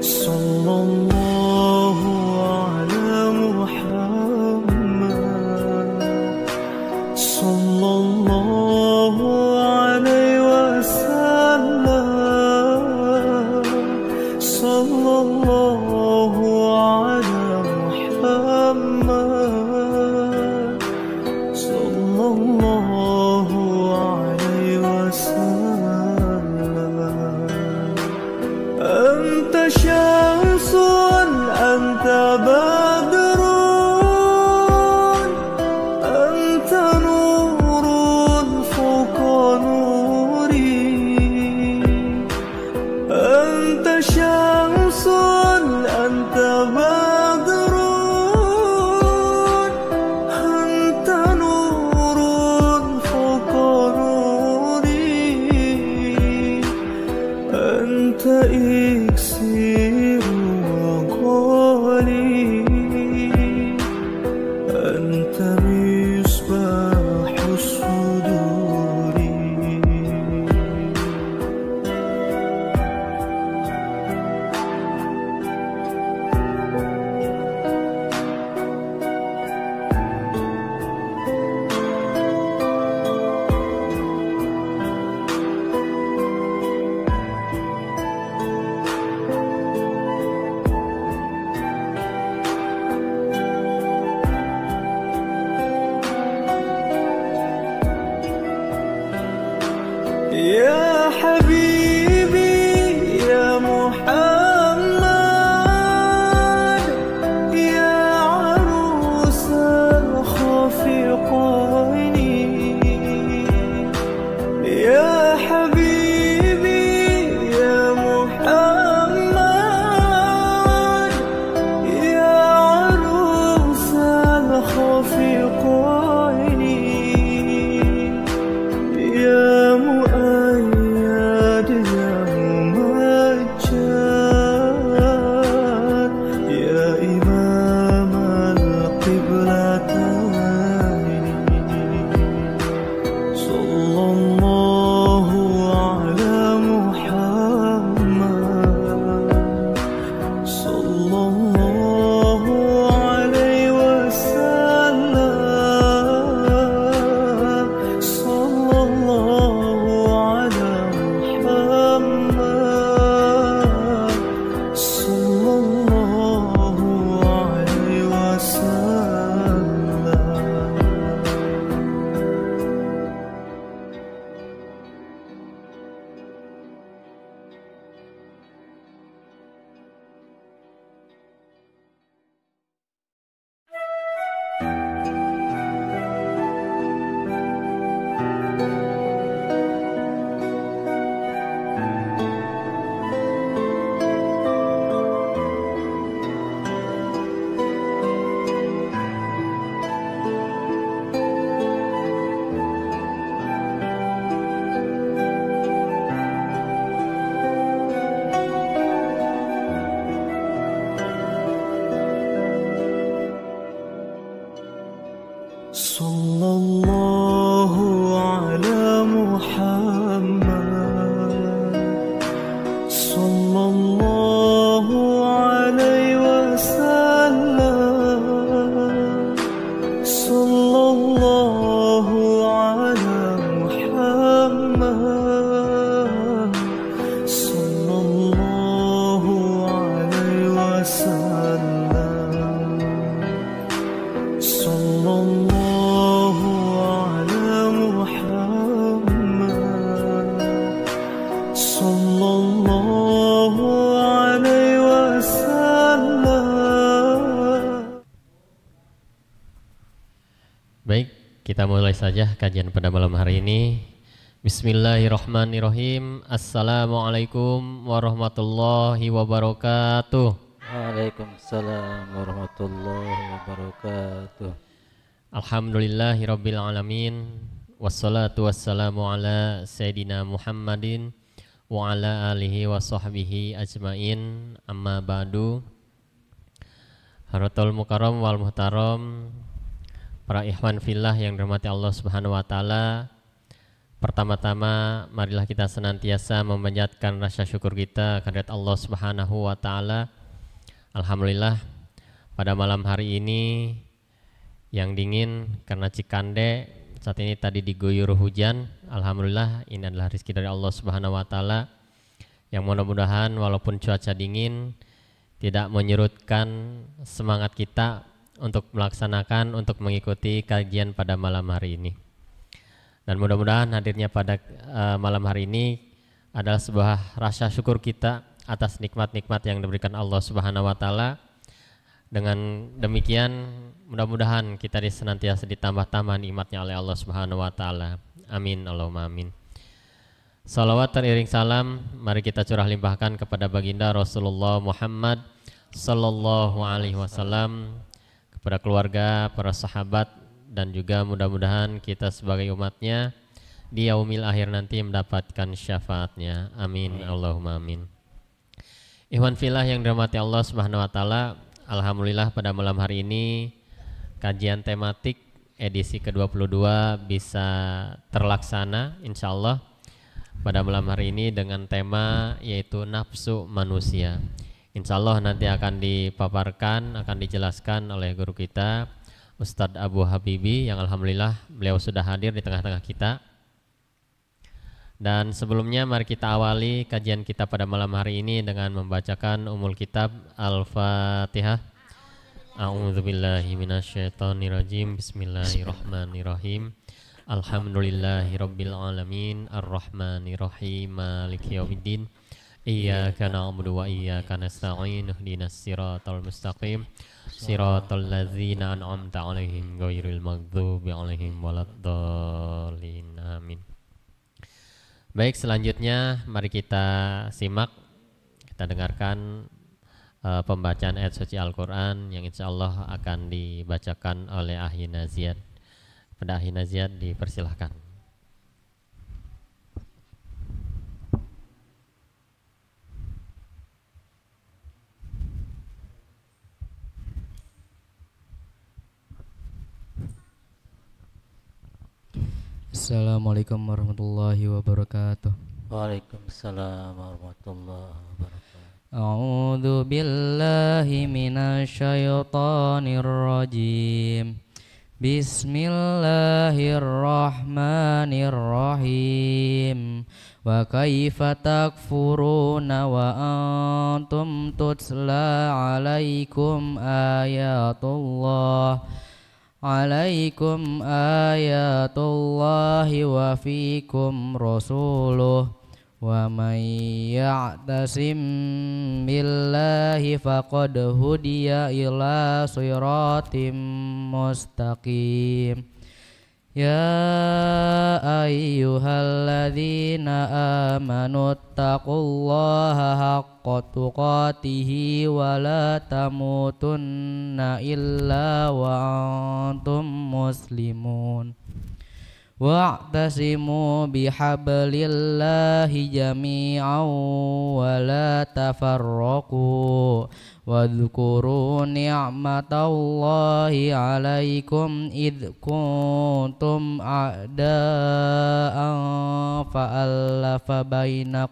Sallallahu ala Muhammad, sallallahu alaihi wasallam, sallallahu ala Muhammad, sallallahu alaihi wasallam. Anta syamsun, anta badrun, anta nurun fawqa nuri. Anta syamsun, anta badrun, anta nurun fawqa nuri. Anta iksir wa qali, anta misbahus suduri. Ya habibi ya Muhammad, ya arus al-khafiqaini. Ya habibi ya Muhammad, ya arus al-khafiqaini. Ya muayyad ya mumajjad, ya imam al-qiblatayn. Sallallahu ala Muhammad, sallallahu alaihi wasallam, sallallahu ala Muhammad, sallallahu alaihi wasallam. Sallallahu ala Muhammad, sallallahu alaihi wasallam, sallallahu ala Muhammad, sallallahu alaihi wasallam, sallallahu ala Muhammad, sallallahu alaihi wasallam. Baik, kita mulai saja kajian pada malam hari ini. Bismillahirrahmanirrahim. Assalamualaikum warahmatullahi wabarakatuh. Waalaikumsalam warahmatullahi wabarakatuh. Alhamdulillahirabbil alamin. Wassalatu wassalamu ala Sayyidina Muhammadin wa ala alihi wa sahbihi ajmain. Amma ba'du. Haratul mukarram wal muhtaram, para ikhwan fillah yang dirahmati Allah Subhanahu wa taala, Pertama-tama marilah kita senantiasa memanjatkan rasa syukur kita kehadirat Allah Subhanahu wa taala. Alhamdulillah pada malam hari ini yang dingin karena Cikande saat ini tadi diguyur hujan. Alhamdulillah ini adalah rezeki dari Allah Subhanahu wa taala yang mudah-mudahan walaupun cuaca dingin tidak menyurutkan semangat kita untuk melaksanakan, untuk mengikuti kajian pada malam hari ini. Dan mudah-mudahan hadirnya pada malam hari ini adalah sebuah rasa syukur kita atas nikmat-nikmat yang diberikan Allah Subhanahu wa taala. Dengan demikian mudah-mudahan kita senantiasa ditambah-tambah nikmatnya oleh Allah Subhanahu wa taala. Amin Allahumma amin. Salawat teriring salam mari kita curah limpahkan kepada baginda Rasulullah Muhammad sallallahu alaihi wasallam, kepada keluarga, para sahabat, dan juga mudah-mudahan kita sebagai umatnya di yaumil akhir nanti mendapatkan syafaatnya. Amin Allahumma amin. Ikhwan fillah yang dirahmati Allah Subhanahu wa taala, alhamdulillah pada malam hari ini kajian tematik edisi ke-22 bisa terlaksana insyaallah pada malam hari ini dengan tema yaitu nafsu manusia. Insyaallah nanti akan dipaparkan, akan dijelaskan oleh guru kita Ustadz Abu Habibi yang alhamdulillah beliau sudah hadir di tengah-tengah kita. Dan sebelumnya mari kita awali kajian kita pada malam hari ini dengan membacakan umul kitab Al-Fatihah. A'udzubillahi minasyaitonirrajim. Bismillahirrahmanirrahim. Alhamdulillahirabbil alamin arrahmanirrahim maliki yaumiddin. Iyyaka na'budu wa iyyaka nasta'in ihdinas siratal mustaqim siratal ladzina an'amta 'alaihim ghairil maghdubi 'alaihim waladdallin. Amin. Baik, selanjutnya mari kita simak, kita dengarkan pembacaan ayat suci Al-Quran yang insyaallah akan dibacakan oleh Ahli Naziat. Pada Ahli Naziat dipersilahkan. Assalamualaikum warahmatullahi wabarakatuh. Waalaikumsalam warahmatullahi wabarakatuh. A'udzu billahi minasyaitonir rajim. Bismillahirrahmanirrahim. Wa kaifa takfuruna wa antum tutla alaikum ayatullahi wa fikum rasuluh wa man ya'tasim billahi faqad hudiya ila siratim mustaqim. Ya ayyuhalladzina amanu taqullaha haqqa tuqatihi wa la tamutunna illa wa antum muslimun. Wa'tasimu bihablillahi jami'an wa la tafarraqu. Wadhkuru ni'matallahi 'alaikum idh kuntum a'da'an fa'alafa baina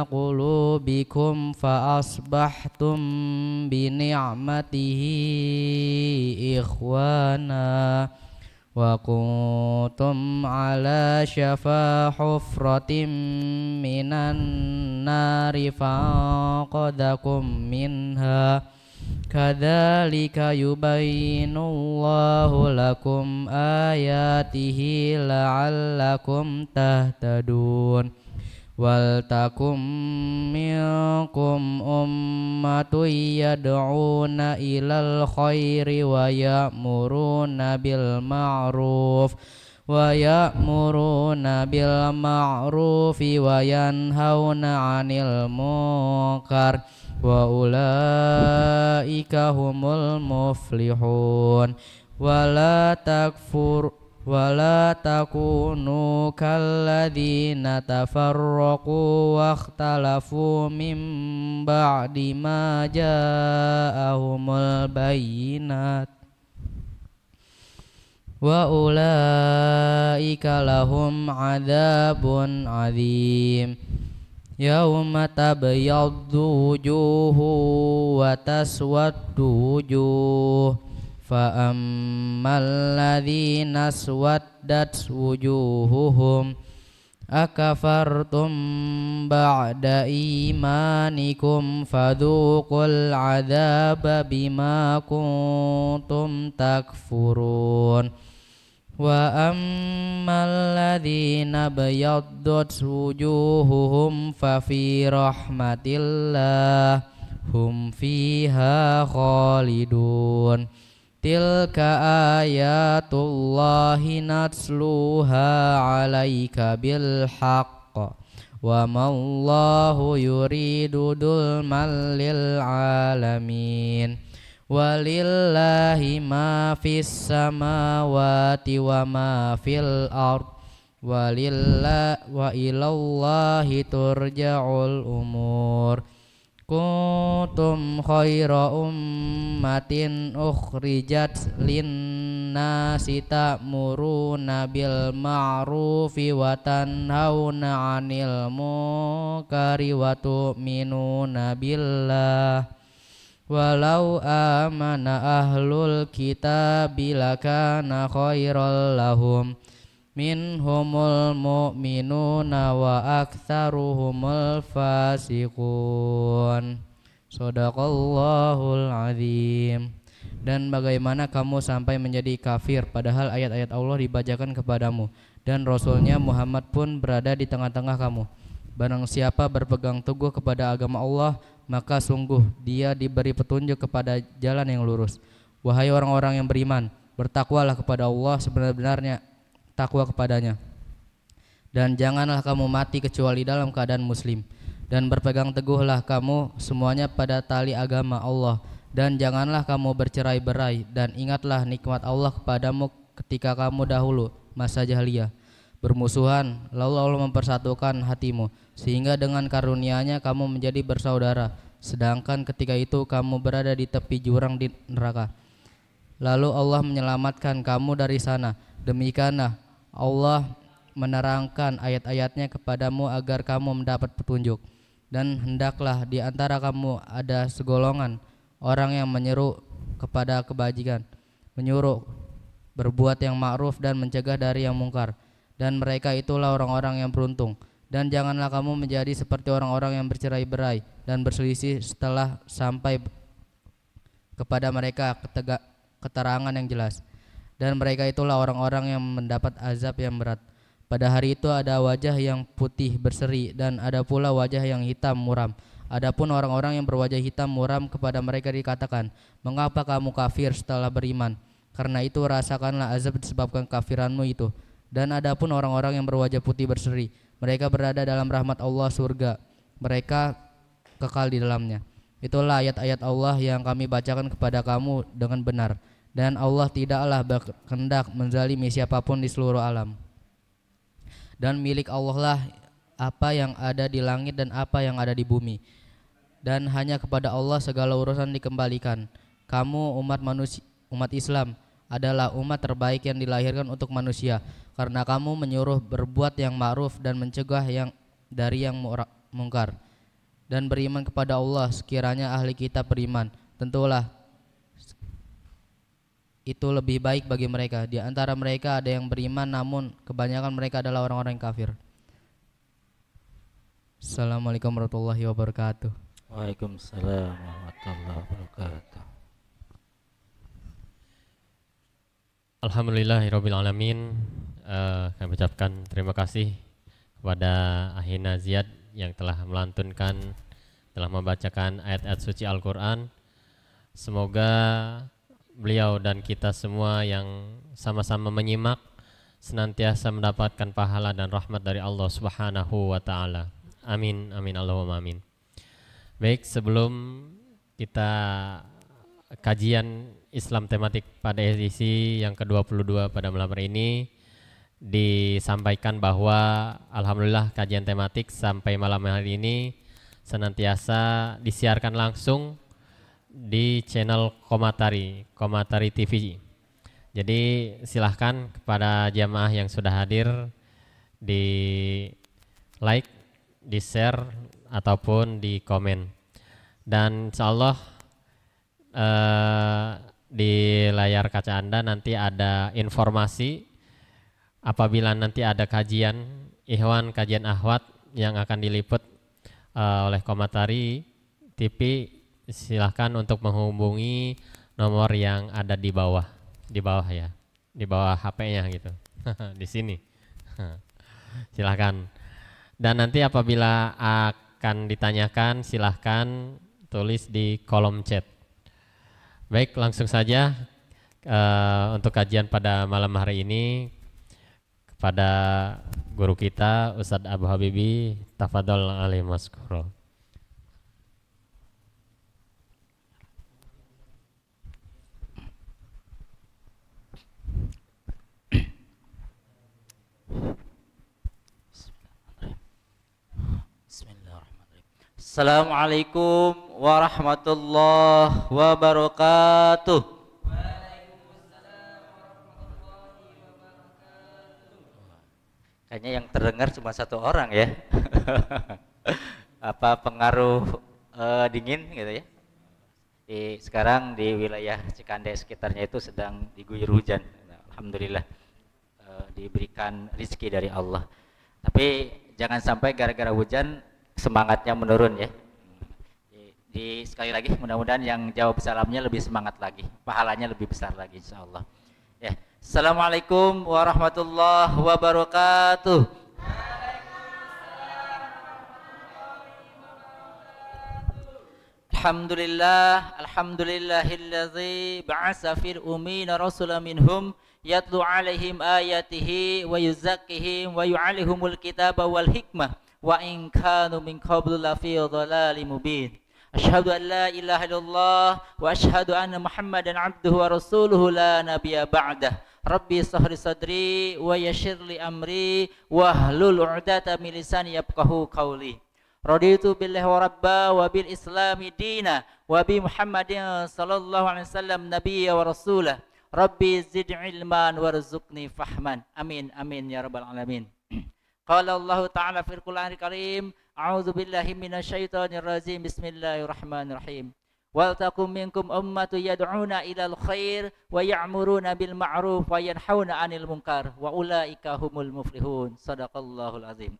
qulubikum fa asbahtum bi ni'matihi ikhwana wa kuntum ala syafa hufratin minan nari faqadakum minha kadzalika yubayyinullahu lakum ayatihi la'allakum tahtadun. Wal takum minkum ummatun yad'una ilal khairi wa ya'muruna bil ma'ruf wa yanhauna 'anil munkar wa ulaika humul muflihun. Wala ولا تكونوا كالذين تفرقوا واختلفوا من بعد ما جاءهم البينات وأولئك لهم عذاب عظيم يوم تبيض وجوه وتسود وجوه فأما الذين اسودت وجوههم أكفرتم بعد إيمانكم فذوقوا العذاب بما كنتم تكفرون وأما الذين ابيضت وجوههم ففي رحمة الله هم فيها خالدون تلك آيات الله نتلوها عليك بالحق وما الله يريد ظلما للعالمين ولله ما في السماوات وما في الأرض وإلى الله ترجع الأمور kuntum khaira ummatin ukhrijat linnasi ta'muruna bil ma'rufi wa tanhauna 'anil munkari wa tu'minuna billah walau amana ahlul kitabi lakana khairal lahum minhumul mu'minuna wa aktsaruhumul fasiqun. Shadaqallahul azim. Dan bagaimana kamu sampai menjadi kafir padahal ayat-ayat Allah dibacakan kepadamu dan Rasulnya Muhammad pun berada di tengah-tengah kamu. Barang siapa berpegang teguh kepada agama Allah, maka sungguh dia diberi petunjuk kepada jalan yang lurus. Wahai orang-orang yang beriman, bertakwalah kepada Allah sebenar-benarnya takwa kepadanya, dan janganlah kamu mati kecuali dalam keadaan muslim, dan berpegang teguhlah kamu semuanya pada tali agama Allah, dan janganlah kamu bercerai-berai, dan ingatlah nikmat Allah kepadamu ketika kamu dahulu masa jahiliyah bermusuhan, lalu Allah mempersatukan hatimu sehingga dengan karunia-Nya kamu menjadi bersaudara, sedangkan ketika itu kamu berada di tepi jurang di neraka, lalu Allah menyelamatkan kamu dari sana. Demikianlah Allah menerangkan ayat-ayatnya kepadamu agar kamu mendapat petunjuk. Dan hendaklah di antara kamu ada segolongan orang yang menyeru kepada kebajikan, menyuruh berbuat yang ma'ruf dan mencegah dari yang mungkar, dan mereka itulah orang-orang yang beruntung. Dan janganlah kamu menjadi seperti orang-orang yang bercerai-berai dan berselisih setelah sampai kepada mereka keterangan yang jelas. Dan mereka itulah orang-orang yang mendapat azab yang berat. Pada hari itu ada wajah yang putih berseri dan ada pula wajah yang hitam muram. Adapun orang-orang yang berwajah hitam muram, kepada mereka dikatakan, mengapa kamu kafir setelah beriman? Karena itu rasakanlah azab disebabkan kafiranmu itu. Dan adapun orang-orang yang berwajah putih berseri, mereka berada dalam rahmat Allah surga, mereka kekal di dalamnya. Itulah ayat-ayat Allah yang kami bacakan kepada kamu dengan benar. Dan Allah tidaklah berkehendak menzalimi siapapun di seluruh alam. Dan milik Allah lah apa yang ada di langit dan apa yang ada di bumi. Dan hanya kepada Allah segala urusan dikembalikan. Kamu umat Islam adalah umat terbaik yang dilahirkan untuk manusia, karena kamu menyuruh berbuat yang ma'ruf dan mencegah yang dari yang mungkar. Dan beriman kepada Allah sekiranya ahli kitab beriman, tentulah itu lebih baik bagi mereka. Di antara mereka ada yang beriman, namun kebanyakan mereka adalah orang-orang yang kafir. Assalamualaikum warahmatullahi wabarakatuh. Waalaikumsalam warahmatullahi wabarakatuh. Alhamdulillahirabbil alamin. Kami ucapkan terima kasih kepada Ahina Ziyad yang telah melantunkan, telah membacakan ayat-ayat suci Al-Quran. Semoga beliau dan kita semua yang sama-sama menyimak senantiasa mendapatkan pahala dan rahmat dari Allah Subhanahu wa taala. Amin amin Allahumma amin. Baik, sebelum kita kajian Islam tematik pada edisi yang ke-22 pada malam hari ini, disampaikan bahwa alhamdulillah kajian tematik sampai malam hari ini senantiasa disiarkan langsung di channel Komatari TV. Jadi silahkan kepada jamaah yang sudah hadir di like, di share ataupun di komen. Dan insyaallah di layar kaca Anda nanti ada informasi apabila nanti ada kajian ikhwan, kajian akhwat yang akan diliput oleh Komatari TV. Silahkan untuk menghubungi nomor yang ada di bawah ya, di bawah HP-nya gitu. Di sini. Silahkan. Dan nanti apabila akan ditanyakan silahkan tulis di kolom chat. Baik, langsung saja untuk kajian pada malam hari ini kepada guru kita Ustadz Abu Habibi, tafadhol alaihi maskuro. Assalamualaikum warahmatullahi wabarakatuh. Kayaknya yang terdengar cuma satu orang ya. Apa pengaruh dingin gitu ya? Sekarang di wilayah Cikande sekitarnya itu sedang diguyur hujan. Alhamdulillah diberikan rezeki dari Allah. Tapi jangan sampai gara-gara hujan semangatnya menurun ya. Sekali lagi mudah-mudahan yang jawab salamnya lebih semangat lagi, pahalanya lebih besar lagi insyaallah. Ya. Assalamualaikum warahmatullahi wabarakatuh. Alhamdulillahilladzi ba'atsa fil ummiyina rasulan minhum yatlu 'alaihim ayatihi wa yuzakkihim wa yu'allimuhumul kitaba wal hikmah wa in kanu min qablu lafi dhalalin mubin. Asyhadu an la ilaha illallah wa asyhadu anna Muhammadan abduhu wa rasuluhu la nabiyya ba'dah. Rabbi sahri sadri wa yassir li amri wa hlul 'uqdatam min lisani yafqahu qawli. Raditu billahi wa rabba wa bil islami dina wa bi Muhammadin sallallahu alaihi wasallam nabiyya wa rasulah. Rabbi zid ilman warzuqni fahman. Amin amin ya rabbal alamin. Qala Allah Ta'ala fil Qur'anil Karim, a'udzu billahi minasyaitonir rajim. Bismillahirrahmanirrahim. Wal takum minkum ummatun yad'una ilal khair wa ya'muruna bil ma'ruf wa yanhauna 'anil munkar wa ulaika humul muflihun. Shadaqallahul azim.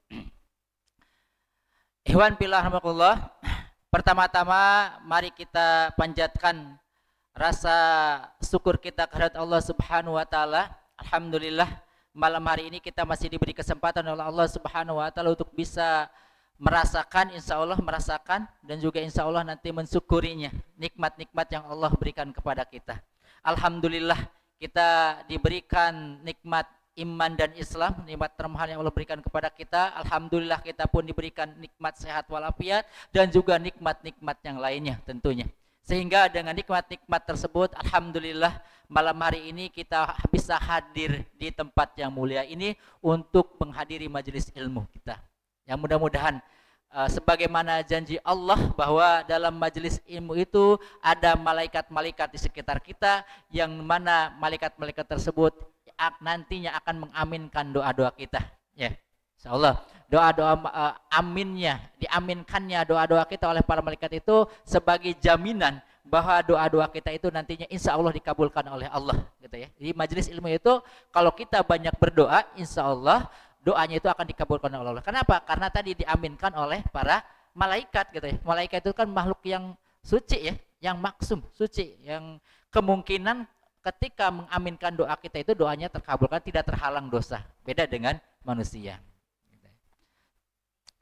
Ikhwan fillah rahimakumullah. Pertama-tama mari kita panjatkan rasa syukur kita kehadirat Allah Subhanahu wa taala. Alhamdulillah malam hari ini kita masih diberi kesempatan oleh Allah Subhanahu wa taala untuk bisa merasakan, insya Allah merasakan dan juga insya Allah nanti mensyukurinya nikmat-nikmat yang Allah berikan kepada kita. Alhamdulillah kita diberikan nikmat iman dan Islam, nikmat termahal yang Allah berikan kepada kita. Alhamdulillah kita pun diberikan nikmat sehat walafiat dan juga nikmat-nikmat yang lainnya tentunya. Sehingga dengan nikmat-nikmat tersebut alhamdulillah malam hari ini kita bisa hadir di tempat yang mulia ini untuk menghadiri majelis ilmu kita. Yang mudah-mudahan sebagaimana janji Allah bahwa dalam majelis ilmu itu ada malaikat-malaikat di sekitar kita yang mana malaikat-malaikat tersebut nantinya akan mengaminkan doa-doa kita. Ya, insyaallah doa-doa aminnya, diaminkannya doa-doa kita oleh para malaikat itu sebagai jaminan bahwa doa-doa kita itu nantinya insya Allah dikabulkan oleh Allah, gitu ya. Di majelis ilmu itu kalau kita banyak berdoa, insya Allah doanya itu akan dikabulkan oleh Allah. Kenapa? Karena tadi diaminkan oleh para malaikat, gitu ya. Malaikat itu kan makhluk yang suci ya, yang maksum, suci, yang kemungkinan ketika mengaminkan doa kita itu doanya terkabulkan, tidak terhalang dosa. Beda dengan manusia.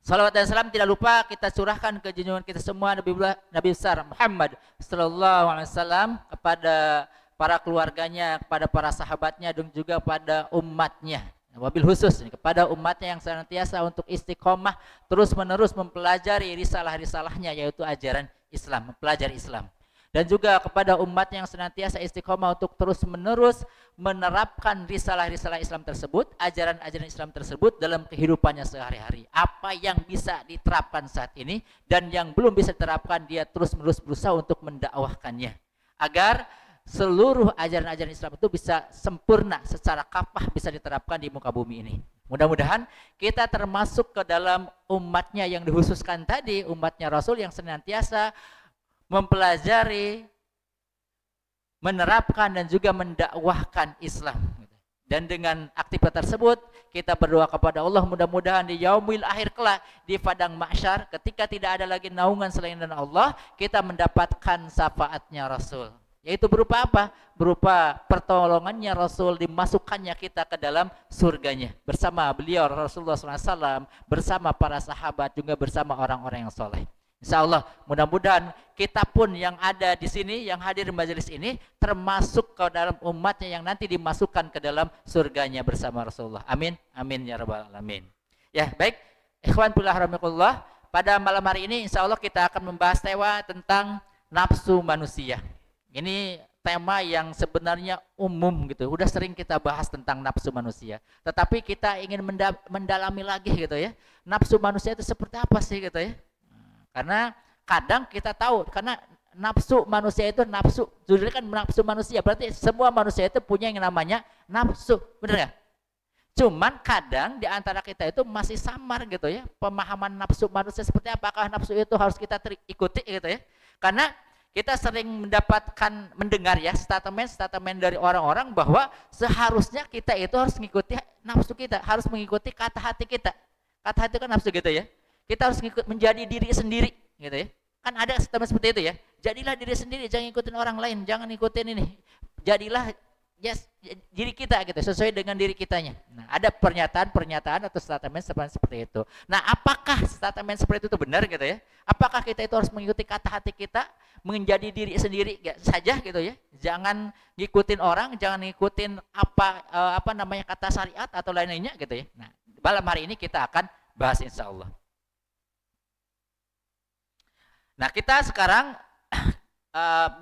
Salawat dan salam tidak lupa kita curahkan ke junjungan kita semua Nabi besar Muhammad sallallahu alaihi wasallam, kepada para keluarganya, kepada para sahabatnya dan juga pada umatnya. Wabil khusus kepada umatnya yang senantiasa untuk istiqomah terus menerus mempelajari risalah-risalahnya, yaitu ajaran Islam, mempelajari Islam. dan juga kepada umatnya yang senantiasa istiqomah untuk terus-menerus menerapkan risalah-risalah Islam tersebut, ajaran-ajaran Islam tersebut dalam kehidupannya sehari-hari. Apa yang bisa diterapkan saat ini dan yang belum bisa diterapkan, dia terus-menerus berusaha untuk mendakwahkannya agar seluruh ajaran-ajaran Islam itu bisa sempurna secara kafah bisa diterapkan di muka bumi ini. Mudah-mudahan kita termasuk ke dalam umatnya yang dikhususkan tadi, umatnya Rasul yang senantiasa mempelajari, menerapkan dan juga mendakwahkan Islam. Dan dengan aktivitas tersebut kita berdoa kepada Allah, mudah-mudahan di yaumil akhir kelak di padang mahsyar ketika tidak ada lagi naungan selain dari Allah, kita mendapatkan syafaatnya Rasul. Yaitu berupa apa? Berupa pertolongannya Rasul, dimasukkannya kita ke dalam surganya bersama beliau Rasulullah SAW, bersama para sahabat, juga bersama orang-orang yang soleh. Insya Allah, mudah-mudahan kita pun yang ada di sini, yang hadir di majelis ini, termasuk ke dalam umatnya yang nanti dimasukkan ke dalam surganya bersama Rasulullah. Amin, amin ya rabbal alamin. Ya, baik, ikhwan fillah rahimakumullah. Pada malam hari ini, insya Allah kita akan membahas tema tentang nafsu manusia. Ini tema yang sebenarnya umum gitu. Udah sering kita bahas tentang nafsu manusia. Tetapi kita ingin mendalami lagi gitu ya. Nafsu manusia itu seperti apa sih gitu ya. Karena kadang kita tahu, karena nafsu manusia itu nafsu. Judulnya kan nafsu manusia. Berarti semua manusia itu punya yang namanya nafsu. Bener gak? Cuman kadang di antara kita itu masih samar gitu ya. Pemahaman nafsu manusia seperti apakah nafsu itu harus kita ikuti gitu ya. Karena kita sering mendengar ya statement dari orang-orang bahwa seharusnya kita itu harus mengikuti nafsu kita, harus mengikuti kata hati kita. Kata hati kan nafsu gitu ya. Kita harus menjadi diri sendiri gitu ya. Kan ada statement seperti itu ya. Jadilah diri sendiri, jangan ikutin orang lain, jangan ikutin ini. Jadilah diri kita gitu, sesuai dengan diri kitanya. Nah, ada pernyataan atau statement seperti itu. Nah, apakah statement seperti itu benar gitu ya? Apakah kita itu harus mengikuti kata hati kita, menjadi diri sendiri saja gitu ya? Jangan ngikutin orang, jangan ngikutin apa namanya kata syariat atau lain-lainnya gitu ya. Nah, malam hari ini kita akan bahas insya Allah. Nah, kita sekarang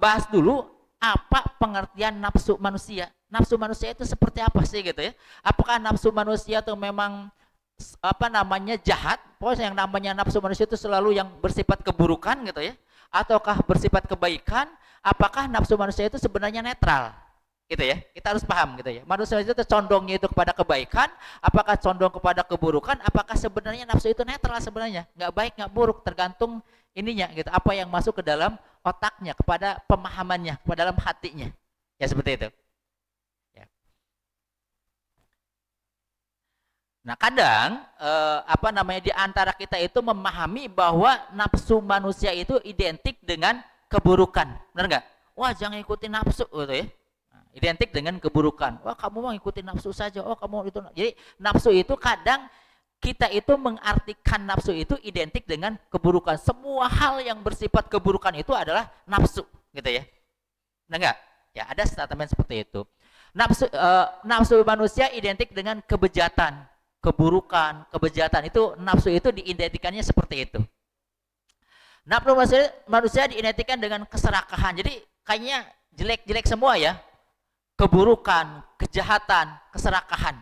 bahas dulu apa pengertian nafsu manusia. Nafsu manusia itu seperti apa sih gitu ya? Apakah nafsu manusia itu memang jahat? Pokoknya yang namanya nafsu manusia itu selalu yang bersifat keburukan gitu ya? Ataukah bersifat kebaikan? Apakah nafsu manusia itu sebenarnya netral? Gitu ya. Kita harus paham gitu ya. Manusia itu condongnya itu kepada kebaikan, apakah condong kepada keburukan? Apakah sebenarnya nafsu itu netral sebenarnya? Nggak baik, nggak buruk, tergantung ininya gitu. Apa yang masuk ke dalam otaknya, kepada pemahamannya, ke dalam hatinya. Ya seperti itu. Ya. Nah, kadang di antara kita itu memahami bahwa nafsu manusia itu identik dengan keburukan. Benar nggak? Wah, jangan ikutin nafsu gitu ya. Nah, identik dengan keburukan. Wah, kamu mau ikutin nafsu saja. Oh, kamu itu. Jadi nafsu itu kadang kita itu mengartikan nafsu itu identik dengan keburukan. Semua hal yang bersifat keburukan itu adalah nafsu, gitu ya. Nah enggak? Ya, ada statement seperti itu. Nafsu manusia identik dengan kebejatan, keburukan, kebejatan. Itu nafsu itu diidentikannya seperti itu. Nafsu manusia diidentikan dengan keserakahan. Jadi kayaknya jelek-jelek semua ya. Keburukan, kejahatan, keserakahan.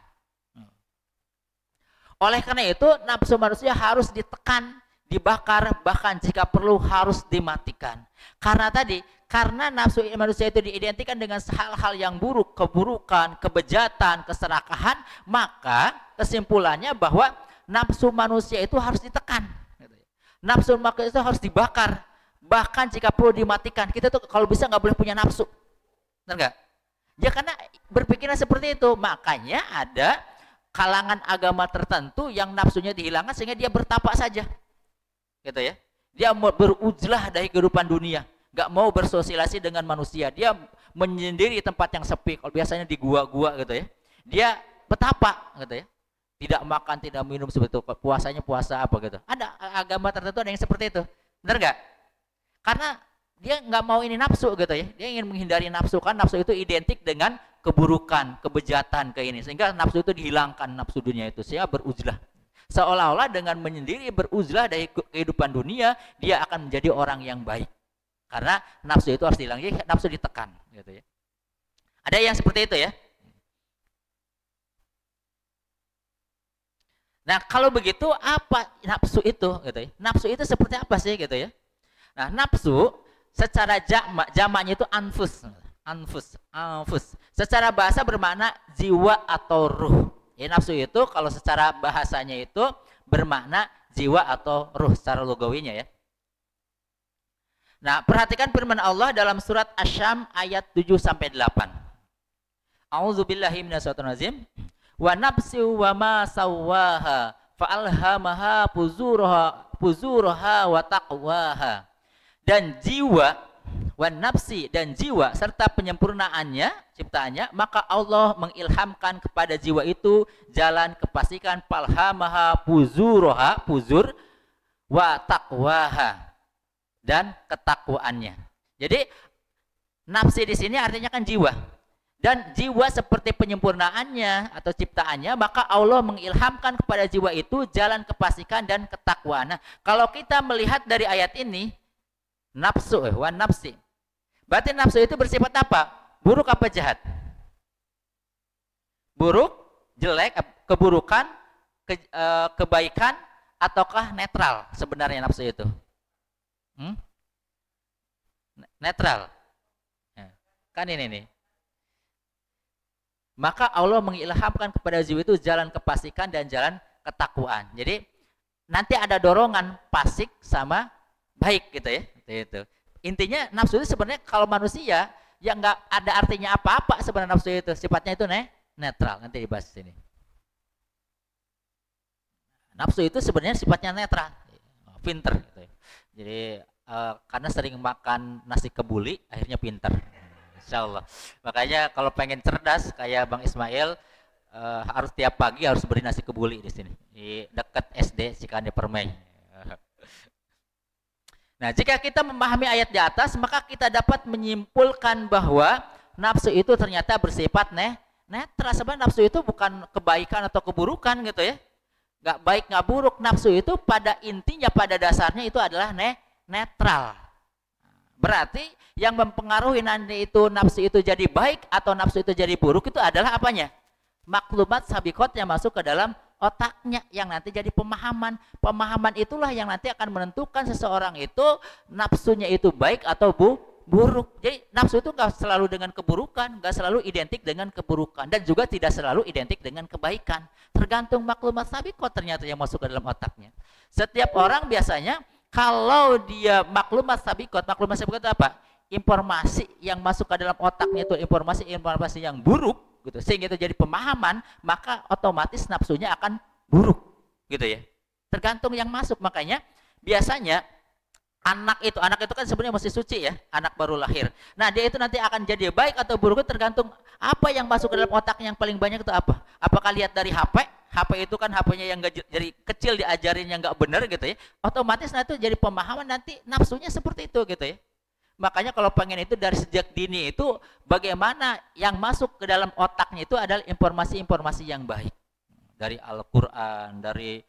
Oleh karena itu, nafsu manusia harus ditekan, dibakar, bahkan jika perlu harus dimatikan. Karena nafsu manusia itu diidentikan dengan hal-hal yang buruk, keburukan, kebejatan, keserakahan, maka kesimpulannya bahwa nafsu manusia itu harus ditekan. Nafsu manusia itu harus dibakar, bahkan jika perlu dimatikan. Kita tuh kalau bisa nggak boleh punya nafsu. Benar nggak? Ya karena berpikirnya seperti itu, makanya ada kalangan agama tertentu yang nafsunya dihilangkan sehingga dia bertapa saja, gitu ya. Dia beruzlah dari kehidupan dunia, nggak mau bersosialisasi dengan manusia. Dia menyendiri tempat yang sepi, kalau biasanya di gua-gua gitu ya. Dia betapa, gitu ya. Tidak makan, tidak minum seperti itu. Puasanya puasa apa gitu. Ada agama tertentu ada yang seperti itu, benar nggak? Karena dia nggak mau ini nafsu gitu ya. Dia ingin menghindari nafsu, kan nafsu itu identik dengan keburukan, kebejatan ke ini, sehingga nafsu itu dihilangkan, nafsu dunia itu, sehingga beruzlah. Seolah-olah dengan menyendiri beruzlah dari kehidupan dunia, dia akan menjadi orang yang baik. Karena nafsu itu harus dihilangkan, jadi nafsu ditekan gitu ya. Ada yang seperti itu ya. Nah, kalau begitu apa nafsu itu gitu ya? Nafsu itu seperti apa sih gitu ya? Nah, nafsu secara jamaknya itu anfus. Anfus. Secara bahasa bermakna jiwa atau ruh. Ya, nafsu itu kalau secara bahasanya itu bermakna jiwa atau ruh secara lugawinya ya. Nah, perhatikan firman Allah dalam surat Asy-Syam ayat 7 sampai 8. A'udzubillahi minasyaitonir rajim. Wa nafsi wa ma sawwaha fa'alhamaha fujuraha wa taqwaha. Dan jiwa, wan nafsi, dan jiwa serta penyempurnaannya, ciptaannya, maka Allah mengilhamkan kepada jiwa itu jalan kepastikan, falhamaha fujuraha, fujur, wa taqwaha, dan ketakwaannya. Jadi nafsi di sini artinya kan jiwa. Dan jiwa seperti penyempurnaannya atau ciptaannya, maka Allah mengilhamkan kepada jiwa itu jalan kepastikan dan ketakwaan. Nah, kalau kita melihat dari ayat ini, nafsu, wan nafsi. Berarti nafsu itu bersifat apa? Buruk apa jahat? Buruk, jelek, keburukan, kebaikan, ataukah netral sebenarnya nafsu itu? Netral. Kan ini nih. Maka Allah mengilhamkan kepada jiwa itu jalan kepastikan dan jalan ketakwaan. Jadi nanti ada dorongan fasik sama baik gitu ya. Itu. Intinya nafsu itu sebenarnya kalau manusia yang nggak ada artinya apa-apa sebenarnya nafsu itu, sifatnya itu netral. Nanti dibahas di sini. Nafsu itu sebenarnya sifatnya netral, pinter gitu ya. Jadi karena sering makan nasi kebuli akhirnya pinter. Insya Allah. Makanya kalau pengen cerdas kayak Bang Ismail harus tiap pagi harus beri nasi kebuli di sini di dekat SD Cikande Permai. Nah, jika kita memahami ayat di atas, maka kita dapat menyimpulkan bahwa nafsu itu ternyata bersifat netral. Sebenarnya nafsu itu bukan kebaikan atau keburukan gitu ya. Nggak baik nggak buruk. Nafsu itu pada intinya, pada dasarnya itu adalah netral. Berarti yang mempengaruhi nanti itu nafsu itu jadi baik atau nafsu itu jadi buruk itu adalah apanya? Maklumat sabikot yang masuk ke dalam otaknya yang nanti jadi pemahaman. Pemahaman itulah yang nanti akan menentukan seseorang itu nafsunya itu baik atau buruk. Jadi nafsu itu nggak selalu dengan keburukan, nggak selalu identik dengan keburukan, dan juga tidak selalu identik dengan kebaikan. Tergantung maklumat sabikot ternyata yang masuk ke dalam otaknya. Setiap orang biasanya kalau dia maklumat sabikot itu apa? Informasi yang masuk ke dalam otaknya itu informasi yang buruk gitu, sehingga itu jadi pemahaman, maka otomatis nafsunya akan buruk gitu ya. Tergantung yang masuk. Makanya biasanya anak itu kan sebenarnya masih suci ya, anak baru lahir. Nah, dia itu nanti akan jadi baik atau buruk itu tergantung apa yang masuk ke dalam otaknya. Yang paling banyak itu apa? Apakah lihat dari HP? HP itu kan HP-nya yang jadi kecil diajarin yang nggak benar gitu ya, otomatis nanti jadi pemahaman, nanti nafsunya seperti itu gitu ya. Makanya kalau pengen itu dari sejak dini itu bagaimana yang masuk ke dalam otaknya itu adalah informasi-informasi yang baik dari Al-Quran, dari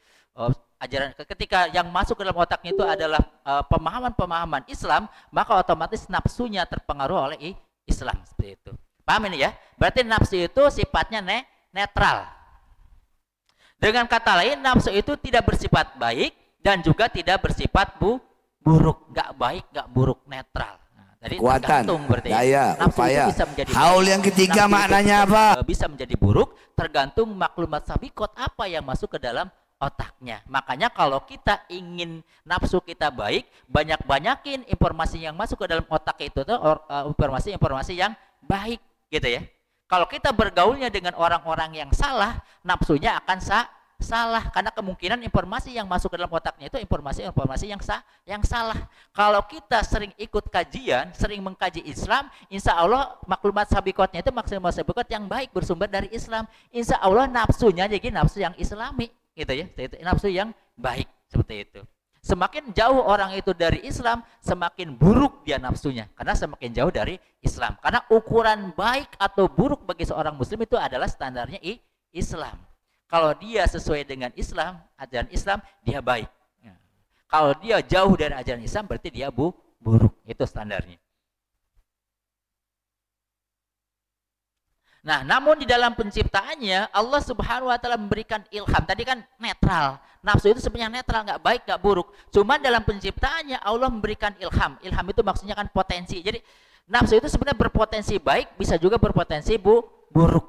ajaran. Ketika yang masuk ke dalam otaknya itu adalah pemahaman-pemahaman Islam, maka otomatis nafsunya terpengaruh oleh Islam seperti itu. Paham ini ya? Berarti nafsu itu sifatnya netral. Dengan kata lain, nafsu itu tidak bersifat baik dan juga tidak bersifat buruk. Nggak baik, nggak buruk, netral. Nah, jadi kekuatan, daya, upaya. Haul yang ketiga maknanya apa? Bisa menjadi buruk, tergantung maklumat sabikot apa yang masuk ke dalam otaknya. Makanya kalau kita ingin nafsu kita baik, banyak-banyakin informasi yang masuk ke dalam otak itu tuh informasi-informasi yang baik gitu ya. Kalau kita bergaulnya dengan orang-orang yang salah, nafsunya akan salah karena kemungkinan informasi yang masuk ke dalam otaknya itu informasi-informasi yang salah. Kalau kita sering ikut kajian, sering mengkaji Islam, insya Allah maklumat sabikotnya itu maklumat sabikot yang baik bersumber dari Islam. Insya Allah nafsunya jadi nafsu yang Islami, gitu ya, nafsu yang baik seperti itu. Semakin jauh orang itu dari Islam, semakin buruk dia nafsunya. Karena semakin jauh dari Islam. Karena ukuran baik atau buruk bagi seorang muslim itu adalah standarnya Islam. Kalau dia sesuai dengan Islam, ajaran Islam, dia baik. Kalau dia jauh dari ajaran Islam, berarti dia buruk. Itu standarnya. Nah, namun di dalam penciptaannya Allah Subhanahu wa taala memberikan ilham. Tadi kan netral. Nafsu itu sebenarnya netral, nggak baik, nggak buruk. Cuma dalam penciptaannya Allah memberikan ilham. Ilham itu maksudnya kan potensi. Jadi nafsu itu sebenarnya berpotensi baik, bisa juga berpotensi buruk.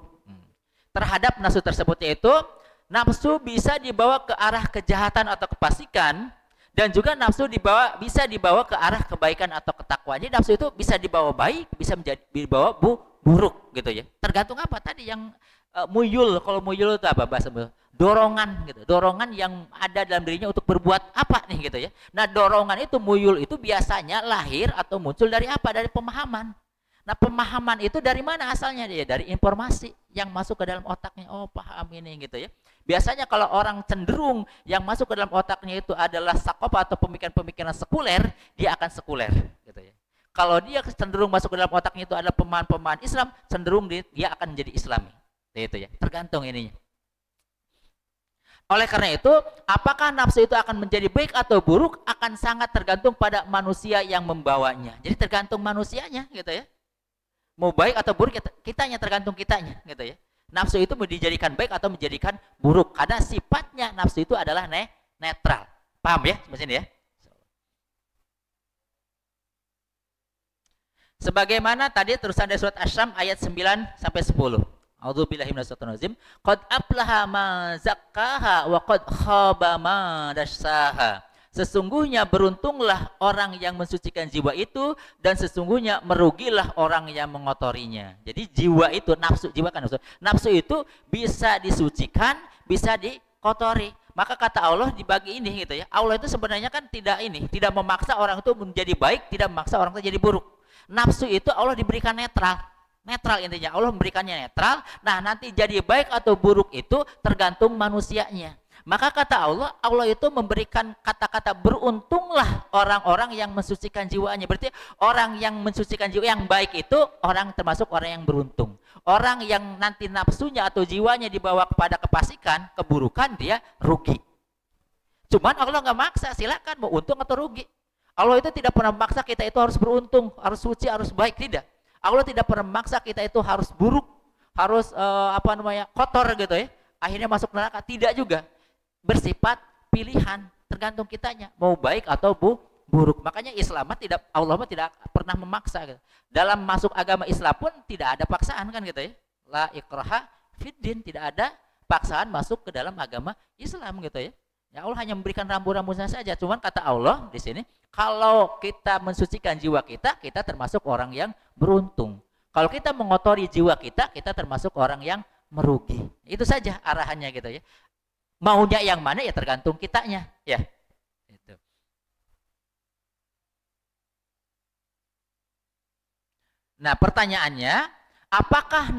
Terhadap nafsu tersebut, yaitu nafsu bisa dibawa ke arah kejahatan atau kefasikan, dan juga nafsu bisa dibawa ke arah kebaikan atau ketakwaan. Jadi nafsu itu bisa dibawa baik, bisa dibawa buruk gitu ya. Tergantung apa tadi yang muyul. Kalau muyul itu apa bahasa? Dorongan gitu. Dorongan yang ada dalam dirinya untuk berbuat apa nih gitu ya. Nah, dorongan itu muyul itu biasanya lahir atau muncul dari apa? Dari pemahaman. Nah, pemahaman itu dari mana asalnya dia? Dari informasi yang masuk ke dalam otaknya. Oh, paham ini gitu ya. Biasanya kalau orang cenderung yang masuk ke dalam otaknya itu adalah sakopa atau pemikiran-pemikiran sekuler, dia akan sekuler gitu ya. Kalau dia cenderung masuk ke dalam otaknya itu adalah pemahaman-pemahaman Islam, cenderung dia akan menjadi Islami. Itu ya. Tergantung ininya. Oleh karena itu, apakah nafsu itu akan menjadi baik atau buruk akan sangat tergantung pada manusia yang membawanya. Jadi tergantung manusianya gitu ya. Mau baik atau buruk kitanya, tergantung kitanya gitu ya. Nafsu itu mau dijadikan baik atau menjadikan buruk, karena sifatnya nafsu itu adalah netral. Paham ya sampai sini ya? Sebagaimana tadi terusan dari surat Asy-Syams ayat 9 sampai 10. A'udzubillahi minasyaitonir rajim. Qad aflaha man zakkaha wa qad khaba man dassaha. Sesungguhnya beruntunglah orang yang mensucikan jiwa itu, dan sesungguhnya merugilah orang yang mengotorinya. Jadi jiwa itu, nafsu, jiwa kan nafsu. Nafsu itu bisa disucikan, bisa dikotori. Maka kata Allah dibagi ini gitu ya. Allah itu sebenarnya kan tidak memaksa orang itu menjadi baik, tidak memaksa orang itu jadi buruk. Nafsu itu Allah diberikan netral. Netral intinya, Allah memberikannya netral. Nah, nanti jadi baik atau buruk itu tergantung manusianya. Maka kata Allah, Allah itu memberikan kata-kata beruntunglah orang-orang yang mensucikan jiwanya. Berarti orang yang mensucikan jiwa yang baik itu orang termasuk orang yang beruntung. Orang yang nanti nafsunya atau jiwanya dibawa kepada kefasikan, keburukan, dia rugi. Cuman Allah nggak maksa, silakan mau untung atau rugi. Allah itu tidak pernah memaksa kita itu harus beruntung, harus suci, harus baik, tidak. Allah tidak pernah memaksa kita itu harus buruk, harus kotor gitu ya. Akhirnya masuk neraka, tidak juga. Bersifat pilihan, tergantung kitanya mau baik atau buruk. Makanya Allah tidak pernah memaksa gitu. Dalam masuk agama Islam pun tidak ada paksaan kan gitu ya. La ikraha fiddin, tidak ada paksaan masuk ke dalam agama Islam gitu ya. Ya Allah hanya memberikan rambu-rambunya saja. Cuman kata Allah di sini, kalau kita mensucikan jiwa kita, kita termasuk orang yang beruntung. Kalau kita mengotori jiwa kita, kita termasuk orang yang merugi. Itu saja arahannya gitu ya. Maunya yang mana ya tergantung kitanya, ya. Itu. Nah, pertanyaannya, apakah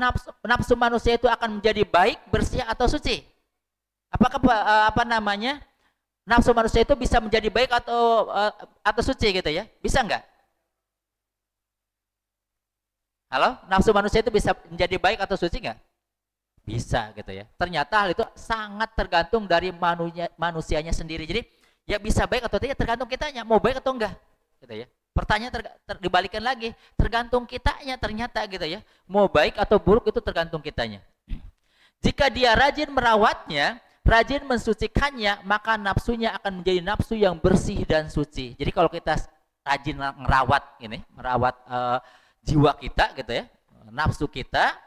nafsu manusia itu akan menjadi baik, bersih atau suci? Apakah nafsu manusia itu bisa menjadi baik atau suci gitu ya? Bisa enggak? Halo, nafsu manusia itu bisa menjadi baik atau suci enggak? Bisa gitu ya. Ternyata hal itu sangat tergantung dari manusianya sendiri. Jadi ya bisa baik atau tidak tergantung kitanya, mau baik atau enggak gitu ya. Pertanyaan dibalikan lagi, tergantung kitanya ternyata gitu ya. Mau baik atau buruk itu tergantung kitanya. Jika dia rajin merawatnya, rajin mensucikannya, maka nafsunya akan menjadi nafsu yang bersih dan suci. Jadi kalau kita rajin merawat jiwa kita gitu ya, nafsu kita,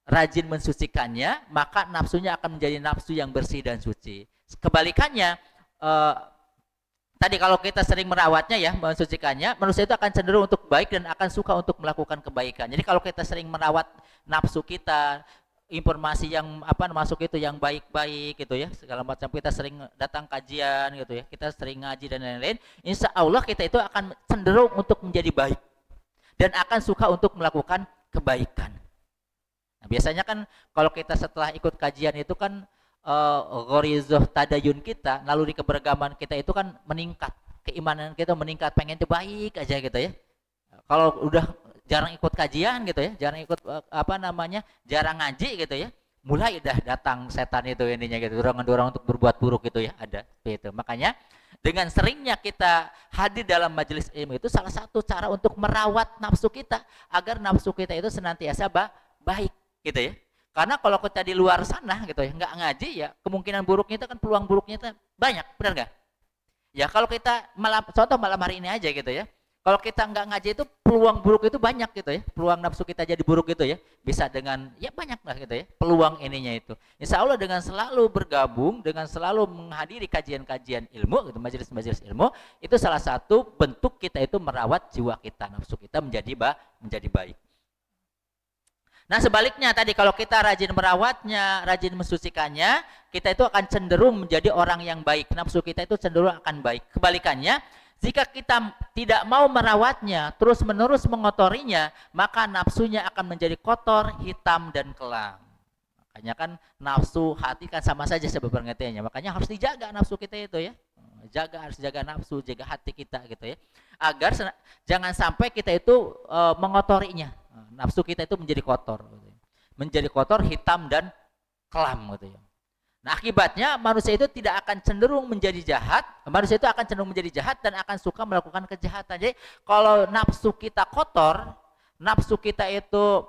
rajin mensucikannya, maka nafsunya akan menjadi nafsu yang bersih dan suci. Kebalikannya, tadi kalau kita sering merawatnya ya, mensucikannya, manusia itu akan cenderung untuk baik dan akan suka untuk melakukan kebaikan. Jadi kalau kita sering merawat nafsu kita, informasi yang masuk itu yang baik-baik gitu ya, segala macam, kita sering datang kajian gitu ya, kita sering ngaji dan lain-lain, insya Allah kita itu akan cenderung untuk menjadi baik dan akan suka untuk melakukan kebaikan. Nah, biasanya kan kalau kita setelah ikut kajian itu kan ghorizoh tadayun kita, lalu di keberagaman kita itu kan meningkat, keimanan kita meningkat, pengen itu baik aja gitu ya. Kalau udah jarang ikut kajian gitu ya, jarang ikut jarang ngaji gitu ya, mulai dah datang setan itu ininya gitu, dorongan-dorongan untuk berbuat buruk gitu ya, ada itu. Makanya dengan seringnya kita hadir dalam majelis ilmu itu salah satu cara untuk merawat nafsu kita agar nafsu kita itu senantiasa baik gitu ya. Karena kalau kita di luar sana gitu ya, nggak ngaji ya, kemungkinan buruknya itu kan, peluang buruknya itu banyak, benar nggak? Ya kalau kita contoh malam hari ini aja gitu ya. Kalau kita nggak ngaji itu peluang buruk itu banyak gitu ya. Peluang nafsu kita jadi buruk gitu ya. Bisa dengan ya banyak lah gitu ya. Peluang ininya itu. Insya Allah dengan selalu bergabung, dengan selalu menghadiri kajian-kajian ilmu, gitu, majelis-majelis ilmu, itu salah satu bentuk kita itu merawat jiwa kita, nafsu kita menjadi baik. Nah sebaliknya tadi kalau kita rajin merawatnya, rajin mensucikannya, kita itu akan cenderung menjadi orang yang baik. Nafsu kita itu cenderung akan baik. Kebalikannya, jika kita tidak mau merawatnya, terus-menerus mengotorinya, maka nafsunya akan menjadi kotor, hitam, dan kelam. Makanya kan nafsu hati kan sama saja sebab pengertiannya. Makanya harus dijaga nafsu kita itu ya. Harus jaga nafsu, jaga hati kita gitu ya. Agar jangan sampai kita itu mengotorinya. Nafsu kita itu menjadi kotor. Gitu ya. Menjadi kotor, hitam, dan kelam gitu ya. Nah akibatnya manusia itu tidak akan cenderung menjadi jahat, manusia itu akan cenderung menjadi jahat dan akan suka melakukan kejahatan. Jadi kalau nafsu kita kotor, nafsu kita itu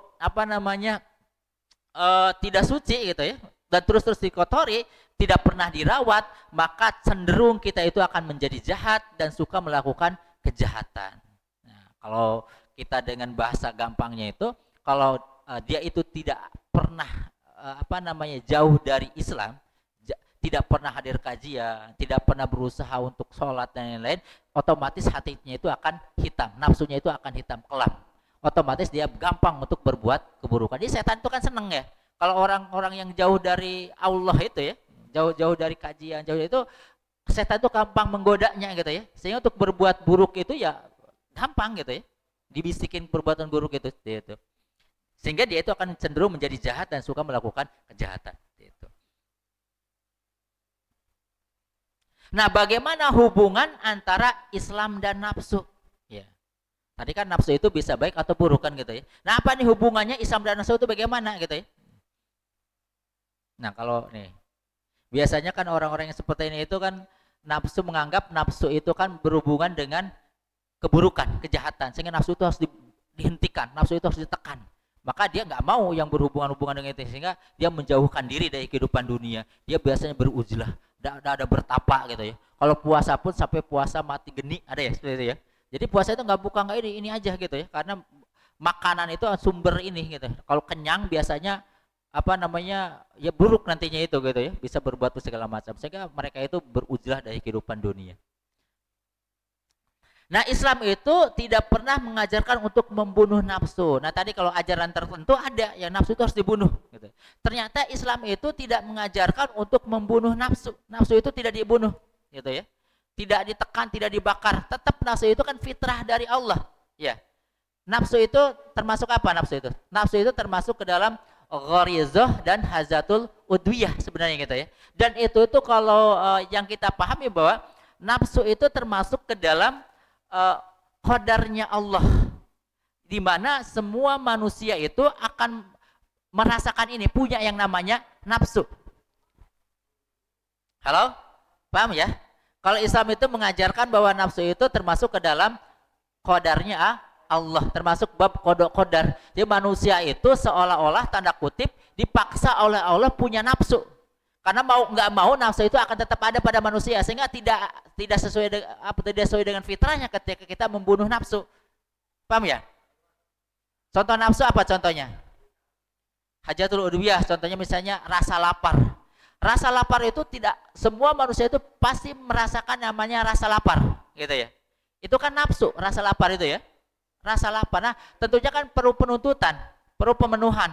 tidak suci gitu ya, dan terus-terus dikotori, tidak pernah dirawat, maka cenderung kita itu akan menjadi jahat dan suka melakukan kejahatan. Nah, kalau kita dengan bahasa gampangnya itu, kalau dia itu tidak pernah jauh dari Islam, tidak pernah hadir kajian, tidak pernah berusaha untuk sholat dan lain-lain, otomatis hatinya itu akan hitam, nafsunya itu akan hitam kelam. Otomatis dia gampang untuk berbuat keburukan. Jadi setan itu kan seneng ya. Kalau orang-orang yang jauh dari Allah itu ya, jauh dari kajian, jauh itu, setan itu gampang menggodanya gitu ya. Sehingga untuk berbuat buruk itu ya gampang gitu ya. Dibisikin perbuatan buruk itu. Sehingga dia itu akan cenderung menjadi jahat dan suka melakukan kejahatan. Nah, bagaimana hubungan antara Islam dan nafsu? Ya. Tadi kan nafsu itu bisa baik atau buruk kan gitu ya. Nah, apa nih hubungannya Islam dan nafsu itu bagaimana gitu ya? Nah, kalau nih biasanya kan orang-orang yang seperti ini itu kan nafsu menganggap nafsu itu kan berhubungan dengan keburukan, kejahatan. Sehingga nafsu itu harus dihentikan, nafsu itu harus ditekan. Maka dia nggak mau yang berhubungan-hubungan dengan itu, sehingga dia menjauhkan diri dari kehidupan dunia. Dia biasanya beruzlah, ada bertapa gitu ya. Kalau puasa pun sampai puasa mati geni, ada ya seperti itu ya. Jadi puasa itu nggak buka nggak ini aja gitu ya, karena makanan itu sumber ini gitu. Kalau kenyang biasanya ya buruk nantinya itu gitu ya, bisa berbuat segala macam. Sehingga mereka itu beruzlah dari kehidupan dunia. Nah, Islam itu tidak pernah mengajarkan untuk membunuh nafsu. Nah, tadi kalau ajaran tertentu ada yang nafsu itu harus dibunuh. Gitu. Ternyata Islam itu tidak mengajarkan untuk membunuh nafsu. Nafsu itu tidak dibunuh, gitu ya. Tidak ditekan, tidak dibakar. Tetap nafsu itu kan fitrah dari Allah. Ya. Nafsu itu termasuk apa nafsu itu? Nafsu itu termasuk ke dalam gharizah dan hazatul udwiyah sebenarnya gitu ya. Dan itu kalau yang kita pahami bahwa nafsu itu termasuk ke dalam qadarnya Allah, di mana semua manusia itu akan merasakan ini, punya yang namanya nafsu. Halo? Paham ya? Kalau Islam itu mengajarkan bahwa nafsu itu termasuk ke dalam qadarnya Allah, termasuk bab qadar. Jadi manusia itu seolah-olah tanda kutip dipaksa oleh Allah punya nafsu. Karena mau nggak mau nafsu itu akan tetap ada pada manusia, sehingga tidak sesuai dengan fitrahnya ketika kita membunuh nafsu. Paham ya? Contoh nafsu apa contohnya? Hajatul udwiyah, contohnya misalnya rasa lapar. Rasa lapar itu tidak semua manusia itu pasti merasakan namanya rasa lapar, gitu ya. Itu kan nafsu, rasa lapar itu ya. Rasa lapar. Nah, tentunya kan perlu penuntutan, perlu pemenuhan.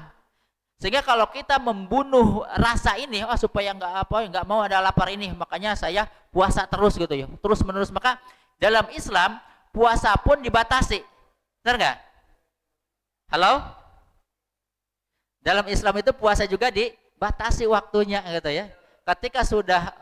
Sehingga kalau kita membunuh rasa ini, supaya nggak mau ada lapar ini, makanya saya puasa terus gitu ya, terus menerus. Maka dalam Islam puasa pun dibatasi, benar nggak? Halo? Dalam Islam itu puasa juga dibatasi waktunya gitu ya. Ketika sudah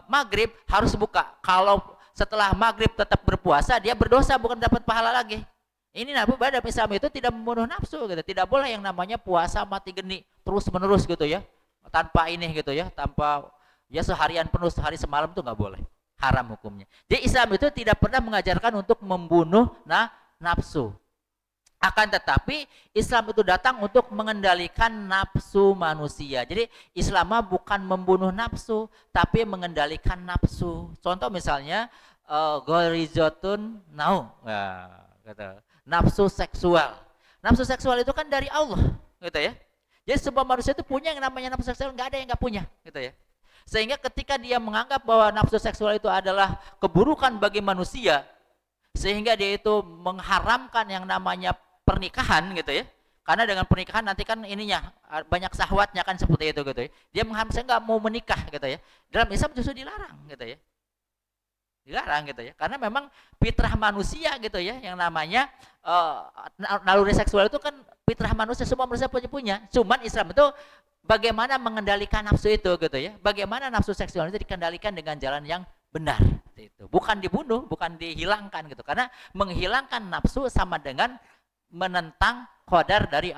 maghrib harus buka. Kalau setelah maghrib tetap berpuasa, dia berdosa, bukan dapat pahala lagi. Ini dalam Islam itu tidak membunuh nafsu gitu. Tidak boleh yang namanya puasa mati geni terus menerus gitu ya. tanpa ini gitu ya, tanpa ya seharian penuh sehari semalam tuh nggak boleh, haram hukumnya. Jadi Islam itu tidak pernah mengajarkan untuk membunuh nafsu. Akan tetapi Islam itu datang untuk mengendalikan nafsu manusia. Jadi Islam bukan membunuh nafsu, tapi mengendalikan nafsu. Contoh misalnya gorizotun gitu. Nafsu seksual. Nafsu seksual itu kan dari Allah, gitu ya. Jadi semua manusia itu punya yang namanya nafsu seksual, nggak ada yang nggak punya, gitu ya. Sehingga ketika dia menganggap bahwa nafsu seksual itu adalah keburukan bagi manusia, sehingga dia itu mengharamkan yang namanya pernikahan, gitu ya. Karena dengan pernikahan nanti kan ininya banyak syahwatnya kan seperti itu, gitu ya. Dia mengharamkan, saya nggak mau menikah, gitu ya. Dalam Islam justru dilarang, gitu ya. Dilarang, gitu ya. Karena memang fitrah manusia, gitu ya, yang namanya naluri seksual itu kan fitrah manusia, semua manusia punya. Cuman Islam itu bagaimana mengendalikan nafsu itu, gitu ya. Bagaimana nafsu seksual itu dikendalikan dengan jalan yang benar, itu. Bukan dibunuh, bukan dihilangkan, gitu. Karena menghilangkan nafsu sama dengan menentang qadar dari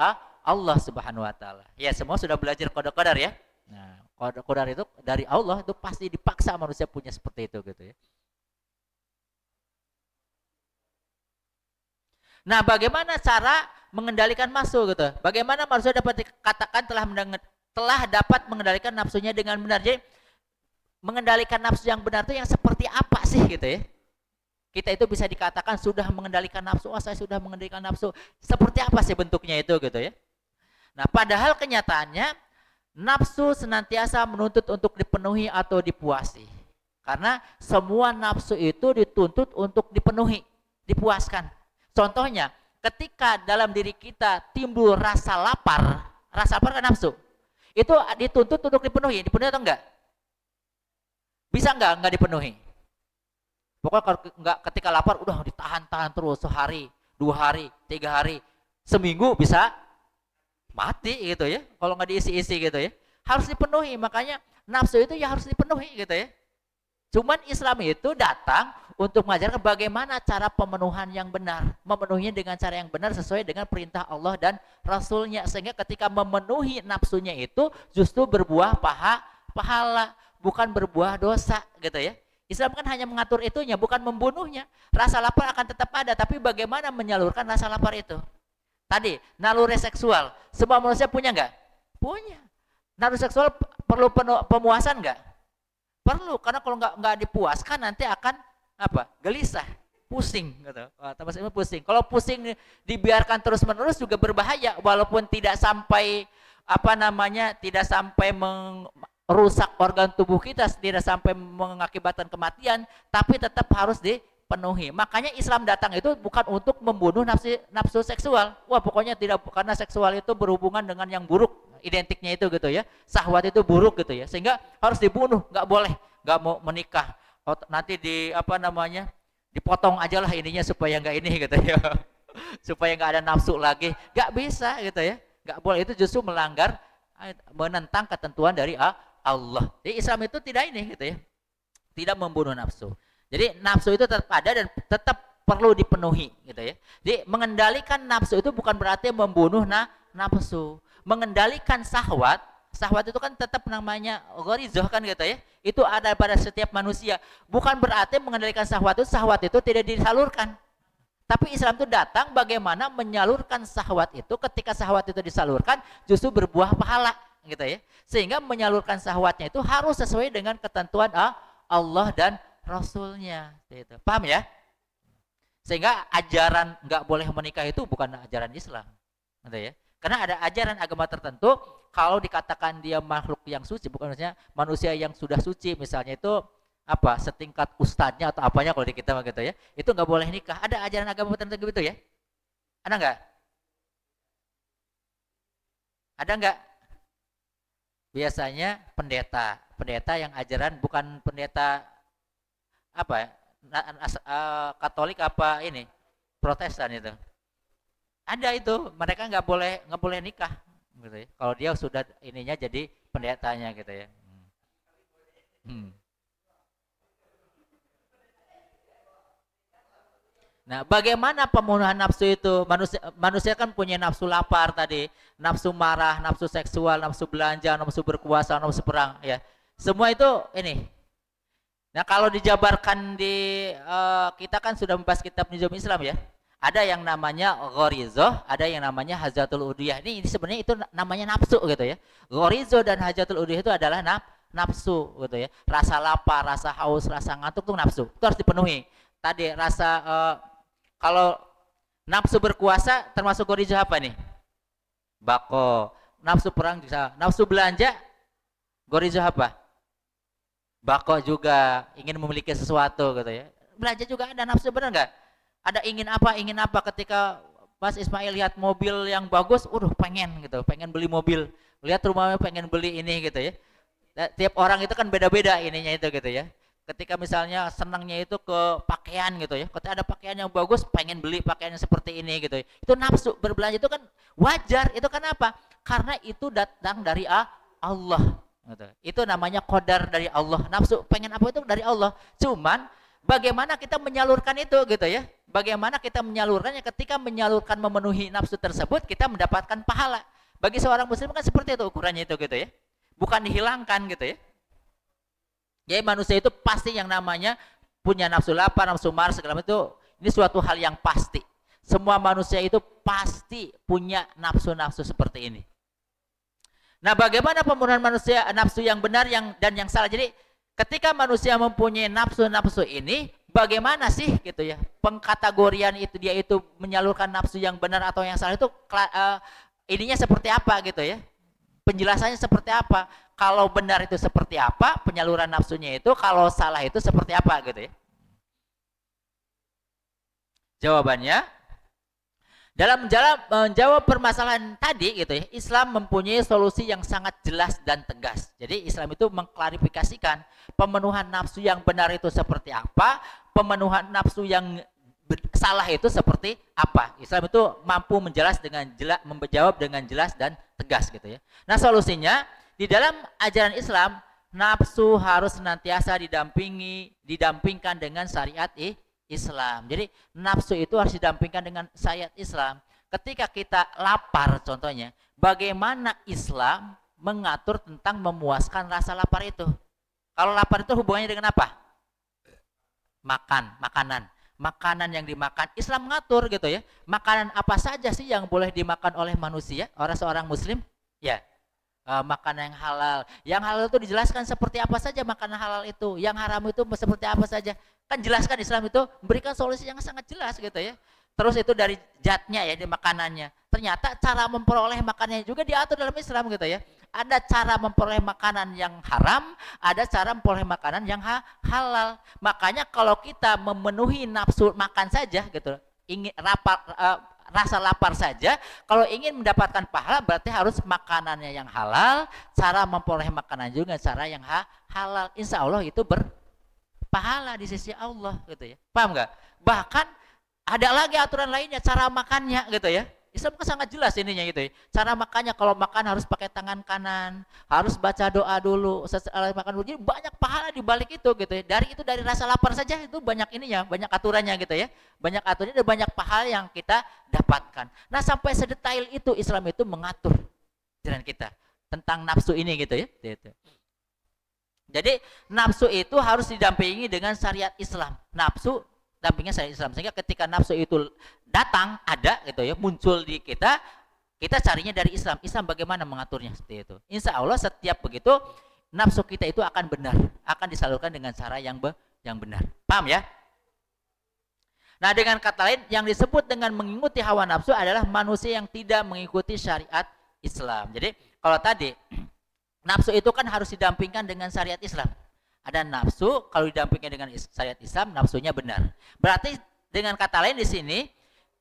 Allah Subhanahu wa taala. Ya, semua sudah belajar qadar ya. Nah, qadar itu dari Allah, itu pasti dipaksa manusia punya seperti itu, gitu ya. Nah, bagaimana cara mengendalikan nafsu, gitu? Bagaimana manusia dapat dikatakan telah dapat mengendalikan nafsunya dengan benar? Jadi mengendalikan nafsu yang benar itu yang seperti apa sih, gitu ya? Kita itu bisa dikatakan sudah mengendalikan nafsu. Oh, saya sudah mengendalikan nafsu. Seperti apa sih bentuknya itu, gitu ya? Nah, padahal kenyataannya nafsu senantiasa menuntut untuk dipenuhi atau dipuasi. Karena semua nafsu itu dituntut untuk dipenuhi, dipuaskan. Contohnya, ketika dalam diri kita timbul rasa lapar kan nafsu. Itu dituntut untuk dipenuhi atau enggak? Bisa enggak dipenuhi? Pokoknya kalau enggak, ketika lapar udah ditahan-tahan terus sehari, 2 hari, 3 hari, seminggu bisa mati, gitu ya. Kalau nggak diisi-isi, gitu ya. Harus dipenuhi, makanya nafsu itu ya harus dipenuhi, gitu ya. Cuman Islam itu datang untuk mengajarkan bagaimana cara pemenuhan yang benar, memenuhinya dengan cara yang benar sesuai dengan perintah Allah dan Rasulnya, sehingga ketika memenuhi nafsunya itu justru berbuah pahala, bukan berbuah dosa, gitu ya. Islam kan hanya mengatur itunya, bukan membunuhnya. Rasa lapar akan tetap ada, tapi bagaimana menyalurkan rasa lapar itu? Tadi, naluri seksual, semua manusia punya nggak? Punya. Naluri seksual perlu pemuasan nggak? Perlu, karena kalau nggak dipuaskan nanti akan apa? Gelisah, pusing, gitu. Teman-teman pusing. Kalau pusing dibiarkan terus-menerus juga berbahaya, walaupun tidak sampai tidak sampai merusak organ tubuh kita, tidak sampai mengakibatkan kematian, tapi tetap harus dipenuhi. Makanya Islam datang itu bukan untuk membunuh nafsu seksual. Wah, pokoknya tidak, karena seksual itu berhubungan dengan yang buruk, identiknya itu, gitu ya. Syahwat itu buruk, gitu ya. Sehingga harus dibunuh, nggak boleh, nggak mau menikah. Nanti dipotong aja lah ininya supaya nggak ini, gitu ya. Supaya nggak ada nafsu lagi. Nggak bisa, gitu ya. Nggak boleh, itu justru menentang ketentuan dari Allah. Jadi Islam itu tidak ini, gitu ya. Tidak membunuh nafsu. Jadi nafsu itu tetap ada dan tetap perlu dipenuhi, gitu ya. Jadi mengendalikan nafsu itu bukan berarti membunuh nafsu. Mengendalikan syahwat itu kan tetap namanya gharizah kan, gitu ya. Itu ada pada setiap manusia. Bukan berarti mengendalikan syahwat itu tidak disalurkan. Tapi Islam itu datang bagaimana menyalurkan syahwat itu. Ketika syahwat itu disalurkan justru berbuah pahala, gitu ya. Sehingga menyalurkan syahwatnya itu harus sesuai dengan ketentuan Allah dan Rasulnya, gitu. Paham ya? Sehingga ajaran nggak boleh menikah itu bukan ajaran Islam, gitu ya. Karena ada ajaran agama tertentu, kalau dikatakan dia makhluk yang suci, bukan maksudnya manusia yang sudah suci, misalnya itu setingkat ustadznya atau apanya kalau di kita, gitu ya, itu nggak boleh nikah. Ada ajaran agama tertentu gitu ya? Ada nggak? Ada nggak? Biasanya pendeta yang ajaran bukan pendeta Katolik Protestan itu. Ada itu, mereka nggak boleh nikah, gitu ya. Kalau dia sudah ininya jadi pendetanya, gitu ya. Nah, bagaimana pemenuhan nafsu itu? Manusia kan punya nafsu lapar tadi, nafsu marah, nafsu seksual, nafsu belanja, nafsu berkuasa, nafsu perang, ya. Semua itu ini. Nah, kalau dijabarkan di kita kan sudah membahas kitab Nizam Islam ya. Ada yang namanya ghorizoh, ada yang namanya hajatul udhiyah. Ini sebenarnya itu namanya nafsu gitu ya. Ghorizoh dan hajatul udhiyah itu adalah nafsu gitu ya. Rasa lapar, rasa haus, rasa ngantuk itu nafsu. Itu harus dipenuhi. Tadi rasa kalau nafsu berkuasa termasuk ghorizoh apa nih? Bako. Nafsu perang bisa. Nafsu belanja ghorizoh apa? Bako juga, ingin memiliki sesuatu gitu ya. Belanja juga ada nafsu, benar nggak? Ada ingin apa ketika Mas Ismail lihat mobil yang bagus, pengen gitu, pengen beli mobil. Lihat rumahnya pengen beli ini gitu ya. Tiap orang itu kan beda-beda ininya itu gitu ya. Ketika misalnya senangnya itu ke pakaian gitu ya. Ketika ada pakaian yang bagus, pengen beli pakaian yang seperti ini gitu ya. Itu nafsu, berbelanja itu kan wajar. Itu kan apa? Karena itu datang dari Allah. Gitu. Itu namanya qadar dari Allah. Nafsu pengen apa itu dari Allah. Cuman bagaimana kita menyalurkan itu gitu ya. Bagaimana kita menyalurkannya? Ketika menyalurkan memenuhi nafsu tersebut, kita mendapatkan pahala. Bagi seorang muslim kan seperti itu ukurannya itu gitu ya. Bukan dihilangkan gitu ya. Jadi manusia itu pasti yang namanya punya nafsu lapar, nafsu marah segala macam itu, ini suatu hal yang pasti. Semua manusia itu pasti punya nafsu-nafsu seperti ini. Nah, bagaimana pemenuhan manusia nafsu yang benar dan yang salah? Jadi ketika manusia mempunyai nafsu-nafsu ini, bagaimana sih gitu ya? Pengkategorian itu dia itu menyalurkan nafsu yang benar atau yang salah itu ininya seperti apa gitu ya? Penjelasannya seperti apa? Kalau benar itu seperti apa? Penyaluran nafsunya itu, kalau salah itu seperti apa gitu ya? Jawabannya, dalam menjawab permasalahan tadi gitu ya, Islam mempunyai solusi yang sangat jelas dan tegas. Jadi Islam itu mengklarifikasikan pemenuhan nafsu yang benar itu seperti apa, pemenuhan nafsu yang salah itu seperti apa. Islam itu mampu menjawab dengan jelas dan tegas gitu ya. Nah, solusinya di dalam ajaran Islam, nafsu harus senantiasa didampingkan dengan syariat Islam. Jadi nafsu itu harus didampingkan dengan syariat Islam. Ketika kita lapar contohnya, bagaimana Islam mengatur tentang memuaskan rasa lapar itu? Kalau lapar itu hubungannya dengan apa? Makanan. Makanan yang dimakan, Islam mengatur gitu ya. Makanan apa saja sih yang boleh dimakan oleh manusia, seorang muslim? Ya, makanan yang halal. Yang halal itu dijelaskan seperti apa saja makanan halal itu. Yang haram itu seperti apa saja. Kan jelaskan Islam itu memberikan solusi yang sangat jelas gitu ya. Terus itu dari zatnya ya, di makanannya. Ternyata cara memperoleh makanannya juga diatur dalam Islam gitu ya. Ada cara memperoleh makanan yang haram, ada cara memperoleh makanan yang halal. Makanya kalau kita memenuhi nafsu makan saja gitu, ingin rasa lapar saja, kalau ingin mendapatkan pahala berarti harus makanannya yang halal, cara memperoleh makanan juga cara yang halal. Insya Allah itu berpahala di sisi Allah gitu ya. Paham nggak? Bahkan ada lagi aturan lainnya, cara makannya gitu ya. Islam kan sangat jelas ininya gitu ya. Cara makannya, kalau makan harus pakai tangan kanan, harus baca doa dulu, setelah makan dulu. Jadi banyak pahala di balik itu gitu ya. Dari rasa lapar saja itu banyak ininya, banyak aturannya gitu ya. Banyak aturannya dan banyak pahala yang kita dapatkan. Nah, sampai sedetail itu Islam itu mengatur jalan kita tentang nafsu ini gitu ya. Jadi nafsu itu harus didampingi dengan syariat Islam. Nafsu dampingnya syariat Islam, sehingga ketika nafsu itu datang, ada gitu ya, muncul di kita carinya dari Islam. Islam bagaimana mengaturnya seperti itu. Insya Allah setiap begitu nafsu kita itu akan benar, akan disalurkan dengan cara yang benar. Paham ya? Nah, dengan kata lain, yang disebut dengan mengikuti hawa nafsu adalah manusia yang tidak mengikuti syariat Islam. Jadi kalau tadi nafsu itu kan harus didampingkan dengan syariat Islam. Ada nafsu, kalau didampingi dengan syariat Islam, nafsunya benar. Berarti dengan kata lain di sini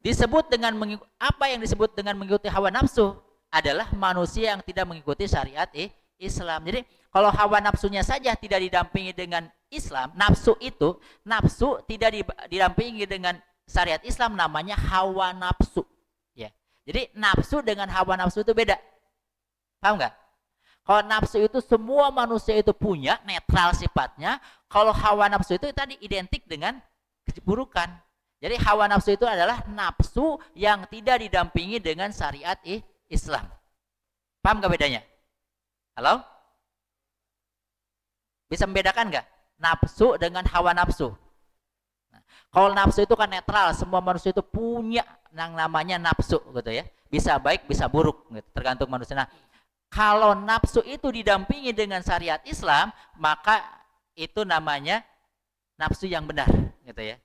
disebut dengan apa yang disebut dengan mengikuti hawa nafsu adalah manusia yang tidak mengikuti syariat Islam. Jadi kalau hawa nafsunya saja tidak didampingi dengan Islam, nafsu tidak didampingi dengan syariat Islam, namanya hawa nafsu. Ya. Jadi nafsu dengan hawa nafsu itu beda. Paham nggak? Kalau nafsu itu semua manusia itu punya, netral sifatnya. Kalau hawa nafsu itu tadi identik dengan keburukan. Jadi hawa nafsu itu adalah nafsu yang tidak didampingi dengan syariat Islam. Paham gak bedanya? Halo? Bisa membedakan gak? Nafsu dengan hawa nafsu. Nah, kalau nafsu itu kan netral, semua manusia itu punya yang namanya nafsu gitu ya. Bisa baik, bisa buruk, gitu, tergantung manusia. Nah, kalau nafsu itu didampingi dengan syariat Islam, maka itu namanya nafsu yang benar, gitu ya.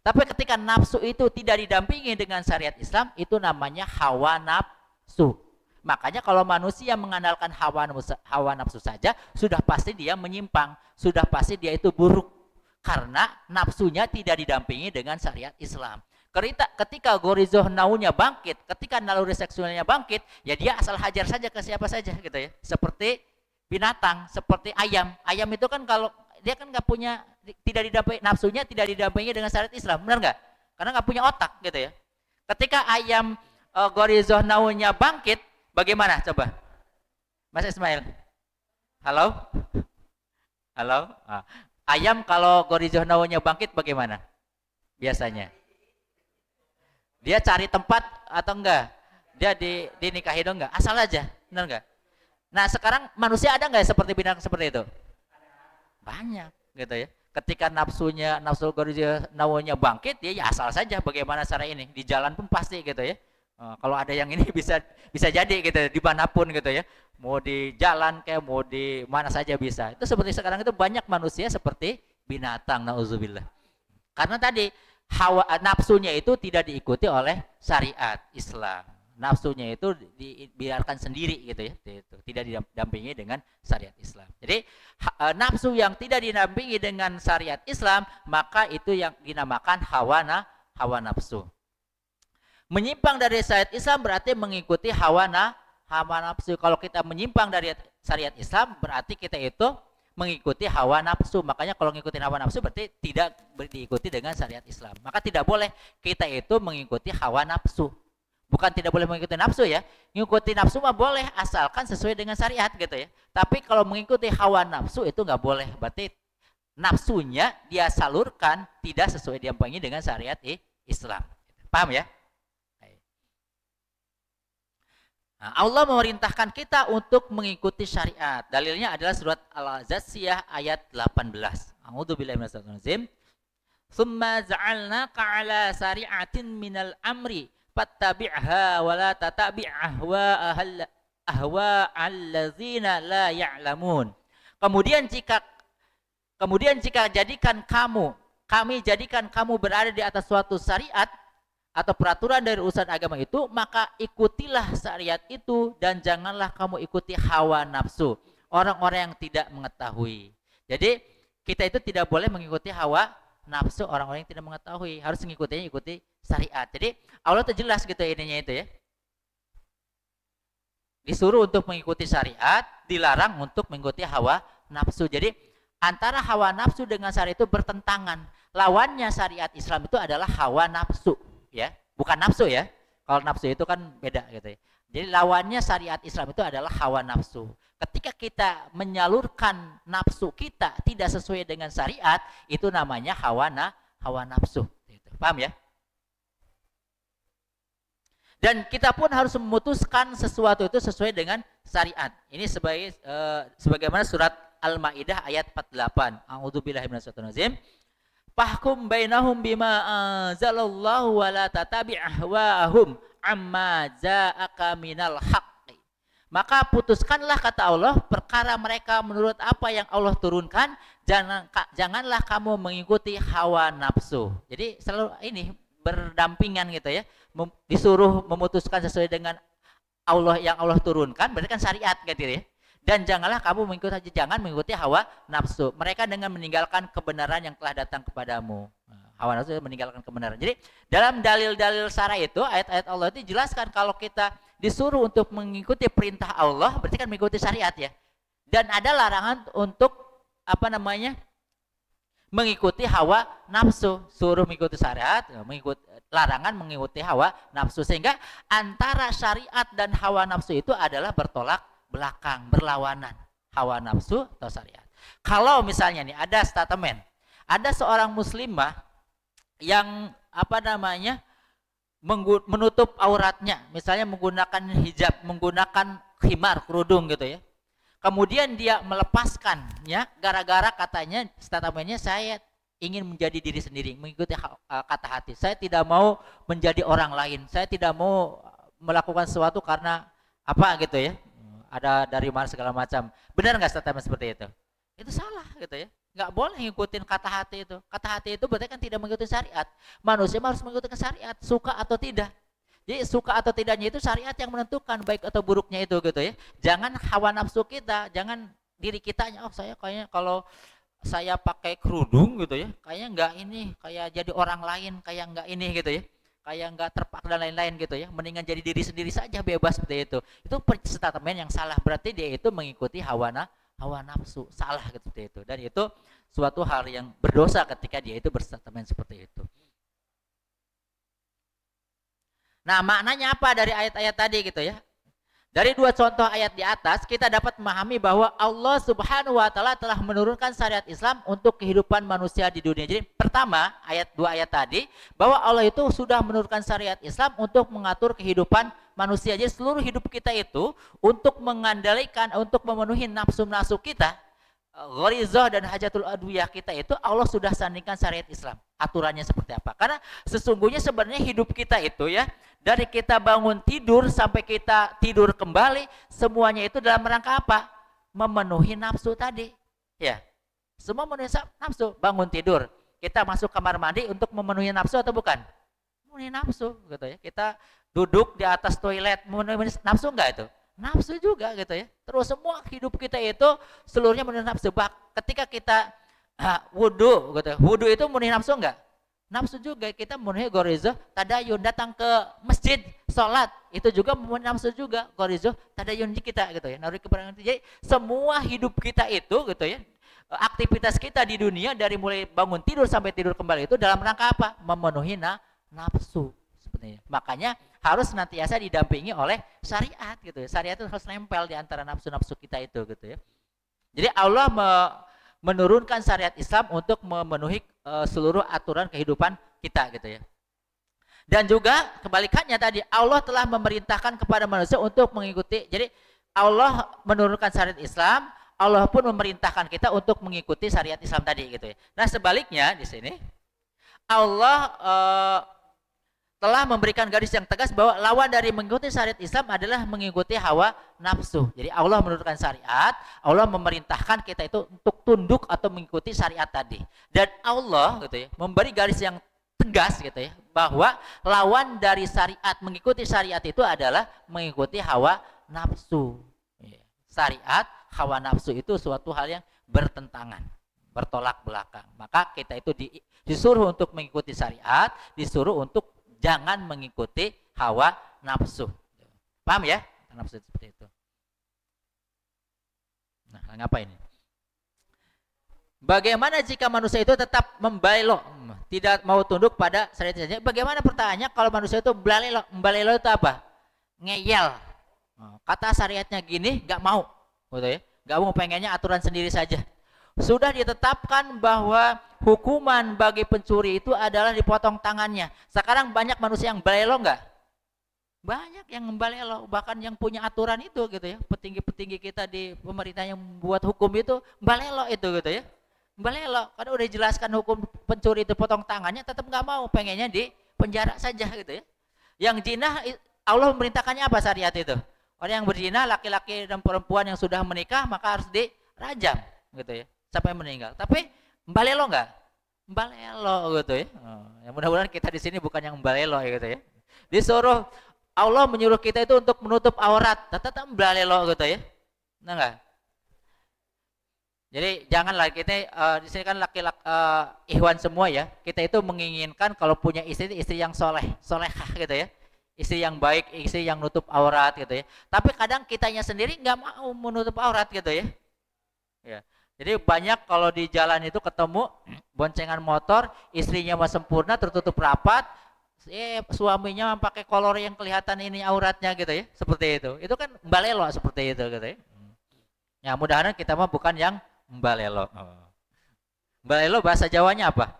Tapi ketika nafsu itu tidak didampingi dengan syariat Islam, itu namanya hawa nafsu. Makanya kalau manusia mengandalkan hawa nafsu saja, sudah pasti dia menyimpang, sudah pasti dia itu buruk. Karena nafsunya tidak didampingi dengan syariat Islam. Ketika gorizoh naunya bangkit, ketika naluri seksualnya bangkit, ya dia asal hajar saja ke siapa saja gitu ya. Seperti binatang, seperti ayam. Ayam itu kan kalau dia kan nggak punya, tidak didampingi, nafsunya tidak didampingi dengan syariat Islam, benar nggak? Karena nggak punya otak gitu ya. Ketika ayam gorizoh naunya bangkit, bagaimana coba? Mas Ismail, halo, halo. Ayam kalau gorizoh naunya bangkit bagaimana? Biasanya dia cari tempat atau enggak? Dia dinikahi dong enggak? Asal aja, benar enggak? Nah sekarang manusia ada enggak seperti binatang seperti itu? Banyak gitu ya. Ketika nafsu gorizoh naunya bangkit, dia ya asal saja bagaimana cara ini. Di jalan pun pasti gitu ya. Kalau ada yang ini bisa jadi gitu dimanapun gitu ya. Mau di jalan kayak mau di mana saja bisa. Itu seperti sekarang itu banyak manusia seperti binatang, nauzubillah. Karena tadi hawa nafsunya itu tidak diikuti oleh syariat Islam. Nafsunya itu dibiarkan sendiri gitu ya. Itu tidak didampingi dengan syariat Islam. Jadi nafsu yang tidak didampingi dengan syariat Islam, maka itu yang dinamakan hawa nafsu. Menyimpang dari syariat Islam berarti mengikuti hawa nafsu. Kalau kita menyimpang dari syariat Islam berarti kita itu mengikuti hawa nafsu. Makanya kalau mengikuti hawa nafsu berarti tidak diikuti dengan syariat Islam. Maka tidak boleh kita itu mengikuti hawa nafsu. Bukan tidak boleh mengikuti nafsu ya. Mengikuti nafsu mah boleh asalkan sesuai dengan syariat gitu ya. Tapi kalau mengikuti hawa nafsu itu nggak boleh. Berarti nafsunya dia salurkan tidak sesuai didampingi dengan syariat Islam. Paham ya? Nah, Allah memerintahkan kita untuk mengikuti syariat. Dalilnya adalah surat Al-Jathiyah ayat 18. A'udzubillahi minasyaitonir rajim. Tsumma ja'alnaka 'ala sari'atin minal amri fattabi'ha wa la tatabi' ahwa allazina la ya'lamun. Kemudian jika kami jadikan kamu berada di atas suatu syariat atau peraturan dari urusan agama itu, maka ikutilah syariat itu dan janganlah kamu ikuti hawa nafsu orang-orang yang tidak mengetahui. Jadi kita itu tidak boleh mengikuti hawa nafsu orang-orang yang tidak mengetahui, harus ikuti syariat. Jadi Allah itu jelas gitu ininya itu ya. Disuruh untuk mengikuti syariat, dilarang untuk mengikuti hawa nafsu. Jadi antara hawa nafsu dengan syariat itu bertentangan. Lawannya syariat Islam itu adalah hawa nafsu. Ya, bukan nafsu ya. Kalau nafsu itu kan beda gitu ya. Jadi lawannya syariat Islam itu adalah hawa nafsu. Ketika kita menyalurkan nafsu kita tidak sesuai dengan syariat, itu namanya hawa nafsu. Gitu. Paham ya? Dan kita pun harus memutuskan sesuatu itu sesuai dengan syariat. Ini sebagaimana surat Al-Maidah ayat 48. A'udzubillahi minasyaitonir rajim. Fahkum bainahum bima anzalallahu wa la tatabi' ahwa'ahum amma ja'aka minal haqqi. Maka putuskanlah kata Allah perkara mereka menurut apa yang Allah turunkan, janganlah kamu mengikuti hawa nafsu. Jadi selalu ini berdampingan gitu ya. Disuruh memutuskan sesuai dengan Allah yang Allah turunkan, berarti kan syariat gitu ya. Dan janganlah kamu mengikuti hawa nafsu. Mereka dengan meninggalkan kebenaran yang telah datang kepadamu. Hawa nafsu meninggalkan kebenaran. Jadi dalam dalil-dalil syara itu, ayat-ayat Allah itu jelaskan kalau kita disuruh untuk mengikuti perintah Allah, berarti kan mengikuti syariat ya. Dan ada larangan untuk mengikuti hawa nafsu. Suruh mengikuti syariat, larangan mengikuti hawa nafsu. Sehingga antara syariat dan hawa nafsu itu adalah bertolak belakang, berlawanan, hawa nafsu atau syariat. Kalau misalnya nih ada statement, ada seorang muslimah yang menutup auratnya, misalnya menggunakan hijab, menggunakan khimar, kerudung gitu ya. Kemudian dia melepaskannya gara-gara katanya statementnya saya ingin menjadi diri sendiri, mengikuti kata hati. Saya tidak mau menjadi orang lain. Saya tidak mau melakukan sesuatu karena apa gitu ya. Ada dari mana segala macam. Benar nggak statement seperti itu? Itu salah gitu ya. Nggak boleh ngikutin kata hati itu. Kata hati itu berarti kan tidak mengikuti syariat. Manusia harus mengikuti syariat, suka atau tidak. Jadi suka atau tidaknya itu syariat yang menentukan baik atau buruknya itu gitu ya. Jangan hawa nafsu kita, jangan diri kitanya. Oh saya kayaknya kalau saya pakai kerudung gitu ya, kayaknya nggak ini, kayak jadi orang lain, kayak nggak ini gitu ya, kayak nggak terpakai dan lain-lain gitu ya. Mendingan jadi diri sendiri saja, bebas seperti itu. Itu statement yang salah, berarti dia itu mengikuti hawa nafsu, salah gitu seperti itu. Dan itu suatu hal yang berdosa ketika dia itu berstatement seperti itu. Nah, maknanya apa dari ayat-ayat tadi gitu ya? Dari dua contoh ayat di atas kita dapat memahami bahwa Allah Subhanahu wa taala telah menurunkan syariat Islam untuk kehidupan manusia di dunia. Jadi pertama, dua ayat tadi bahwa Allah itu sudah menurunkan syariat Islam untuk mengatur kehidupan manusia. Jadi seluruh hidup kita itu untuk mengandalkan, untuk memenuhi nafsu-nafsu kita, gharizah dan hajatul adwiyah kita itu Allah sudah sandingkan syariat Islam. Aturannya seperti apa? Karena sesungguhnya sebenarnya hidup kita itu ya, dari kita bangun tidur sampai kita tidur kembali, semuanya itu dalam rangka apa? Memenuhi nafsu tadi. Ya. Semua memenuhi nafsu. Bangun tidur, kita masuk kamar mandi untuk memenuhi nafsu atau bukan? Memenuhi nafsu gitu ya. Kita duduk di atas toilet, memenuhi nafsu enggak itu? Nafsu juga gitu ya. Terus semua hidup kita itu seluruhnya memenuhi nafsu. Ketika kita wudu gitu. Wudu itu memenuhi nafsu enggak? Nafsu juga. Kita memenuhi gharizah tadayun, datang ke masjid sholat itu juga memenuhi nafsu juga, gharizah tadayun kita gitu ya. Jadi semua hidup kita itu gitu ya, aktivitas kita di dunia dari mulai bangun tidur sampai tidur kembali itu dalam rangka apa? Memenuhi nafsu sebenarnya. Makanya harus senantiasa didampingi oleh syariat gitu ya. Syariat itu harus nempel di antara nafsu-nafsu kita itu gitu ya. Jadi Allah menurunkan syariat Islam untuk memenuhi seluruh aturan kehidupan kita gitu ya. Dan juga kebalikannya tadi, Allah telah memerintahkan kepada manusia untuk mengikuti. Jadi Allah menurunkan syariat Islam, Allah pun memerintahkan kita untuk mengikuti syariat Islam tadi gitu ya. Nah sebaliknya di sini Allah telah memberikan garis yang tegas bahwa lawan dari mengikuti syariat Islam adalah mengikuti hawa nafsu. Jadi Allah menurunkan syariat, Allah memerintahkan kita itu untuk tunduk atau mengikuti syariat tadi. Dan Allah gitu ya, memberi garis yang tegas gitu ya, bahwa lawan dari syariat, mengikuti syariat itu adalah mengikuti hawa nafsu. Syariat, hawa nafsu itu suatu hal yang bertentangan, bertolak belakang. Maka kita itu disuruh untuk mengikuti syariat, disuruh untuk jangan mengikuti hawa nafsu. Paham ya? Nafsu seperti itu. Nah, ngapain ini? Bagaimana jika manusia itu tetap membelok, tidak mau tunduk pada syariat saja? Bagaimana pertanyaannya kalau manusia itu belelok? Belelok itu apa? Ngeyel. Kata syariatnya gini, nggak mau, gitu ya? Nggak mau, pengennya aturan sendiri saja. Sudah ditetapkan bahwa hukuman bagi pencuri itu adalah dipotong tangannya. Sekarang banyak manusia yang balelo enggak? Banyak yang balelo, bahkan yang punya aturan itu gitu ya. Petinggi-petinggi kita di pemerintah yang buat hukum itu balelo itu gitu ya. Balelo, karena udah jelaskan hukum pencuri itu potong tangannya, tetap nggak mau, pengennya di penjara saja gitu ya. Yang zina Allah memerintahkannya apa syariat itu? Orang yang berzina, laki-laki dan perempuan yang sudah menikah maka harus dirajam gitu ya, sampai meninggal. Tapi balelo enggak? Balelo gitu ya. Ya mudah-mudahan kita di sini bukan yang balelo gitu ya. Disuruh, Allah menyuruh kita itu untuk menutup aurat, tetap balelo gitu ya. Nah enggak? Jadi janganlah kita di sini kan laki-laki ikhwan semua ya. Kita itu menginginkan kalau punya istri yang solehah gitu ya. Istri yang baik, istri yang nutup aurat gitu ya. Tapi kadang kitanya sendiri nggak mau menutup aurat gitu ya. Ya. Jadi banyak kalau di jalan itu ketemu boncengan motor, istrinya mah sempurna tertutup rapat, suaminya pakai kolor yang kelihatan ini auratnya gitu ya, seperti itu. Itu kan balelo seperti itu gitu ya. Ya mudah-mudahan kita mah bukan yang balelo. Balelo bahasa Jawanya apa?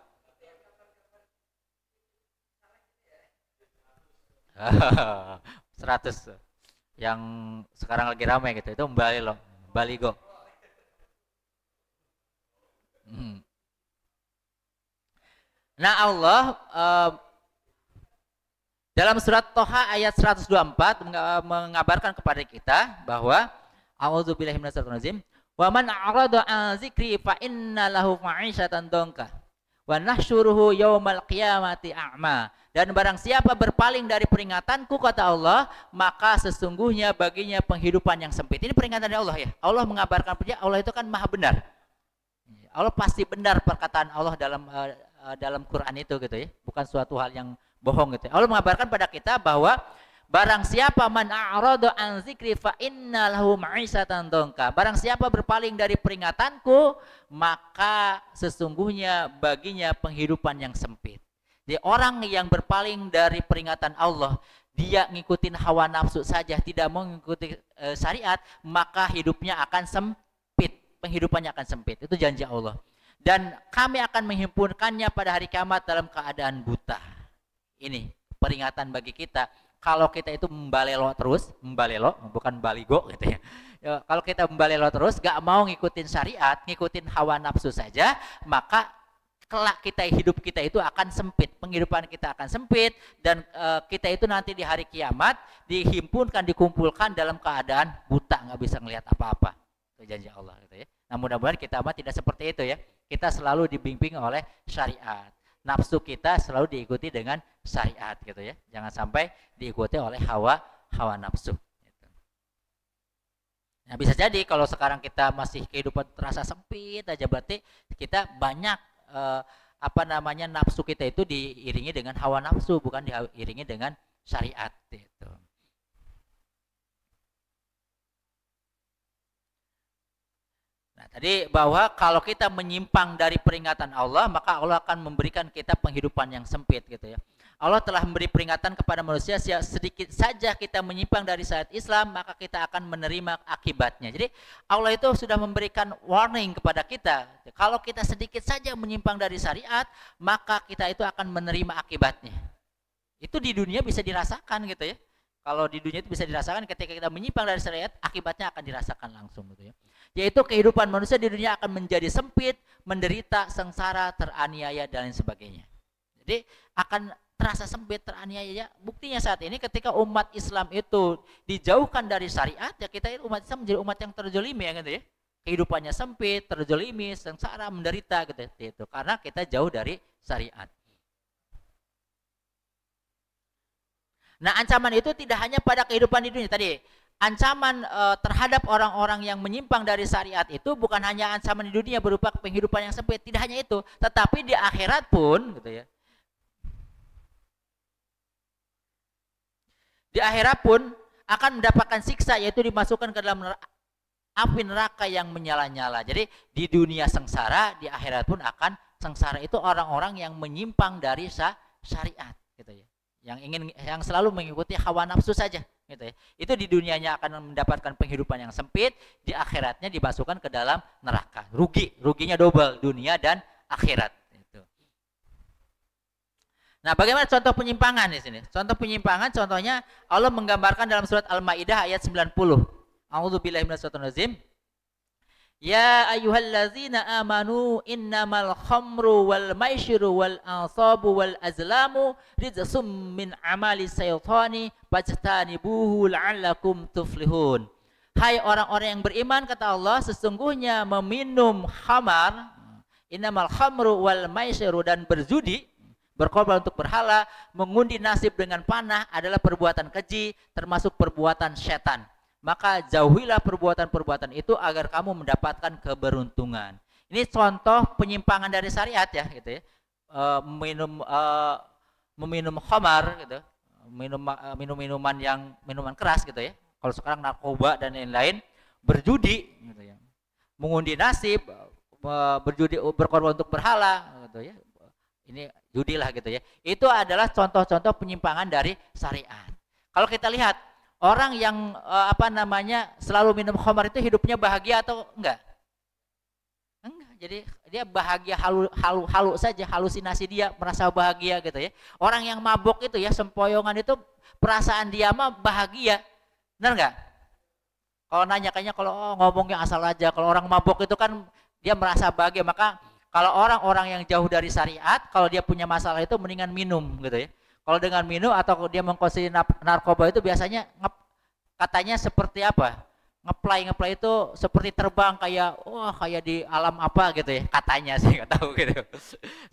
100 yang sekarang lagi ramai gitu, itu baligo. Nah Allah dalam surat Toha ayat 124 mengabarkan kepada kita bahwa a'udzubillahi minasyaitonir rajim wa man a'rada an dzikri fa inna lahu ma'isyatan dongka wa nahsyuruhu yaumal qiyamati a'ma. Dan barang siapa berpaling dari peringatanku, kata Allah, maka sesungguhnya baginya penghidupan yang sempit. Ini peringatan dari Allah ya. Allah mengabarkan, Allah itu kan maha benar. Allah pasti benar perkataan Allah dalam Quran itu gitu ya. Bukan suatu hal yang bohong gitu ya. Allah mengabarkan pada kita bahwa barang siapa man a'rada an dzikri fa inna lahu ma'isyatan dongka. Barang siapa berpaling dari peringatanku, maka sesungguhnya baginya penghidupan yang sempit. Jadi orang yang berpaling dari peringatan Allah, dia ngikutin hawa nafsu saja, tidak mau mengikuti syariat, maka hidupnya akan sempit, penghidupannya akan sempit. Itu janji Allah. Dan kami akan menghimpunkannya pada hari kiamat dalam keadaan buta. Ini peringatan bagi kita. Kalau kita itu membalelo terus, bukan baligo gitu ya. Kalau kita membalelo terus, gak mau ngikutin syariat, ngikutin hawa nafsu saja, maka kelak hidup kita itu akan sempit, penghidupan kita akan sempit, dan kita itu nanti di hari kiamat dikumpulkan dalam keadaan buta, nggak bisa ngelihat apa-apa. Itu janji Allah gitu ya. Nah mudah-mudahan kita tidak seperti itu ya. Kita selalu dibimbing oleh syariat. Nafsu kita selalu diikuti dengan syariat gitu ya. Jangan sampai diikuti oleh hawa nafsu. Gitu. Nah bisa jadi kalau sekarang kita masih kehidupan terasa sempit aja, berarti kita banyak nafsu kita itu diiringi dengan hawa nafsu, bukan diiringi dengan syariat gitu. Nah, tadi bahwa kalau kita menyimpang dari peringatan Allah, maka Allah akan memberikan kita penghidupan yang sempit gitu ya. Allah telah memberi peringatan kepada manusia, sedikit saja kita menyimpang dari syariat Islam, maka kita akan menerima akibatnya. Jadi Allah itu sudah memberikan warning kepada kita. Kalau kita sedikit saja menyimpang dari syariat, maka kita itu akan menerima akibatnya. Itu di dunia bisa dirasakan gitu ya. Kalau di dunia itu bisa dirasakan ketika kita menyimpang dari syariat, akibatnya akan dirasakan langsung gitu ya. Yaitu kehidupan manusia di dunia akan menjadi sempit, menderita, sengsara, teraniaya dan lain sebagainya. Jadi akan terasa sempit, teraniaya. Buktinya saat ini ketika umat Islam itu dijauhkan dari syariat, ya kita umat Islam menjadi umat yang terzolimi ya gitu ya. Kehidupannya sempit, terzolimi, sengsara, menderita gitu. Itu karena kita jauh dari syariat. Nah, ancaman itu tidak hanya pada kehidupan di dunia tadi. Ancaman terhadap orang-orang yang menyimpang dari syariat itu bukan hanya ancaman di dunia berupa penghidupan yang sempit, tidak hanya itu, tetapi di akhirat pun gitu ya. Di akhirat pun akan mendapatkan siksa, yaitu dimasukkan ke dalam api neraka yang menyala-nyala. Jadi di dunia sengsara, di akhirat pun akan sengsara. Itu orang-orang yang menyimpang dari syariat gitu ya. Yang selalu mengikuti hawa nafsu saja gitu ya. Itu di dunianya akan mendapatkan penghidupan yang sempit, di akhiratnya dimasukkan ke dalam neraka. Ruginya double, dunia dan akhirat. Nah, bagaimana contoh penyimpangan di sini? Contoh penyimpangan, contohnya Allah menggambarkan dalam surat Al-Maidah ayat 90. A'udzubillahi minasyaitonir rajim. Ya ayyuhallazina amanu innamal khamru wal maisiru wal ansabu wal azlamu rijsum min amali syaitani fajtanibuhu la'allakum tuflihun. Hai orang-orang yang beriman, kata Allah, sesungguhnya meminum khamar, innamal khamru wal maisiru, dan berjudi, berkorban untuk berhala, mengundi nasib dengan panah adalah perbuatan keji, termasuk perbuatan setan. Maka jauhilah perbuatan-perbuatan itu agar kamu mendapatkan keberuntungan. Ini contoh penyimpangan dari syariat ya, gitu ya. Meminum khamar, gitu, minuman keras, gitu ya. Kalau sekarang narkoba dan lain-lain, berjudi, gitu ya. Mengundi nasib, berjudi, berkorban untuk berhala, gitu ya. Ini judilah gitu ya. Itu adalah contoh-contoh penyimpangan dari syariat. Kalau kita lihat orang yang selalu minum khamar itu hidupnya bahagia atau enggak? Enggak, Jadi dia bahagia halu saja, halusinasi dia merasa bahagia gitu ya. Orang yang mabuk itu ya, sempoyongan itu perasaan dia mah bahagia. Benar nggak? Kalau nanya kayaknya kalau ngomongnya asal aja. Kalau orang mabuk itu kan dia merasa bahagia. Maka kalau orang-orang yang jauh dari syariat, kalau dia punya masalah itu mendingan minum gitu ya. Kalau dengan minum atau dia mengkonsumsi narkoba itu biasanya katanya seperti apa? Ngeplay itu seperti terbang kayak kayak di alam apa gitu ya, katanya sih nggak tahu gitu.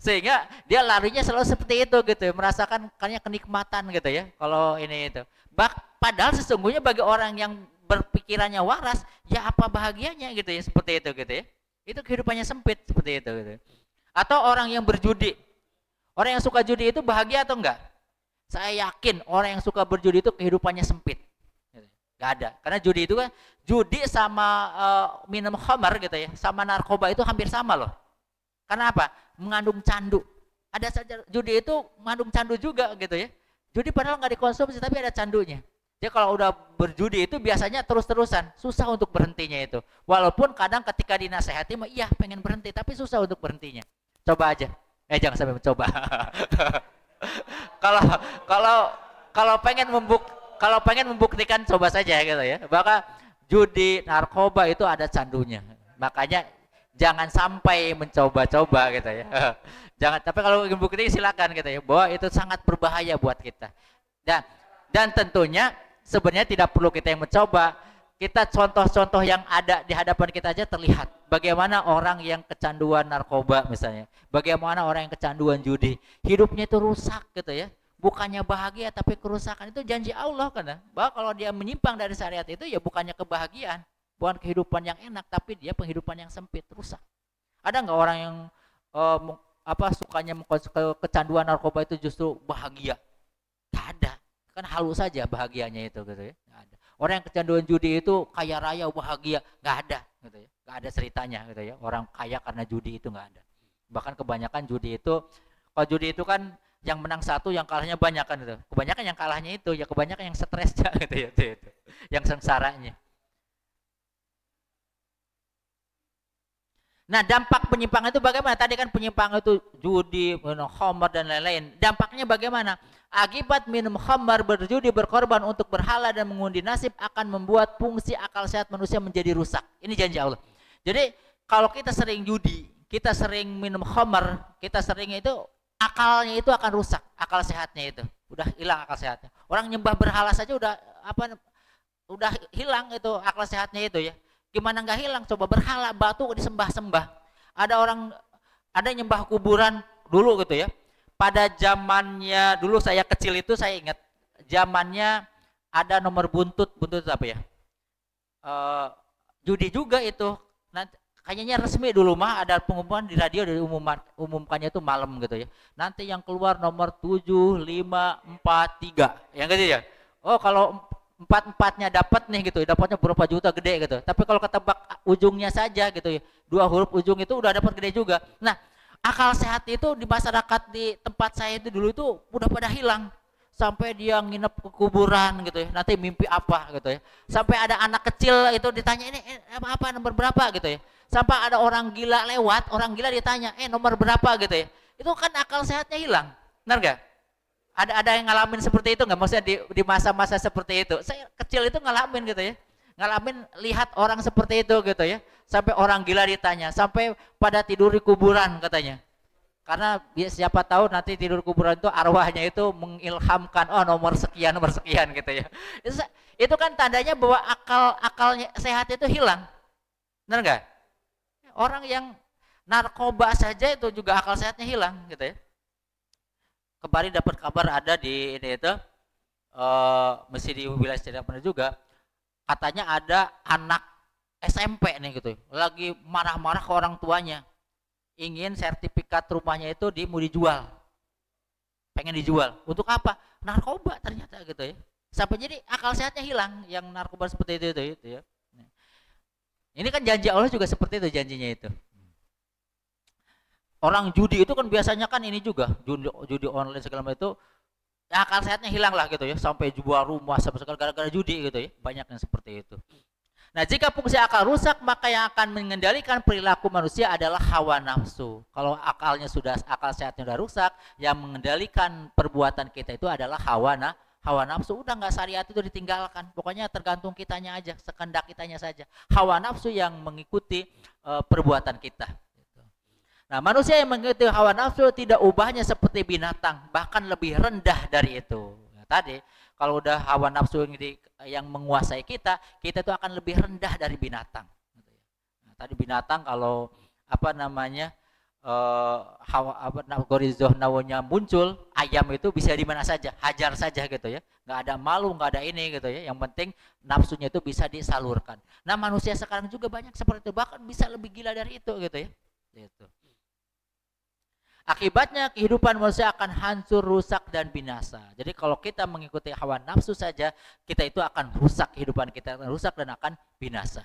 Sehingga dia larinya selalu seperti itu gitu ya, merasakan kayaknya kenikmatan gitu ya kalau ini itu. Padahal sesungguhnya bagi orang yang berpikirannya waras, ya apa bahagianya gitu ya, seperti itu gitu ya. Itu kehidupannya sempit seperti itu gitu. Atau orang yang berjudi. Orang yang suka judi itu bahagia atau enggak? Saya yakin orang yang suka berjudi itu kehidupannya sempit. Gak ada, karena judi itu kan judi sama minum khamar gitu ya, sama narkoba itu hampir sama loh. Karena apa? Mengandung candu. Ada saja judi itu mengandung candu juga gitu ya. Judi padahal nggak dikonsumsi tapi ada candunya. Jadi kalau udah berjudi itu biasanya terus-terusan, susah untuk berhentinya itu. Walaupun kadang ketika dinasehati mah iya pengen berhenti tapi susah untuk berhentinya. Coba aja. Jangan sampai mencoba. Kalau pengen membuktikan coba saja gitu ya. Maka judi, narkoba itu ada candunya. Makanya jangan sampai mencoba-coba gitu ya. Jangan, tapi kalau ingin bukti silakan gitu ya. Bahwa itu sangat berbahaya buat kita. Dan tentunya sebenarnya tidak perlu kita yang mencoba. Kita contoh-contoh yang ada di hadapan kita aja terlihat. Bagaimana orang yang kecanduan narkoba misalnya. Bagaimana orang yang kecanduan judi. Hidupnya itu rusak gitu ya. Bukannya bahagia tapi kerusakan. Itu janji Allah kan ya. Bahwa kalau dia menyimpang dari syariat itu ya bukannya kebahagiaan, bukan kehidupan yang enak, tapi dia penghidupan yang sempit, rusak. Ada nggak orang yang sukanya kecanduan narkoba itu justru bahagia? Nggak ada. Kan halus saja bahagianya itu gitu ya. Nggak ada. Orang yang kecanduan judi itu kaya raya bahagia, nggak ada gitu ya. Nggak ada ceritanya gitu ya. Orang kaya karena judi itu nggak ada. Bahkan kebanyakan judi itu, kalau judi itu kan yang menang satu, yang kalahnya banyak kan itu. Kebanyakan yang kalahnya itu, ya kebanyakan yang stresnya gitu ya, itu. Yang sengsaranya. Nah, dampak penyimpangan itu bagaimana? Tadi kan penyimpangan itu judi, minum khamar dan lain-lain. Dampaknya bagaimana? Akibat minum khamar, berjudi, berkorban untuk berhala dan mengundi nasib akan membuat fungsi akal sehat manusia menjadi rusak. Ini janji Allah. Jadi, kalau kita sering judi, kita sering minum khamar, kita sering itu akalnya itu akan rusak, akal sehatnya itu udah hilang akal sehatnya. Orang nyembah berhala saja udah hilang itu akal sehatnya itu ya. Gimana nggak hilang? Coba berhala, batu disembah-sembah. Ada nyembah kuburan dulu gitu ya. Pada zamannya dulu saya kecil itu saya ingat zamannya ada nomor buntut apa ya? Judi juga itu. Nanti kayaknya resmi dulu mah ada pengumuman di radio dari umumkannya itu malam gitu ya. Nanti yang keluar nomor 7, 5, 4, 3. Yang gitu ya. Oh, kalau 4-4-nya dapat nih gitu, dapatnya berapa juta gede gitu. Tapi kalau ketebak ujungnya saja gitu ya, 2 huruf ujung itu udah dapat gede juga. Nah, akal sehat itu di masyarakat di tempat saya itu dulu itu udah pada hilang. Sampai dia nginep ke kuburan gitu ya, nanti mimpi apa gitu ya. Sampai ada anak kecil itu ditanya ini apa nomor berapa gitu ya. Sampai ada orang gila lewat, orang gila ditanya, nomor berapa gitu ya. Itu kan akal sehatnya hilang, benar gak? Ada yang ngalamin seperti itu nggak? Maksudnya di masa-masa seperti itu. Saya kecil itu ngalamin gitu ya. Ngalamin lihat orang seperti itu gitu ya. Sampai orang gila ditanya, sampai pada tidur di kuburan katanya. Karena siapa tahu nanti tidur kuburan itu arwahnya itu mengilhamkan, nomor sekian gitu ya. Itu kan tandanya bahwa akalnya sehat itu hilang. Benar nggak? Orang yang narkoba saja itu juga akal sehatnya hilang gitu ya. Kemarin dapat kabar ada di ini itu mesti di wilayah Cirebon juga, katanya ada anak SMP nih gitu, lagi marah-marah ke orang tuanya, ingin sertifikat rumahnya itu mau dijual, pengen dijual. Untuk apa? Narkoba ternyata gitu ya. Sampai jadi akal sehatnya hilang yang narkoba seperti itu ya. Ini kan janji Allah juga seperti itu janjinya itu. Orang judi itu kan biasanya kan ini juga judi online segala macam itu, ya akal sehatnya hilang lah gitu ya, sampai jual rumah sampai segala gara-gara judi gitu ya, banyak yang seperti itu. Nah, jika fungsi akal rusak, maka yang akan mengendalikan perilaku manusia adalah hawa nafsu. Kalau akal sehatnya sudah rusak, yang mengendalikan perbuatan kita itu adalah hawa nafsu. Udah nggak, syariat itu ditinggalkan. Pokoknya tergantung kitanya aja, sekendak kitanya saja. Hawa nafsu yang mengikuti perbuatan kita. Nah, manusia yang mengikuti hawa nafsu tidak ubahnya seperti binatang, bahkan lebih rendah dari itu. Nah, tadi kalau udah hawa nafsu yang menguasai kita itu akan lebih rendah dari binatang. Nah, tadi binatang kalau gorizoh nawanya muncul, ayam itu bisa di mana saja, hajar saja gitu ya, nggak ada malu, nggak ada ini gitu ya. Yang penting nafsunya itu bisa disalurkan. Nah, manusia sekarang juga banyak seperti itu, bahkan bisa lebih gila dari itu gitu ya. Gitu. Akibatnya kehidupan manusia akan hancur, rusak, dan binasa. Jadi kalau kita mengikuti hawa nafsu saja, kita itu akan rusak, kehidupan kita akan rusak dan akan binasa.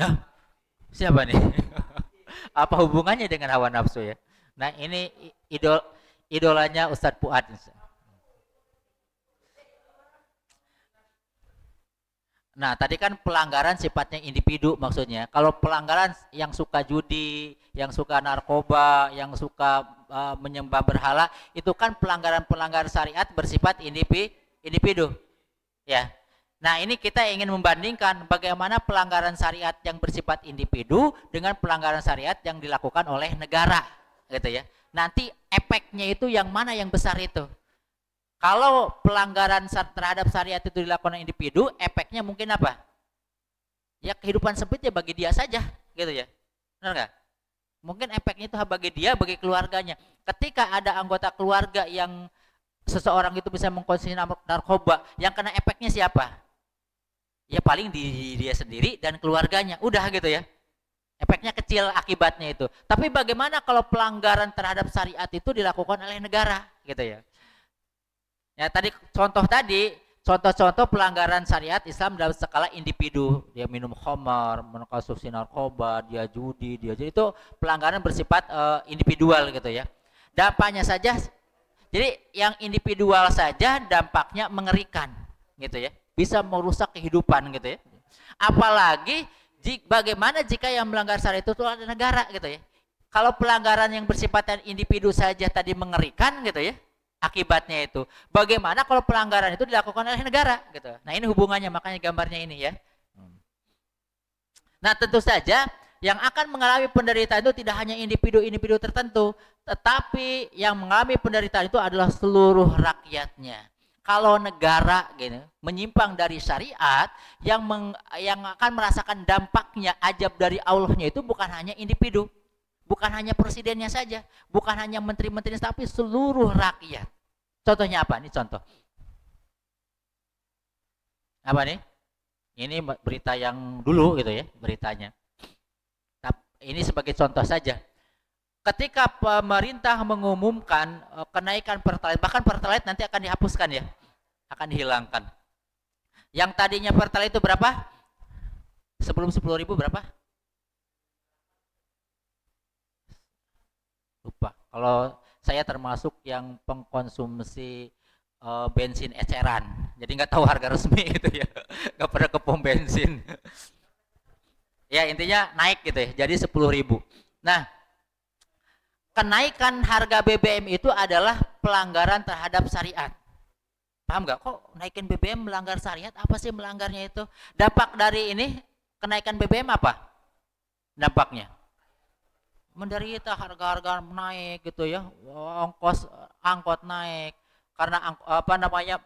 Nah, siapa nih? Apa hubungannya dengan hawa nafsu ya? Nah, ini idolanya Ustadz Fuad. Nah, tadi kan pelanggaran sifatnya individu maksudnya. Kalau pelanggaran yang suka judi, yang suka narkoba, yang suka menyembah berhala, itu kan pelanggaran syariat bersifat individu. Ya. Nah, ini kita ingin membandingkan bagaimana pelanggaran syariat yang bersifat individu dengan pelanggaran syariat yang dilakukan oleh negara, gitu ya. Nanti efeknya itu yang mana yang besar itu? Kalau pelanggaran terhadap syariat itu dilakukan individu, efeknya mungkin apa? Ya kehidupan sempit ya bagi dia saja, gitu ya. Benar nggak? Mungkin efeknya itu bagi dia, bagi keluarganya. Ketika ada anggota keluarga yang seseorang itu bisa mengkonsumsi narkoba, yang kena efeknya siapa? Ya paling dia sendiri dan keluarganya. Udah gitu ya. Efeknya kecil akibatnya itu. Tapi bagaimana kalau pelanggaran terhadap syariat itu dilakukan oleh negara, gitu ya? Ya tadi contoh pelanggaran syariat Islam dalam skala individu, dia minum khamar, mengkonsumsi narkoba, dia judi, jadi itu pelanggaran bersifat individual gitu ya. Dampaknya saja, jadi yang individual saja dampaknya mengerikan gitu ya, bisa merusak kehidupan gitu ya. Apalagi bagaimana jika yang melanggar syariat itu adalah negara gitu ya. Kalau pelanggaran yang bersifat individu saja tadi mengerikan gitu ya, akibatnya itu. Bagaimana kalau pelanggaran itu dilakukan oleh negara gitu. Nah, ini hubungannya, makanya gambarnya ini ya. Nah, tentu saja yang akan mengalami penderitaan itu tidak hanya individu-individu tertentu, tetapi yang mengalami penderitaan itu adalah seluruh rakyatnya. Kalau negara gitu menyimpang dari syariat, yang akan merasakan dampaknya ajab dari Allahnya itu bukan hanya individu, bukan hanya presidennya saja, bukan hanya menteri-menterinya, tapi seluruh rakyat. Contohnya apa? Ini contoh. Apa nih? Ini berita yang dulu gitu ya, beritanya. Ini sebagai contoh saja. Ketika pemerintah mengumumkan kenaikan pertalite, bahkan pertalite nanti akan dihapuskan ya, akan dihilangkan. Yang tadinya pertalite itu berapa? Sebelum 10.000 berapa? Lupa. Kalau saya termasuk yang pengkonsumsi bensin eceran, jadi nggak tahu harga resmi gitu ya, nggak pernah ke pom bensin. Ya intinya naik gitu ya, jadi 10.000. Nah, kenaikan harga BBM itu adalah pelanggaran terhadap syariat. Paham nggak? Kok naikin BBM melanggar syariat? Apa sih melanggarnya itu? Dampak dari ini kenaikan BBM apa? Dampaknya menderita, harga-harga naik gitu ya, ongkos angkot naik karena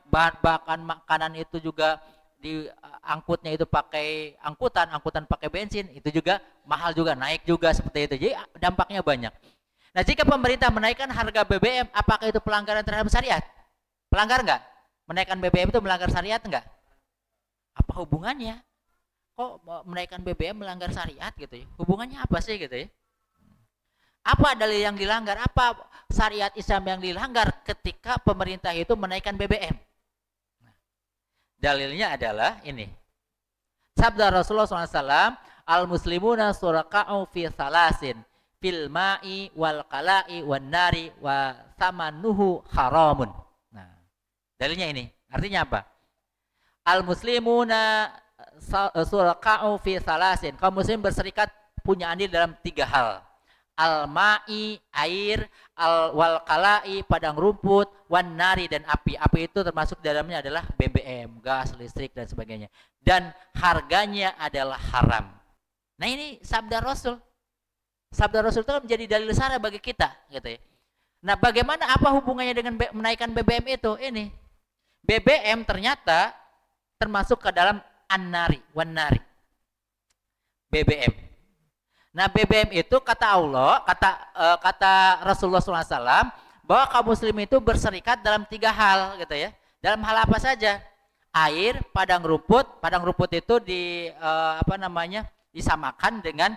bahan makanan itu juga diangkutnya itu pakai angkutan pakai bensin, itu juga mahal juga, naik juga seperti itu. Jadi dampaknya banyak. Nah, jika pemerintah menaikkan harga BBM, apakah itu pelanggaran terhadap syariat? Pelanggar nggak? Menaikkan BBM itu melanggar syariat nggak? Apa hubungannya? Kok menaikkan BBM melanggar syariat gitu ya? Hubungannya apa sih gitu ya? Apa dalil yang dilanggar? Apa syariat Islam yang dilanggar ketika pemerintah itu menaikkan BBM? Dalilnya adalah ini. Sabda Rasulullah SAW, al-muslimuna suraka'u fi salasin, fil ma'i wal qala'i wan nari wa samanuhu haramun. Nah, dalilnya ini. Artinya apa? Al muslimuna suraka'u fi salasin. Kaum muslim berserikat punya andil dalam 3 hal. Al-ma'i, air, wal kalai, padang rumput, wan nari, dan api. Api itu termasuk dalamnya adalah BBM, gas, listrik, dan sebagainya. Dan harganya adalah haram. Nah ini sabda Rasul. Sabda Rasul itu menjadi dalil sara bagi kita, gitu ya. Nah bagaimana, apa hubungannya dengan menaikkan BBM itu? Ini BBM ternyata termasuk ke dalam an-nari, wan nari. BBM. Nah BBM itu kata Allah, kata Rasulullah SAW, bahwa kaum muslim itu berserikat dalam 3 hal, gitu ya. Dalam hal apa saja? Air, padang rumput. Padang rumput itu disamakan dengan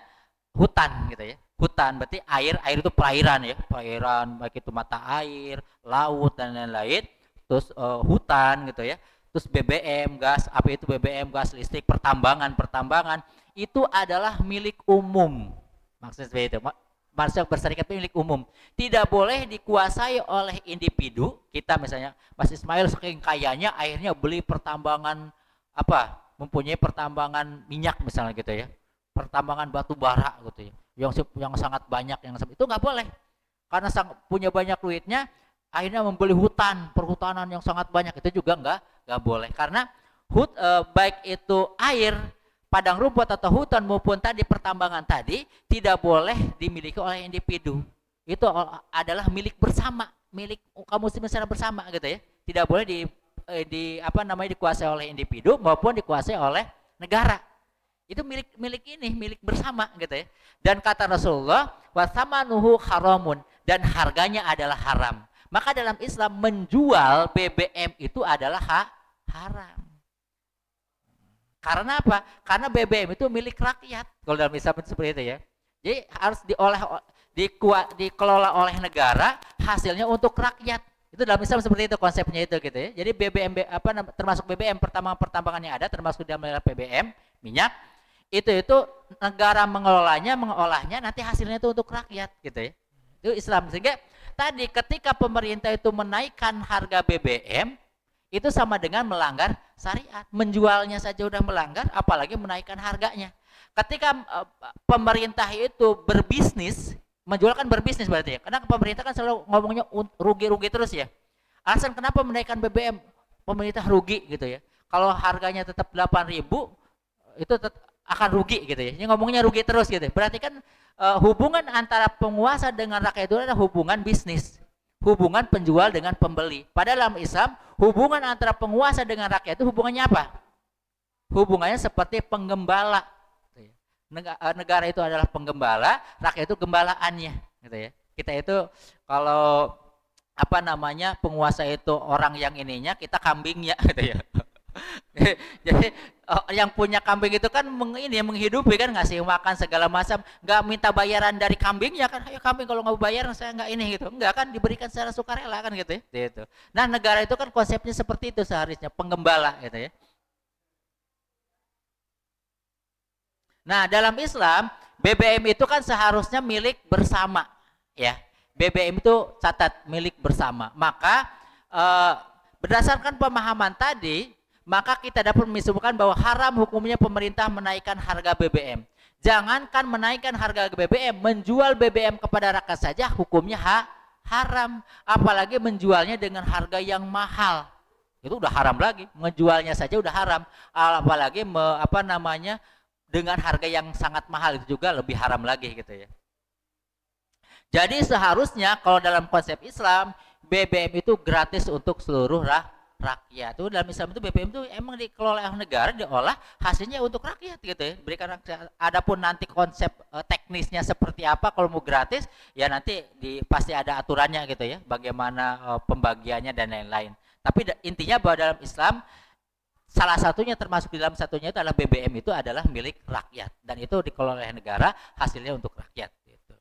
hutan, gitu ya. Hutan berarti air itu perairan ya, perairan baik itu mata air, laut, dan lain-lain. Terus hutan, gitu ya. Terus BBM, gas, api itu BBM, gas, listrik, pertambangan itu adalah milik umum. Maksudnya seperti itu. Maksudnya berserikat itu milik umum. Tidak boleh dikuasai oleh individu. Kita misalnya Mas Ismail saking kayanya akhirnya beli pertambangan mempunyai pertambangan minyak misalnya gitu ya. Pertambangan batu bara gitu ya. Yang sangat banyak, itu nggak boleh. Karena punya banyak duitnya, akhirnya membeli perhutanan yang sangat banyak, itu juga nggak boleh. Karena baik itu air, padang rumput atau hutan maupun tadi pertambangan tadi tidak boleh dimiliki oleh individu. Itu adalah milik bersama, milik kaum muslimin secara bersama, gitu ya. Tidak boleh dikuasai oleh individu maupun dikuasai oleh negara. Itu milik bersama, gitu ya. Dan kata Rasulullah, wasamanuhu haramun, dan harganya adalah haram. Maka dalam Islam menjual BBM itu adalah haram. Karena apa? Karena BBM itu milik rakyat. Kalau dalam Islam itu seperti itu ya. Jadi harus dikelola oleh negara, hasilnya untuk rakyat. Itu dalam Islam seperti itu konsepnya itu, gitu ya. Jadi BBM termasuk BBM pertambangan yang ada, termasuk dalam BBM minyak. Itu negara mengolahnya, nanti hasilnya itu untuk rakyat, gitu ya. Itu Islam. Sehingga tadi ketika pemerintah itu menaikkan harga BBM, itu sama dengan melanggar syariat. Menjualnya saja udah melanggar, apalagi menaikkan harganya. Ketika pemerintah itu berbisnis, menjual kan berbisnis berarti ya. Karena pemerintah kan selalu ngomongnya rugi-rugi terus ya. Alasan kenapa menaikkan BBM, pemerintah rugi, gitu ya. Kalau harganya tetap 8.000, itu akan rugi, gitu ya. Ini ngomongnya rugi terus, gitu. Berarti kan hubungan antara penguasa dengan rakyat itu adalah hubungan bisnis. Hubungan penjual dengan pembeli. Padahal dalam Islam, hubungan antara penguasa dengan rakyat itu hubungannya apa? Hubungannya seperti penggembala. Negara itu adalah penggembala, rakyat itu gembalaannya, gitu ya. Kita itu kalau penguasa itu orang yang ininya, kita kambingnya, gitu ya. Jadi yang punya kambing itu kan menghidupi kan, ngasih makan segala macam, nggak minta bayaran dari kambingnya kan. Ayo kambing kalau nggak bayar saya nggak ini, gitu. Nggak kan, diberikan secara sukarela kan, gitu ya. Gitu. Nah negara itu kan konsepnya seperti itu seharusnya, penggembala, gitu ya. Nah dalam Islam BBM itu kan seharusnya milik bersama ya. BBM itu catat milik bersama. Maka berdasarkan pemahaman tadi, maka kita dapat menyimpulkan bahwa haram hukumnya pemerintah menaikkan harga BBM. Jangankan menaikkan harga BBM, menjual BBM kepada rakyat saja hukumnya haram. Apalagi menjualnya dengan harga yang mahal. Itu udah haram lagi. Menjualnya saja udah haram. Apalagi dengan harga yang sangat mahal, itu juga lebih haram lagi, gitu ya. Jadi seharusnya kalau dalam konsep Islam, BBM itu gratis untuk seluruh rakyat. Itu dalam Islam itu BBM itu emang dikelola oleh negara, diolah, hasilnya untuk rakyat, gitu ya. Berikan rakyat. Adapun nanti konsep teknisnya seperti apa, kalau mau gratis ya nanti pasti ada aturannya, gitu ya. Bagaimana pembagiannya dan lain-lain. Tapi intinya bahwa dalam Islam salah satunya, termasuk di dalam satunya itu adalah BBM itu adalah milik rakyat, dan itu dikelola oleh negara, hasilnya untuk rakyat, gitu.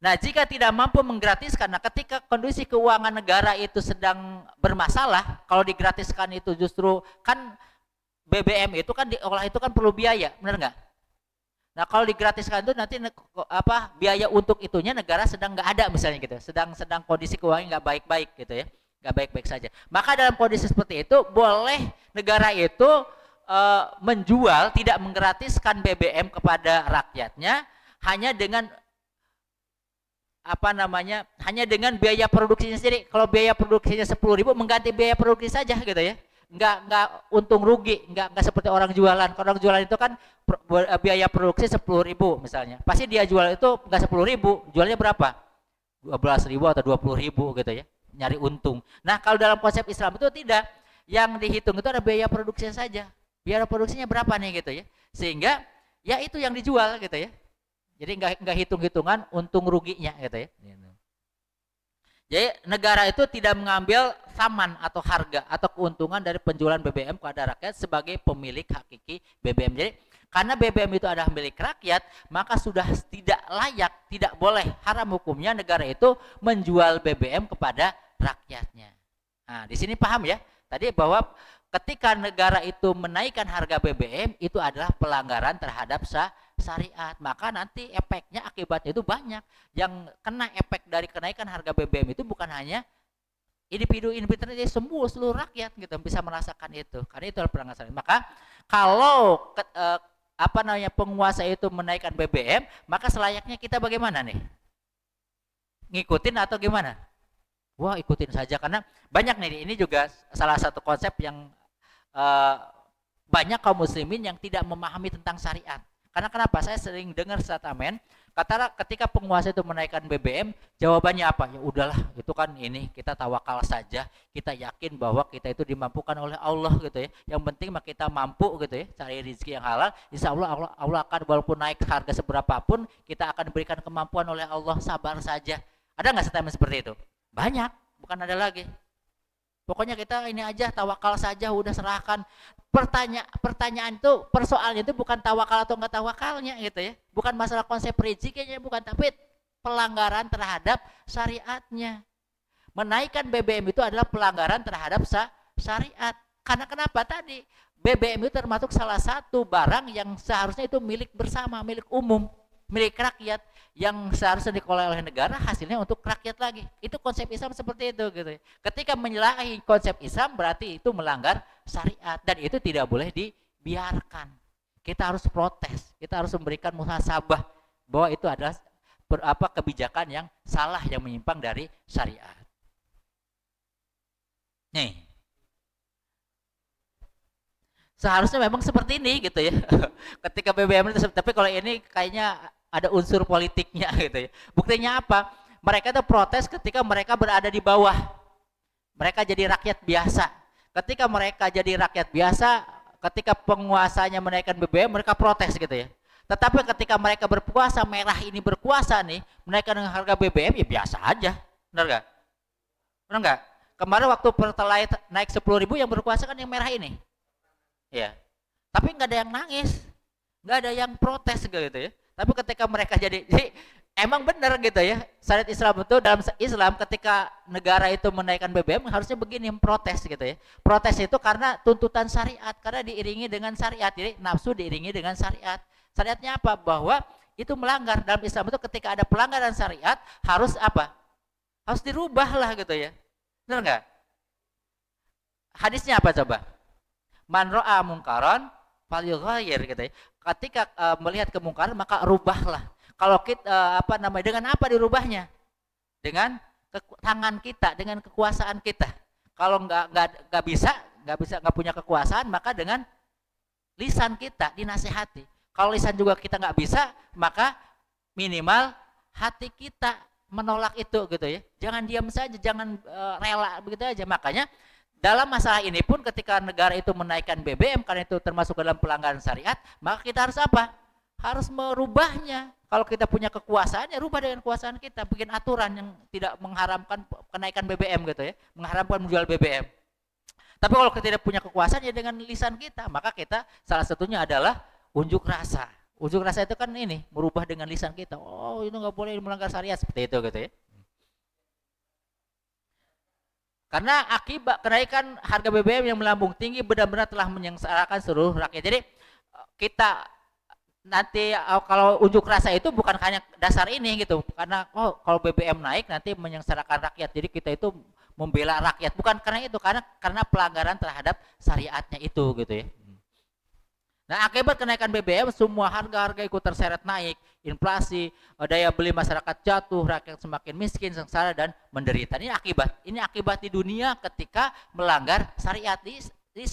Nah jika tidak mampu menggratiskan, nah ketika kondisi keuangan negara itu sedang bermasalah, kalau digratiskan itu justru kan BBM itu kan diolah itu kan perlu biaya, benar nggak? Nah kalau digratiskan itu nanti biaya untuk itunya negara sedang nggak ada misalnya, gitu, sedang kondisi keuangan nggak baik-baik, gitu ya. nggak baik-baik saja. Maka dalam kondisi seperti itu boleh negara itu menjual, tidak menggratiskan BBM kepada rakyatnya hanya dengan hanya dengan biaya produksinya sendiri. Kalau biaya produksinya 10.000 mengganti biaya produksi saja gitu ya. Enggak untung rugi, enggak seperti orang jualan. Kalau orang jualan itu kan biaya produksi 10.000 misalnya. Pasti dia jual itu enggak 10.000, jualnya berapa? 12.000 atau 20.000 gitu ya. Nyari untung. Nah, kalau dalam konsep Islam itu tidak. Yang dihitung itu ada biaya produksinya saja. Biaya produksinya berapa nih gitu ya. Sehingga ya itu yang dijual gitu ya. Jadi enggak hitung-hitungan untung ruginya gitu ya. Jadi negara itu tidak mengambil saman atau harga atau keuntungan dari penjualan BBM kepada rakyat sebagai pemilik hakiki BBM. Jadi karena BBM itu adalah milik rakyat, maka sudah tidak layak, tidak boleh, haram hukumnya negara itu menjual BBM kepada rakyatnya. Nah, di sini paham ya? Tadi bahwa ketika negara itu menaikkan harga BBM itu adalah pelanggaran terhadap syariat, maka nanti efeknya, akibatnya itu banyak. Yang kena efek dari kenaikan harga BBM itu bukan hanya individu-individu, semua seluruh rakyat gitu bisa merasakan itu. Karena itu adalah pelanggaran syariat. Maka kalau penguasa itu menaikkan BBM, maka selayaknya kita bagaimana nih? Ngikutin atau gimana? Wah, ikutin saja, karena banyak nih, ini juga salah satu konsep yang banyak kaum muslimin yang tidak memahami tentang syariat. Karena kenapa? Saya sering dengar statement ketika penguasa itu menaikkan BBM, jawabannya apa? Ya udahlah, itu kan ini kita tawakal saja, kita yakin bahwa kita itu dimampukan oleh Allah gitu ya. Yang penting mah kita mampu gitu ya, cari rezeki yang halal. Insya Allah akan, walaupun naik harga seberapapun, kita akan diberikan kemampuan oleh Allah, sabar saja. Ada nggak statement seperti itu? Banyak, bukan ada lagi. Pokoknya kita ini aja, tawakal saja, udah serahkan. Pertanyaan itu, persoalannya itu bukan tawakal atau enggak tawakalnya gitu ya. Bukan masalah konsep rezekinya, bukan, tapi pelanggaran terhadap syariatnya. Menaikkan BBM itu adalah pelanggaran terhadap syariat. Karena kenapa tadi? BBM itu termasuk salah satu barang yang seharusnya itu milik bersama, milik umum, milik rakyat, yang seharusnya dikelola oleh negara, hasilnya untuk rakyat lagi. Itu konsep Islam seperti itu gitu. Ketika menyalahi konsep Islam berarti itu melanggar syariat, dan itu tidak boleh dibiarkan. Kita harus protes, kita harus memberikan muhasabah bahwa itu adalah kebijakan yang salah, yang menyimpang dari syariat. Nih, seharusnya memang seperti ini gitu ya. Ketika BBM itu, tapi kalau ini kayaknya ada unsur politiknya gitu ya. Buktinya apa? Mereka itu protes ketika mereka berada di bawah. Mereka jadi rakyat biasa. Ketika mereka jadi rakyat biasa, ketika penguasanya menaikkan BBM, mereka protes gitu ya. Tetapi ketika mereka berkuasa, merah ini berkuasa nih, menaikkan harga BBM, ya biasa aja. Benar nggak? Benar nggak? Kemarin waktu Pertalite naik 10.000, yang berkuasa kan yang merah ini. Ya. Tapi nggak ada yang nangis, nggak ada yang protes gitu ya. Tapi ketika mereka jadi emang benar gitu ya, syariat Islam itu, dalam Islam ketika negara itu menaikkan BBM harusnya begini, protes gitu ya. Protes itu karena tuntutan syariat, karena diiringi dengan syariat, jadi nafsu diiringi dengan syariat. Syariatnya apa? Bahwa itu melanggar. Dalam Islam itu ketika ada pelanggaran syariat harus apa? Harus dirubah lah gitu ya. Benar nggak? Hadisnya apa coba? Man ra'a mungkaran falyughayyir gitu ya. Ketika melihat kemungkaran maka rubahlah. Kalau kita dengan apa dirubahnya? Dengan tangan kita, dengan kekuasaan kita. Kalau nggak punya kekuasaan, maka dengan lisan kita dinasihati. Kalau lisan juga kita nggak bisa, maka minimal hati kita menolak itu gitu ya. Jangan diam saja, jangan rela begitu aja. Makanya dalam masalah ini pun ketika negara itu menaikkan BBM karena itu termasuk dalam pelanggaran syariat, maka kita harus apa? Harus merubahnya. Kalau kita punya kekuasaan, ya rubah dengan kekuasaan kita, bikin aturan yang tidak mengharamkan kenaikan BBM gitu ya, mengharamkan menjual BBM. Tapi kalau kita tidak punya kekuasaan, ya dengan lisan kita, maka kita salah satunya adalah unjuk rasa. Unjuk rasa itu kan ini, merubah dengan lisan kita. Oh, itu nggak boleh melanggar syariat seperti itu gitu ya. Karena akibat kenaikan harga BBM yang melambung tinggi benar-benar telah menyengsarakan seluruh rakyat. Jadi kita nanti kalau unjuk rasa itu bukan hanya dasar ini gitu. Karena kalau BBM naik nanti menyengsarakan rakyat. Jadi kita itu membela rakyat, bukan karena itu, karena pelanggaran terhadap syariatnya itu gitu ya. Nah, akibat kenaikan BBM semua harga-harga ikut terseret naik, inflasi, daya beli masyarakat jatuh, rakyat semakin miskin, sengsara dan menderita. Ini akibat di dunia ketika melanggar syariat. Di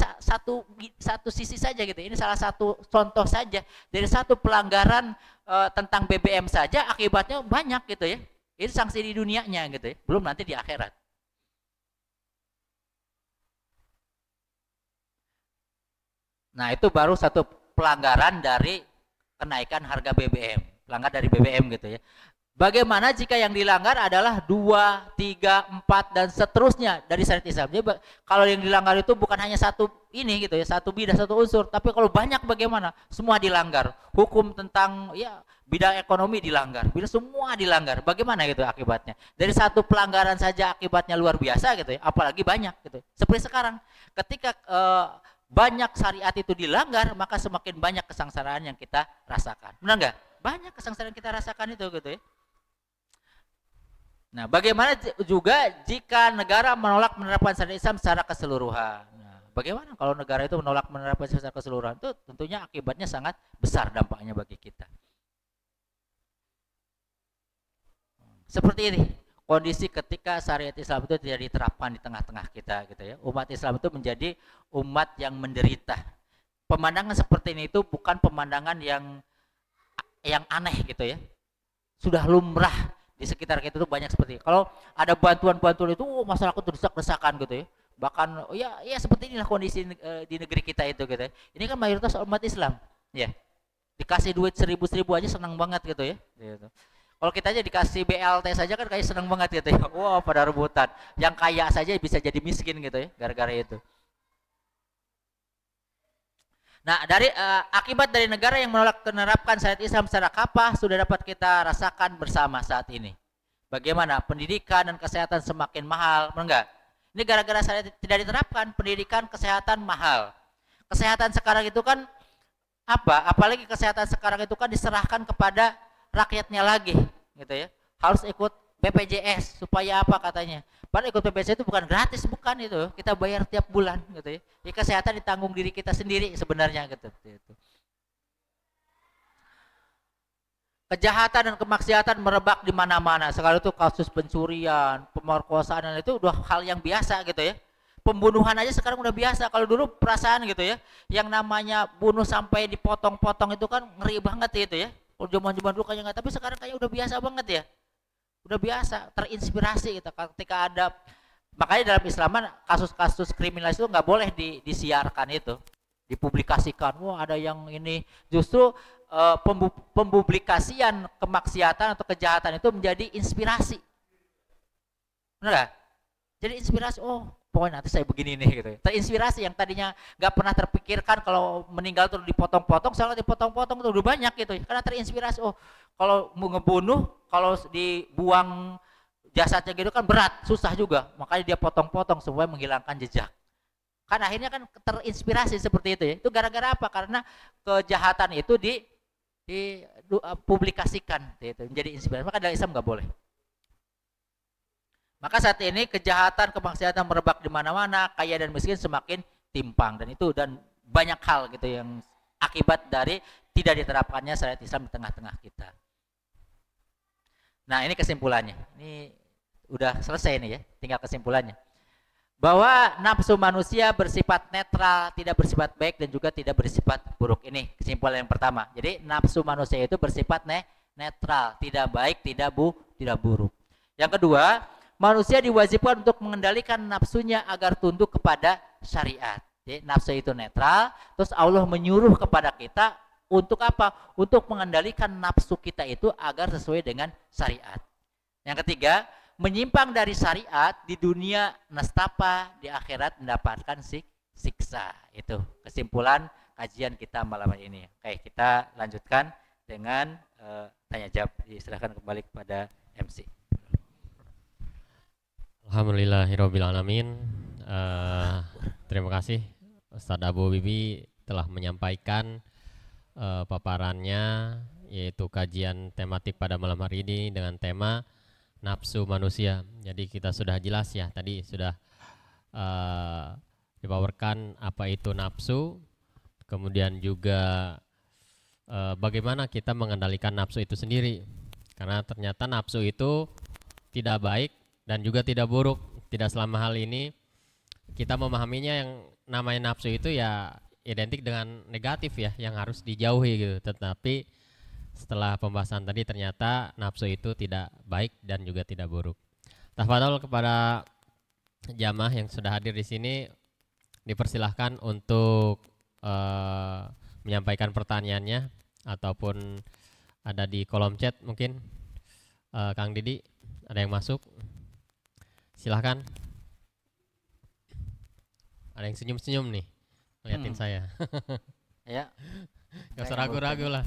satu sisi saja gitu. Ini salah satu contoh saja dari satu pelanggaran tentang BBM saja akibatnya banyak gitu ya. Ini sanksi di dunianya gitu ya, belum nanti di akhirat. Nah, itu baru satu pelanggaran dari kenaikan harga BBM, pelanggar dari BBM gitu ya. Bagaimana jika yang dilanggar adalah 2, 3, 4 dan seterusnya dari syariat Islam. Jadi kalau yang dilanggar itu bukan hanya satu ini gitu ya, satu bidang, satu unsur, tapi kalau banyak bagaimana? Semua dilanggar. Hukum tentang ya bidang ekonomi dilanggar, semua dilanggar. Bagaimana gitu akibatnya? Dari satu pelanggaran saja akibatnya luar biasa gitu ya, apalagi banyak gitu. Seperti sekarang, ketika banyak syariat itu dilanggar, maka semakin banyak kesengsaraan yang kita rasakan. Benar nggak? Banyak kesengsaraan kita rasakan itu gitu ya. Nah, bagaimana juga jika negara menolak menerapkan syariat Islam secara keseluruhan? Nah, bagaimana kalau negara itu menolak menerapkan secara keseluruhan? Itu tentunya akibatnya sangat besar dampaknya bagi kita. Seperti ini kondisi ketika syariat Islam itu tidak diterapkan di tengah-tengah kita gitu ya. Umat Islam itu menjadi umat yang menderita. Pemandangan seperti ini itu bukan pemandangan yang aneh gitu ya. Sudah lumrah di sekitar kita itu banyak seperti ini. Kalau ada bantuan-bantuan itu masyarakat desak-desakan gitu ya. Bahkan ya seperti inilah kondisi di negeri kita itu gitu ya. Ini kan mayoritas umat Islam ya. Dikasih duit 1.000 aja senang banget gitu ya. Gitu. Kalau kita aja dikasih BLT saja kan kayak seneng banget gitu ya. Wah, pada rebutan. Yang kaya saja bisa jadi miskin gitu ya, gara-gara itu. Nah, dari akibat dari negara yang menolak menerapkan syariat Islam secara kapah sudah dapat kita rasakan bersama saat ini. Bagaimana pendidikan dan kesehatan semakin mahal, benar enggak? Ini gara-gara syariat tidak diterapkan, pendidikan, kesehatan mahal. Kesehatan sekarang itu kan apa? Apalagi kesehatan sekarang itu kan diserahkan kepada rakyatnya lagi gitu ya, harus ikut BPJS supaya apa katanya, padahal ikut BPJS itu bukan gratis, bukan itu, kita bayar tiap bulan gitu ya. Jadi kesehatan ditanggung diri kita sendiri sebenarnya gitu. Kejahatan dan kemaksiatan merebak di mana-mana. Sekarang itu kasus pencurian, pemerkosaan dan itu udah hal yang biasa gitu ya. Pembunuhan aja sekarang udah biasa. Kalau dulu perasaan gitu ya, yang namanya bunuh sampai dipotong-potong itu kan ngeri banget gitu ya. Kalau zaman-zaman dulu kayaknya nggak, tapi sekarang kayaknya udah biasa banget ya. Udah biasa, terinspirasi gitu. Ketika ada, makanya dalam Islam kasus-kasus kriminal itu nggak boleh disiarkan itu, dipublikasikan. Wah, ada yang ini. Justru pempublikasian kemaksiatan atau kejahatan itu menjadi inspirasi. Benar gak? Jadi inspirasi, oh pokoknya nanti saya begini nih gitu. Terinspirasi yang tadinya nggak pernah terpikirkan kalau meninggal terus dipotong-potong, soalnya dipotong-potong tuh udah banyak gitu. Karena terinspirasi, oh kalau mau ngebunuh, kalau dibuang jasadnya gitu kan berat, susah juga. Makanya dia potong-potong supaya menghilangkan jejak. Kan akhirnya kan terinspirasi seperti itu ya. Itu gara-gara apa? Karena kejahatan itu dipublikasikan gitu, menjadi inspirasi. Maka dalam Islam nggak boleh. Maka saat ini kejahatan, kemaksiatan merebak di mana-mana, kaya dan miskin semakin timpang, dan banyak hal gitu yang akibat dari tidak diterapkannya syariat Islam di tengah-tengah kita. Nah, ini kesimpulannya. Ini udah selesai nih ya, tinggal kesimpulannya. Bahwa nafsu manusia bersifat netral, tidak bersifat baik dan juga tidak bersifat buruk. Ini kesimpulan yang pertama. Jadi nafsu manusia itu bersifat netral, tidak baik, tidak buruk. Yang kedua, manusia diwajibkan untuk mengendalikan nafsunya agar tunduk kepada syariat. Jadi, nafsu itu netral, terus Allah menyuruh kepada kita untuk apa? Untuk mengendalikan nafsu kita itu agar sesuai dengan syariat. Yang ketiga, menyimpang dari syariat di dunia nestapa, di akhirat mendapatkan siksa. Itu kesimpulan kajian kita malam ini. Oke, kita lanjutkan dengan tanya jawab. Silakan kembali kepada MC. Alhamdulillahirrabbilalamin. Terima kasih Ustadz Abu Bibi telah menyampaikan paparannya, yaitu kajian tematik pada malam hari ini dengan tema nafsu manusia. Jadi kita sudah jelas ya, tadi sudah dipaparkan apa itu nafsu, kemudian juga bagaimana kita mengendalikan nafsu itu sendiri. Karena ternyata nafsu itu tidak baik dan juga tidak buruk. Tidak selama hal ini kita memahaminya yang namanya nafsu itu ya identik dengan negatif ya, yang harus dijauhi gitu. Tetapi setelah pembahasan tadi ternyata nafsu itu tidak baik dan juga tidak buruk. Tafadhol kepada jamaah yang sudah hadir di sini, dipersilahkan untuk menyampaikan pertanyaannya ataupun ada di kolom chat mungkin. Kang Didi, ada yang masuk? Silahkan. Ada yang senyum-senyum nih, ngeliatin saya. Ya. Gak usah ragu-ragu lah.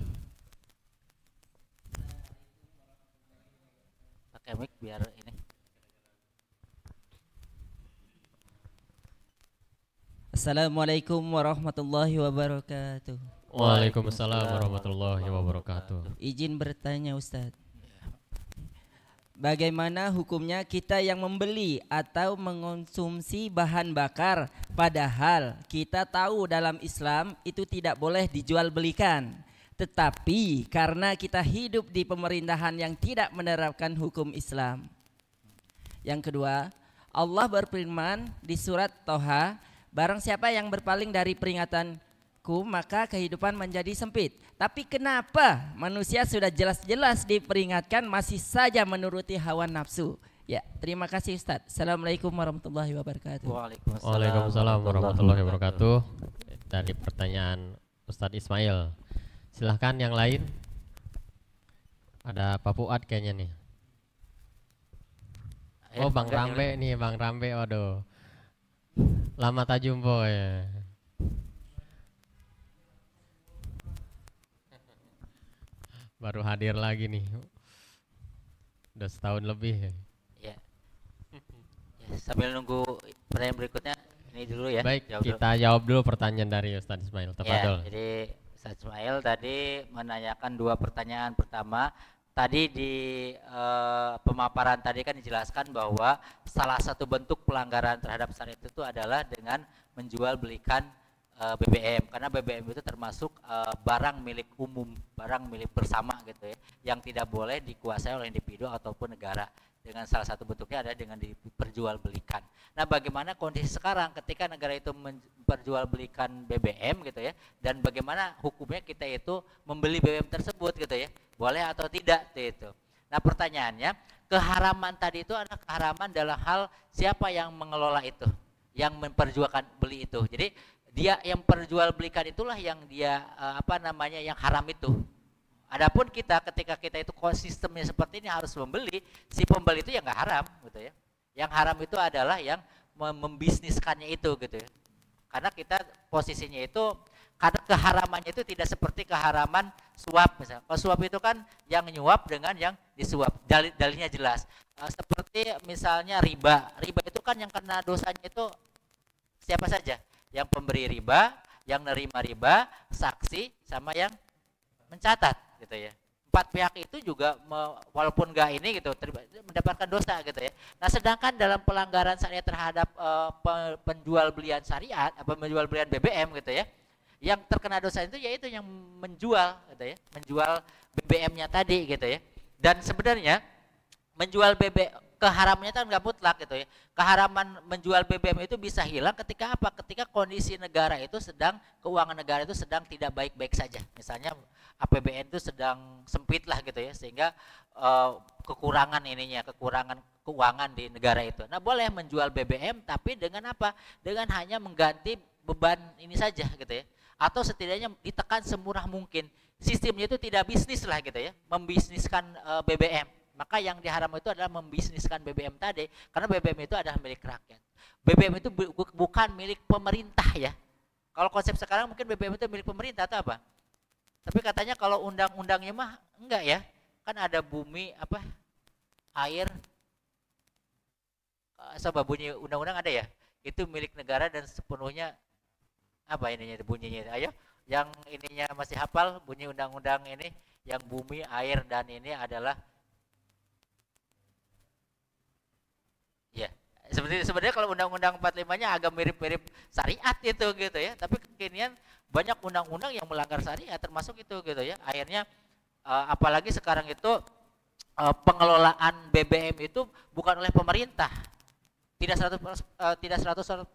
Pakai mic biar ini. Assalamualaikum warahmatullahi wabarakatuh. Waalaikumsalam warahmatullahi wabarakatuh. Izin bertanya Ustadz, bagaimana hukumnya kita yang membeli atau mengonsumsi bahan bakar padahal kita tahu dalam Islam itu tidak boleh dijual belikan, tetapi karena kita hidup di pemerintahan yang tidak menerapkan hukum Islam. Yang kedua, Allah berfirman di surat Toha, barang siapa yang berpaling dari peringatanku maka kehidupan menjadi sempit. Tapi kenapa manusia sudah jelas-jelas diperingatkan masih saja menuruti hawa nafsu? Ya, terima kasih Ustadz. Assalamualaikum warahmatullahi wabarakatuh. Waalaikumsalam warahmatullahi wabarakatuh. Dari pertanyaan Ustadz Ismail. Silahkan yang lain. Ada Pak Fuad kayaknya nih. Oh Bang Rambe nih, Bang Rambe. Waduh, lama tak jumpa ya. Baru hadir lagi nih. Udah setahun lebih ya. Ya. Ya, sambil nunggu pertanyaan berikutnya ini dulu ya. Baik, kita jawab dulu pertanyaan dari Ustadz Ismail. Tafadhol. Ya, jadi Ustadz Ismail tadi menanyakan dua pertanyaan. Pertama, tadi di pemaparan tadi kan dijelaskan bahwa salah satu bentuk pelanggaran terhadap syariat itu adalah dengan menjual belikan BBM, karena BBM itu termasuk barang milik umum, barang milik bersama gitu ya, yang tidak boleh dikuasai oleh individu ataupun negara. Dengan salah satu bentuknya adalah dengan diperjualbelikan. Nah, bagaimana kondisi sekarang ketika negara itu memperjualbelikan BBM gitu ya, dan bagaimana hukumnya kita itu membeli BBM tersebut gitu ya, boleh atau tidak itu. Nah, pertanyaannya, keharaman tadi itu adalah keharaman dalam hal siapa yang mengelola itu, yang memperjualkan beli itu. Jadi dia yang perjualbelikan itulah yang dia yang haram itu. Adapun kita ketika kita itu sistemnya seperti ini harus membeli, si pembeli itu ya nggak haram gitu ya. Yang haram itu adalah yang membisniskannya itu gitu ya. Karena kita posisinya itu, karena keharamannya itu tidak seperti keharaman suap misalnya. Kalau suap itu kan yang nyuap dengan yang disuap, dalilnya jelas. Seperti misalnya riba. Riba itu kan yang kena dosanya itu siapa saja? Yang pemberi riba, yang nerima riba, saksi, sama yang mencatat gitu ya. 4 pihak itu juga walaupun enggak ini gitu mendapatkan dosa gitu ya. Nah, sedangkan dalam pelanggaran syariat terhadap penjual belian syariat, penjual belian BBM gitu ya, yang terkena dosa itu yaitu yang menjual gitu ya, menjual BBM-nya tadi gitu ya. Dan sebenarnya menjual BBM keharamannya kan nggak mutlak gitu ya. Keharaman menjual BBM itu bisa hilang ketika apa? Ketika kondisi negara itu sedang, keuangan negara itu sedang tidak baik-baik saja. Misalnya APBN itu sedang sempit lah gitu ya, sehingga kekurangan keuangan di negara itu. Nah, boleh menjual BBM tapi dengan apa? Dengan hanya mengganti beban ini saja gitu ya. Atau setidaknya ditekan semurah mungkin. Sistemnya itu tidak bisnis lah gitu ya, membisniskan BBM. Maka yang diharam itu adalah membisniskan BBM tadi, karena BBM itu adalah milik rakyat. BBM itu bukan milik pemerintah ya. Kalau konsep sekarang mungkin BBM itu milik pemerintah atau apa? Tapi katanya kalau undang-undangnya mah enggak ya. Kan ada bumi air, coba bunyi undang-undang ada ya. Itu milik negara dan sepenuhnya bunyinya. Ayo, yang ininya masih hafal bunyi undang-undang ini, yang bumi, air dan ini adalah Sebenarnya kalau undang-undang 45-nya agak mirip-mirip syariat itu gitu ya. Tapi kekinian banyak undang-undang yang melanggar syariat termasuk itu gitu ya. Akhirnya apalagi sekarang itu pengelolaan BBM itu bukan oleh pemerintah. Tidak 100%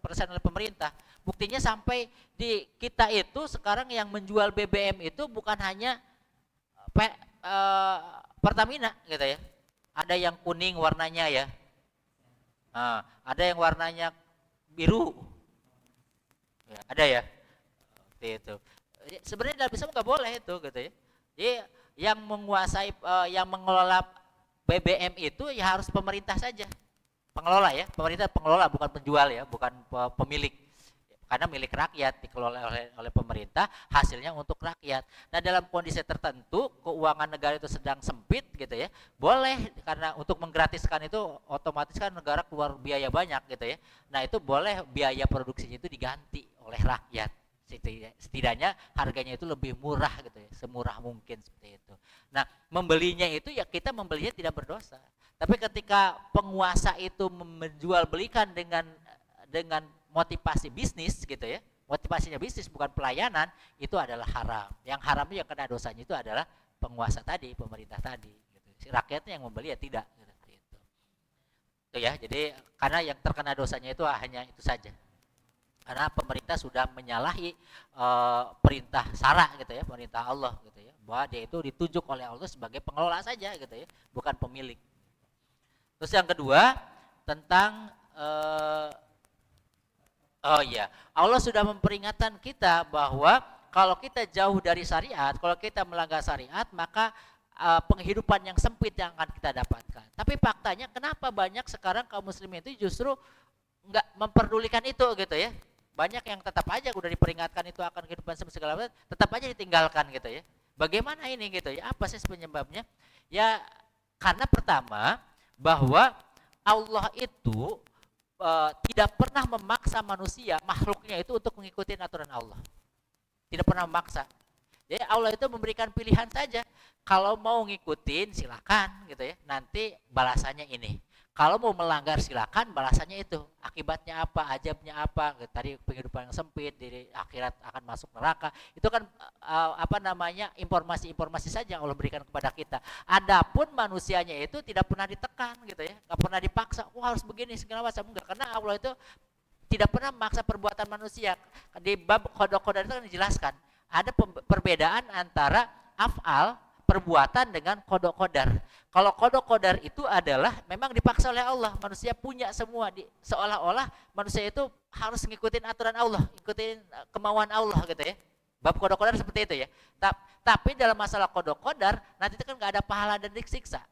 oleh pemerintah. Buktinya sampai di kita itu sekarang yang menjual BBM itu bukan hanya Pertamina gitu ya. Ada yang kuning warnanya ya. Ada yang warnanya biru. Ya, ada ya. Seperti itu. Sebenarnya dalam Islam nggak boleh itu gitu ya. Jadi yang menguasai yang mengelola BBM itu ya harus pemerintah saja. Pengelola ya, pemerintah pengelola bukan penjual ya, bukan pemilik. Karena milik rakyat dikelola oleh pemerintah, hasilnya untuk rakyat. Nah, dalam kondisi tertentu keuangan negara itu sedang sempit gitu ya, boleh karena untuk menggratiskan itu otomatis kan negara keluar biaya banyak gitu ya. Nah, itu boleh biaya produksinya itu diganti oleh rakyat. Setidaknya harganya itu lebih murah gitu ya, semurah mungkin seperti itu. Nah, membelinya itu ya kita membelinya tidak berdosa. Tapi ketika penguasa itu menjual belikan dengan motivasi bisnis gitu ya, motivasinya bisnis bukan pelayanan, itu adalah haram. Yang haram yang kena dosanya itu adalah penguasa tadi, pemerintah tadi gitu. Si rakyatnya yang membeli ya tidak gitu. Itu ya, jadi karena yang terkena dosanya itu hanya itu saja. Karena pemerintah sudah menyalahi perintah syara gitu ya, perintah Allah gitu ya, bahwa dia itu ditunjuk oleh Allah sebagai pengelola saja gitu ya, bukan pemilik. Terus yang kedua tentang Allah sudah memperingatkan kita bahwa kalau kita jauh dari syariat, kalau kita melanggar syariat, maka penghidupan yang sempit yang akan kita dapatkan. Tapi faktanya kenapa banyak sekarang kaum muslimin itu justru nggak memperdulikan itu gitu ya. Banyak yang tetap aja udah diperingatkan itu akan kehidupan sempit segala macam, tetap aja ditinggalkan gitu ya. Bagaimana ini gitu ya? Apa sih penyebabnya? Ya karena pertama bahwa Allah itu tidak pernah memaksa manusia, makhluknya itu untuk mengikuti aturan Allah. Tidak pernah memaksa. Jadi Allah itu memberikan pilihan saja. Kalau mau ngikutin silakan gitu ya. Nanti balasannya ini. Kalau mau melanggar silakan, balasannya itu. Akibatnya apa, ajabnya apa. Tadi penghidupan yang sempit, di akhirat akan masuk neraka. Itu kan informasi-informasi saja yang Allah berikan kepada kita. Adapun manusianya itu tidak pernah ditekan gitu ya. Nggak pernah dipaksa, harus begini segala macam. Enggak, karena Allah itu tidak pernah memaksa perbuatan manusia. Di bab qada-qadar itu kan dijelaskan. Ada perbedaan antara af'al, perbuatan dengan kodok kodar. Kalau kodok kodar itu adalah memang dipaksa oleh Allah, manusia punya semua, seolah-olah manusia itu harus ngikutin aturan Allah, ikutin kemauan Allah gitu ya. Bab kodok kodar seperti itu ya. Tapi dalam masalah kodok kodar nanti itu kan nggak ada pahala dan disiksa.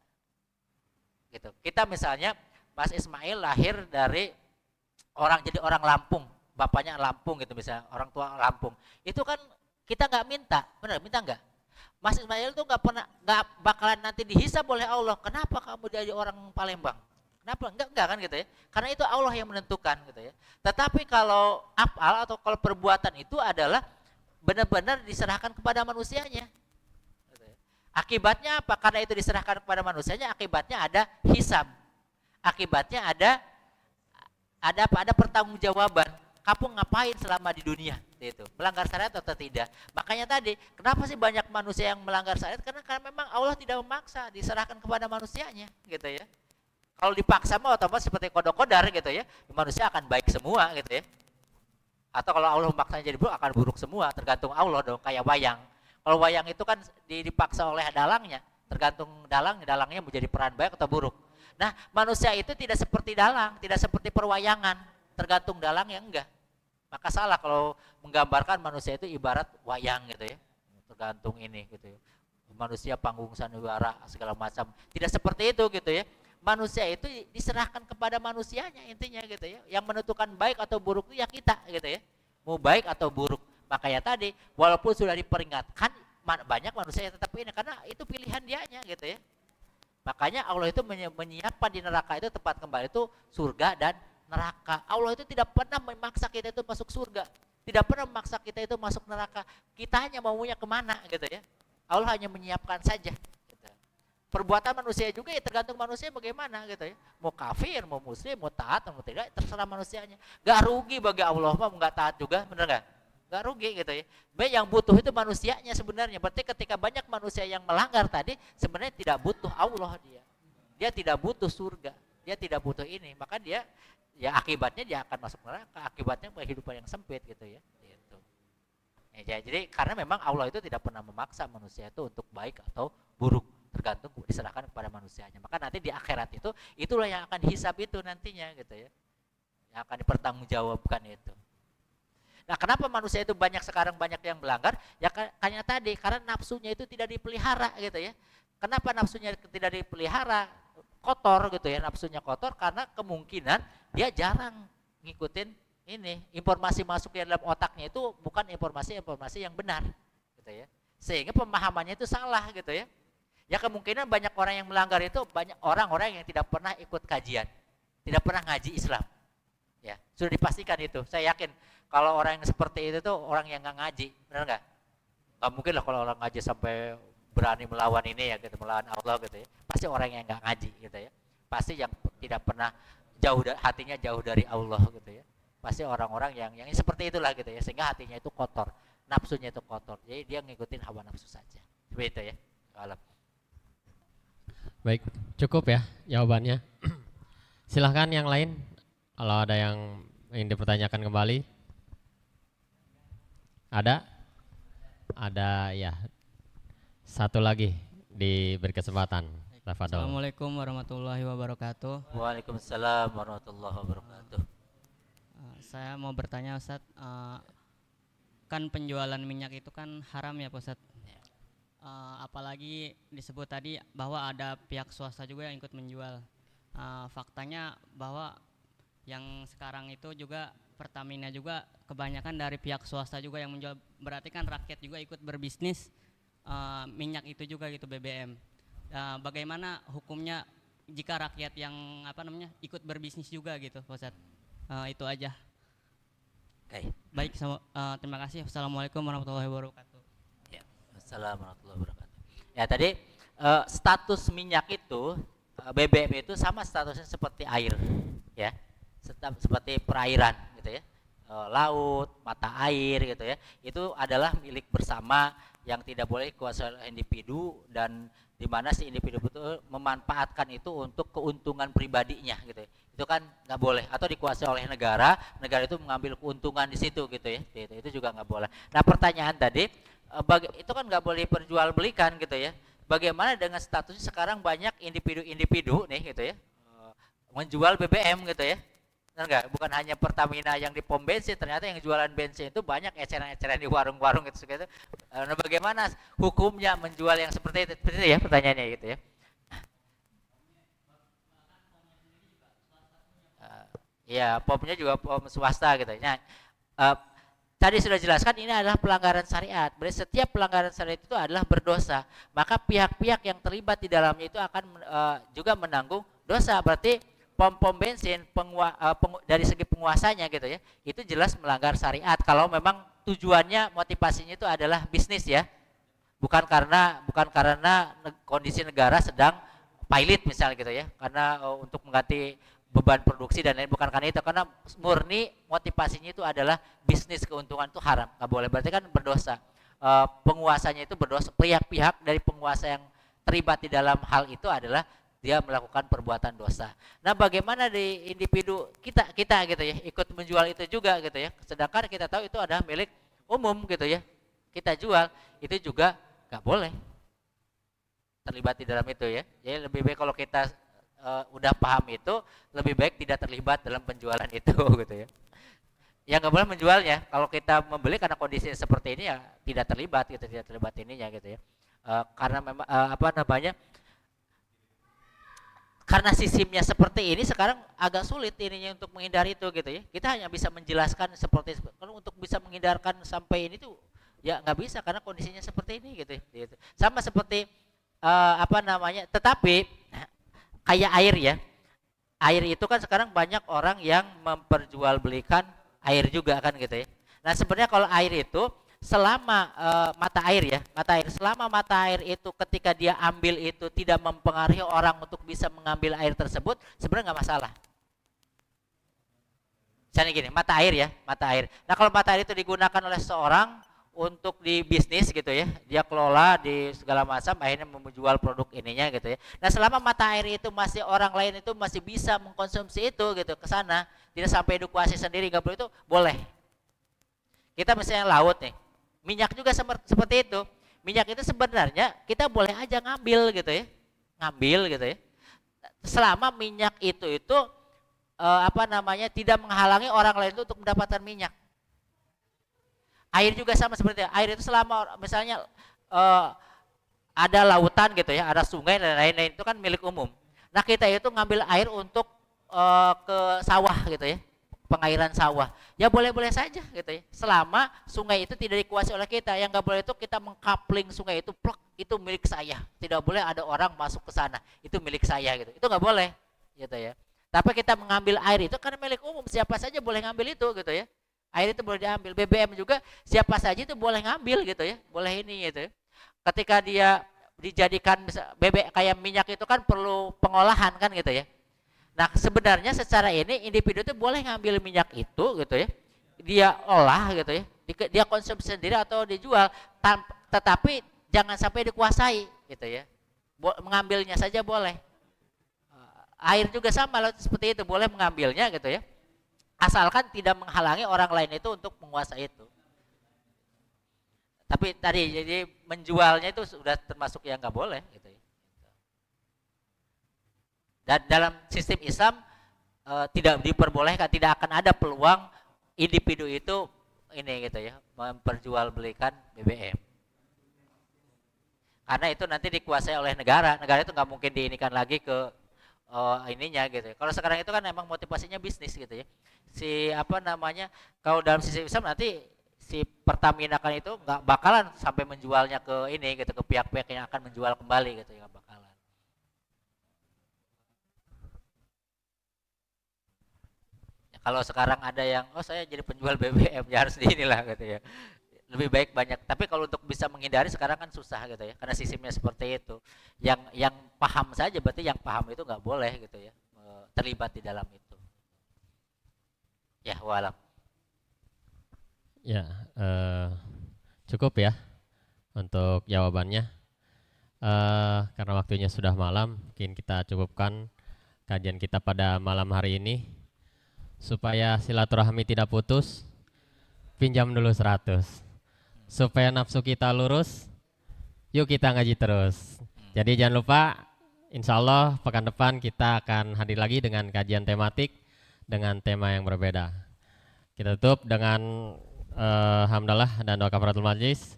Gitu. Kita misalnya Mas Ismail lahir dari jadi orang Lampung, bapaknya Lampung gitu misalnya, orang tua Lampung. Itu kan kita nggak minta, benar minta nggak? Mas Ismail itu nggak bakalan nanti dihisab oleh Allah. Kenapa kamu jadi orang Palembang? Kenapa? Enggak kan gitu ya. Karena itu Allah yang menentukan gitu ya. Tetapi kalau af'al atau kalau perbuatan itu adalah benar-benar diserahkan kepada manusianya. Gitu ya. Akibatnya apa? Karena itu diserahkan kepada manusianya, akibatnya ada hisab. Akibatnya ada pertanggungjawaban. Kamu ngapain selama di dunia? Itu melanggar syariat atau tidak? Makanya tadi, kenapa sih banyak manusia yang melanggar syariat? Karena memang Allah tidak memaksa, diserahkan kepada manusianya, gitu ya. Kalau dipaksa mah otomatis seperti kodok kodar gitu ya, manusia akan baik semua, gitu ya. Atau kalau Allah memaksanya jadi buruk, akan buruk semua, tergantung Allah dong, kayak wayang. Kalau wayang itu kan dipaksa oleh dalangnya, tergantung dalangnya mau jadi peran baik atau buruk. Nah, manusia itu tidak seperti dalang, tidak seperti perwayangan, tergantung dalang yang enggak. Maka salah kalau menggambarkan manusia itu ibarat wayang gitu ya, tergantung ini gitu ya. Manusia panggung sandiwara segala macam, tidak seperti itu gitu ya. Manusia itu diserahkan kepada manusianya intinya gitu ya. Yang menentukan baik atau buruk itu ya kita gitu ya. Mau baik atau buruk. Makanya tadi walaupun sudah diperingatkan, banyak manusia yang tetap ini karena itu pilihan dianya gitu ya. Makanya Allah itu menyiapkan di neraka itu tempat kembali itu surga dan neraka. Allah itu tidak pernah memaksa kita itu masuk surga, tidak pernah memaksa kita itu masuk neraka. Kita hanya maunya kemana gitu ya. Allah hanya menyiapkan saja. Gitu. perbuatan manusia juga ya tergantung manusia bagaimana gitu ya. Mau kafir, mau muslim, mau taat, mau tidak, terserah manusianya. Gak rugi bagi Allah mah nggak taat juga, bener nggak? Gak rugi gitu ya. Yang butuh itu manusianya sebenarnya. Berarti ketika banyak manusia yang melanggar tadi, sebenarnya tidak butuh Allah dia. Dia tidak butuh surga, dia tidak butuh ini. Maka dia, ya akibatnya dia akan masuk neraka. Akibatnya kehidupan yang sempit gitu ya. Gitu. Ya, jadi karena memang Allah itu tidak pernah memaksa manusia itu untuk baik atau buruk, tergantung diserahkan kepada manusianya. Maka nanti di akhirat itu itulah yang akan dihisab itu nantinya gitu ya, yang akan dipertanggungjawabkan itu. Nah, kenapa manusia itu sekarang banyak yang melanggar? Ya karena tadi, karena nafsunya itu tidak dipelihara gitu ya. Kenapa nafsunya tidak dipelihara? Kotor gitu ya, nafsunya kotor karena kemungkinan dia jarang ngikutin ini, informasi masuk di dalam otaknya itu bukan informasi yang benar gitu ya. Sehingga pemahamannya itu salah gitu ya. Ya kemungkinan banyak orang yang melanggar itu banyak orang-orang yang tidak pernah ikut kajian, tidak pernah ngaji Islam. Ya, sudah dipastikan itu. Saya yakin kalau orang yang seperti itu tuh orang yang nggak ngaji, benar nggak? Nggak mungkin lah kalau orang ngaji sampai berani melawan ini ya, gitu, melawan Allah gitu ya. Pasti orang yang nggak ngaji gitu ya. Pasti yang tidak pernah hatinya jauh dari Allah gitu ya. Pasti orang-orang yang seperti itulah gitu ya, sehingga hatinya itu kotor, nafsunya itu kotor. Jadi dia ngikutin hawa nafsu saja. Seperti itu ya. Alam. Baik, cukup ya jawabannya. Silahkan yang lain, kalau ada yang ingin dipertanyakan kembali. Ada? Ada ya. Satu lagi diberi kesempatan. Tafadhol. Assalamualaikum warahmatullahi wabarakatuh. Waalaikumsalam warahmatullahi wabarakatuh. Saya mau bertanya Ustadz, kan penjualan minyak itu kan haram ya Ustadz? Apalagi disebut tadi bahwa ada pihak swasta juga yang ikut menjual. Faktanya bahwa yang sekarang itu juga Pertamina juga kebanyakan dari pihak swasta juga yang menjual, berarti kan rakyat juga ikut berbisnis minyak itu juga gitu, BBM. Bagaimana hukumnya jika rakyat yang ikut berbisnis juga gitu Ustadz? Itu aja. Okay. Baik, terima kasih. Assalamualaikum warahmatullahi wabarakatuh. Assalamualaikum warahmatullahi wabarakatuh. Ya tadi status minyak itu BBM itu sama statusnya seperti air, ya, seperti perairan gitu ya, laut, mata air gitu ya. Itu adalah milik bersama yang tidak boleh dikuasai oleh individu, dan di mana si individu itu memanfaatkan itu untuk keuntungan pribadinya gitu ya. Itu kan nggak boleh, atau dikuasai oleh negara itu mengambil keuntungan di situ gitu ya. Itu juga nggak boleh. Nah pertanyaan tadi, itu kan nggak boleh diperjualbelikan gitu ya. Bagaimana dengan statusnya sekarang banyak individu-individu nih gitu ya, menjual BBM gitu ya, benar nggak? Bukan hanya Pertamina yang di pom bensin, ternyata yang jualan bensin itu banyak eceran-eceran di warung-warung gitu. Nah bagaimana hukumnya menjual yang seperti itu ya, pertanyaannya gitu ya. Ya, pomnya juga pom swasta gitu. Nah, tadi sudah jelaskan ini adalah pelanggaran syariat. Berarti setiap pelanggaran syariat itu adalah berdosa. Maka pihak-pihak yang terlibat di dalamnya itu akan juga menanggung dosa. Berarti pom-pom bensin dari segi penguasanya gitu ya, itu jelas melanggar syariat. Kalau memang tujuannya, motivasinya itu adalah bisnis ya, bukan karena kondisi negara sedang pilot misalnya gitu ya, karena untuk mengganti beban produksi dan lain, bukan karena itu, karena murni motivasinya itu adalah bisnis, keuntungan itu haram, nggak boleh. Berarti kan berdosa, penguasanya itu berdosa. Pihak-pihak dari penguasa yang terlibat di dalam hal itu adalah dia melakukan perbuatan dosa. Nah bagaimana di individu kita gitu ya, ikut menjual itu juga gitu ya, sedangkan kita tahu itu adalah milik umum gitu ya, kita jual, itu juga nggak boleh terlibat di dalam itu ya. Jadi lebih baik kalau kita udah paham itu, lebih baik tidak terlibat dalam penjualan itu gitu ya. Ya nggak boleh menjualnya. Kalau kita membeli karena kondisinya seperti ini ya tidak terlibat gitu, tidak terlibat ininya gitu ya. Karena memang karena sistemnya seperti ini sekarang agak sulit ininya untuk menghindari itu gitu ya. Kita hanya bisa menjelaskan seperti kalau untuk bisa menghindarkan sampai ini tuh ya nggak bisa karena kondisinya seperti ini gitu. Sama seperti tetapi kayak air ya. Air itu kan sekarang banyak orang yang memperjualbelikan air juga kan gitu ya. Nah sebenarnya kalau air itu selama mata air ya, mata air, selama mata air itu ketika dia ambil itu tidak mempengaruhi orang untuk bisa mengambil air tersebut, sebenarnya nggak masalah. Misalnya gini, mata air ya, mata air. Nah kalau mata air itu digunakan oleh seorang untuk di bisnis gitu ya, dia kelola di segala macam, akhirnya menjual produk ininya gitu ya. Nah selama mata air itu masih orang lain itu masih bisa mengkonsumsi itu gitu ke sana, tidak sampai edukasi sendiri nggak boleh, itu boleh. Kita misalnya laut nih, minyak juga seperti itu. Minyak itu sebenarnya kita boleh aja ngambil gitu ya, ngambil gitu ya. Selama minyak itu tidak menghalangi orang lain itu untuk mendapatkan minyak. Air juga sama seperti itu. Air itu selama misalnya ada lautan gitu ya, ada sungai dan lain-lain, itu kan milik umum. Nah kita itu ngambil air untuk ke sawah gitu ya, pengairan sawah. Ya boleh-boleh saja gitu ya. Selama sungai itu tidak dikuasai oleh kita, yang nggak boleh itu kita mengkapling sungai itu, plek, itu milik saya. Tidak boleh ada orang masuk ke sana, itu milik saya gitu. Itu nggak boleh gitu ya. Tapi kita mengambil air itu karena milik umum, siapa saja boleh ngambil itu gitu ya. Air itu boleh diambil. BBM juga siapa saja itu boleh ngambil gitu ya, boleh ini gitu ya. Ketika dia dijadikan kayak minyak itu kan perlu pengolahan kan gitu ya. Nah sebenarnya secara ini individu itu boleh ngambil minyak itu gitu ya, dia olah gitu ya, dia konsumsi sendiri atau dijual, tetapi jangan sampai dikuasai gitu ya. Mengambilnya saja boleh. Air juga sama seperti itu, boleh mengambilnya gitu ya, asalkan tidak menghalangi orang lain itu untuk menguasai itu. Tapi tadi jadi menjualnya itu sudah termasuk yang nggak boleh gitu ya. Dan dalam sistem Islam tidak diperbolehkan, tidak akan ada peluang individu itu ini gitu ya, memperjualbelikan BBM. Karena itu nanti dikuasai oleh negara. Negara itu nggak mungkin diinikan lagi ke ininya gitu ya. Kalau sekarang itu kan emang motivasinya bisnis gitu ya. Kalau dalam sistem Islam nanti si Pertamina kan itu nggak bakalan sampai menjualnya ke ini gitu, ke pihak-pihak yang akan menjual kembali gitu ya, nggak bakalan. Ya, kalau sekarang ada yang saya jadi penjual BBM ya harus di inilah gitu ya. Lebih baik banyak. Tapi kalau untuk bisa menghindari sekarang kan susah gitu ya, karena sistemnya seperti itu. Yang paham saja, berarti yang paham itu nggak boleh gitu ya, terlibat di dalam itu. Ya, walam. Ya, cukup ya untuk jawabannya. Karena waktunya sudah malam, mungkin kita cukupkan kajian kita pada malam hari ini. Supaya silaturahmi tidak putus, pinjam dulu 100. Supaya nafsu kita lurus, yuk kita ngaji terus. Jadi jangan lupa, insya Allah pekan depan kita akan hadir lagi dengan kajian tematik dengan tema yang berbeda. Kita tutup dengan hamdalah dan doa kafaratul majlis.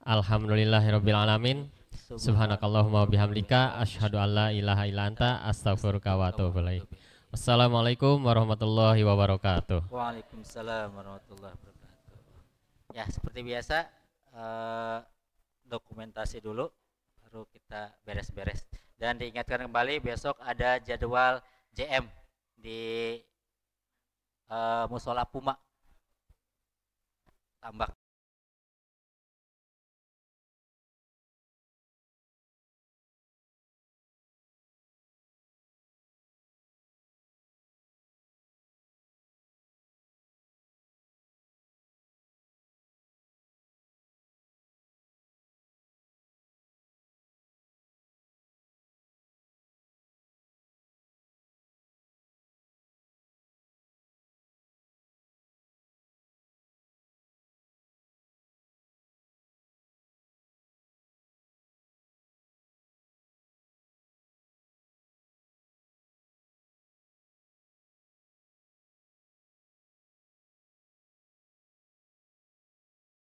Alhamdulillahirabbil alamin. Subhanakallahumma bihamdika asyhadu alla ilaha illa anta astaghfiruka wa atubu ilaik. Wassalamualaikum warahmatullahi wabarakatuh. Waalaikumsalam warahmatullahi wabarakatuh. Ya, seperti biasa dokumentasi dulu baru kita beres-beres. Dan diingatkan kembali besok ada jadwal JM di Musola Puma Tambak.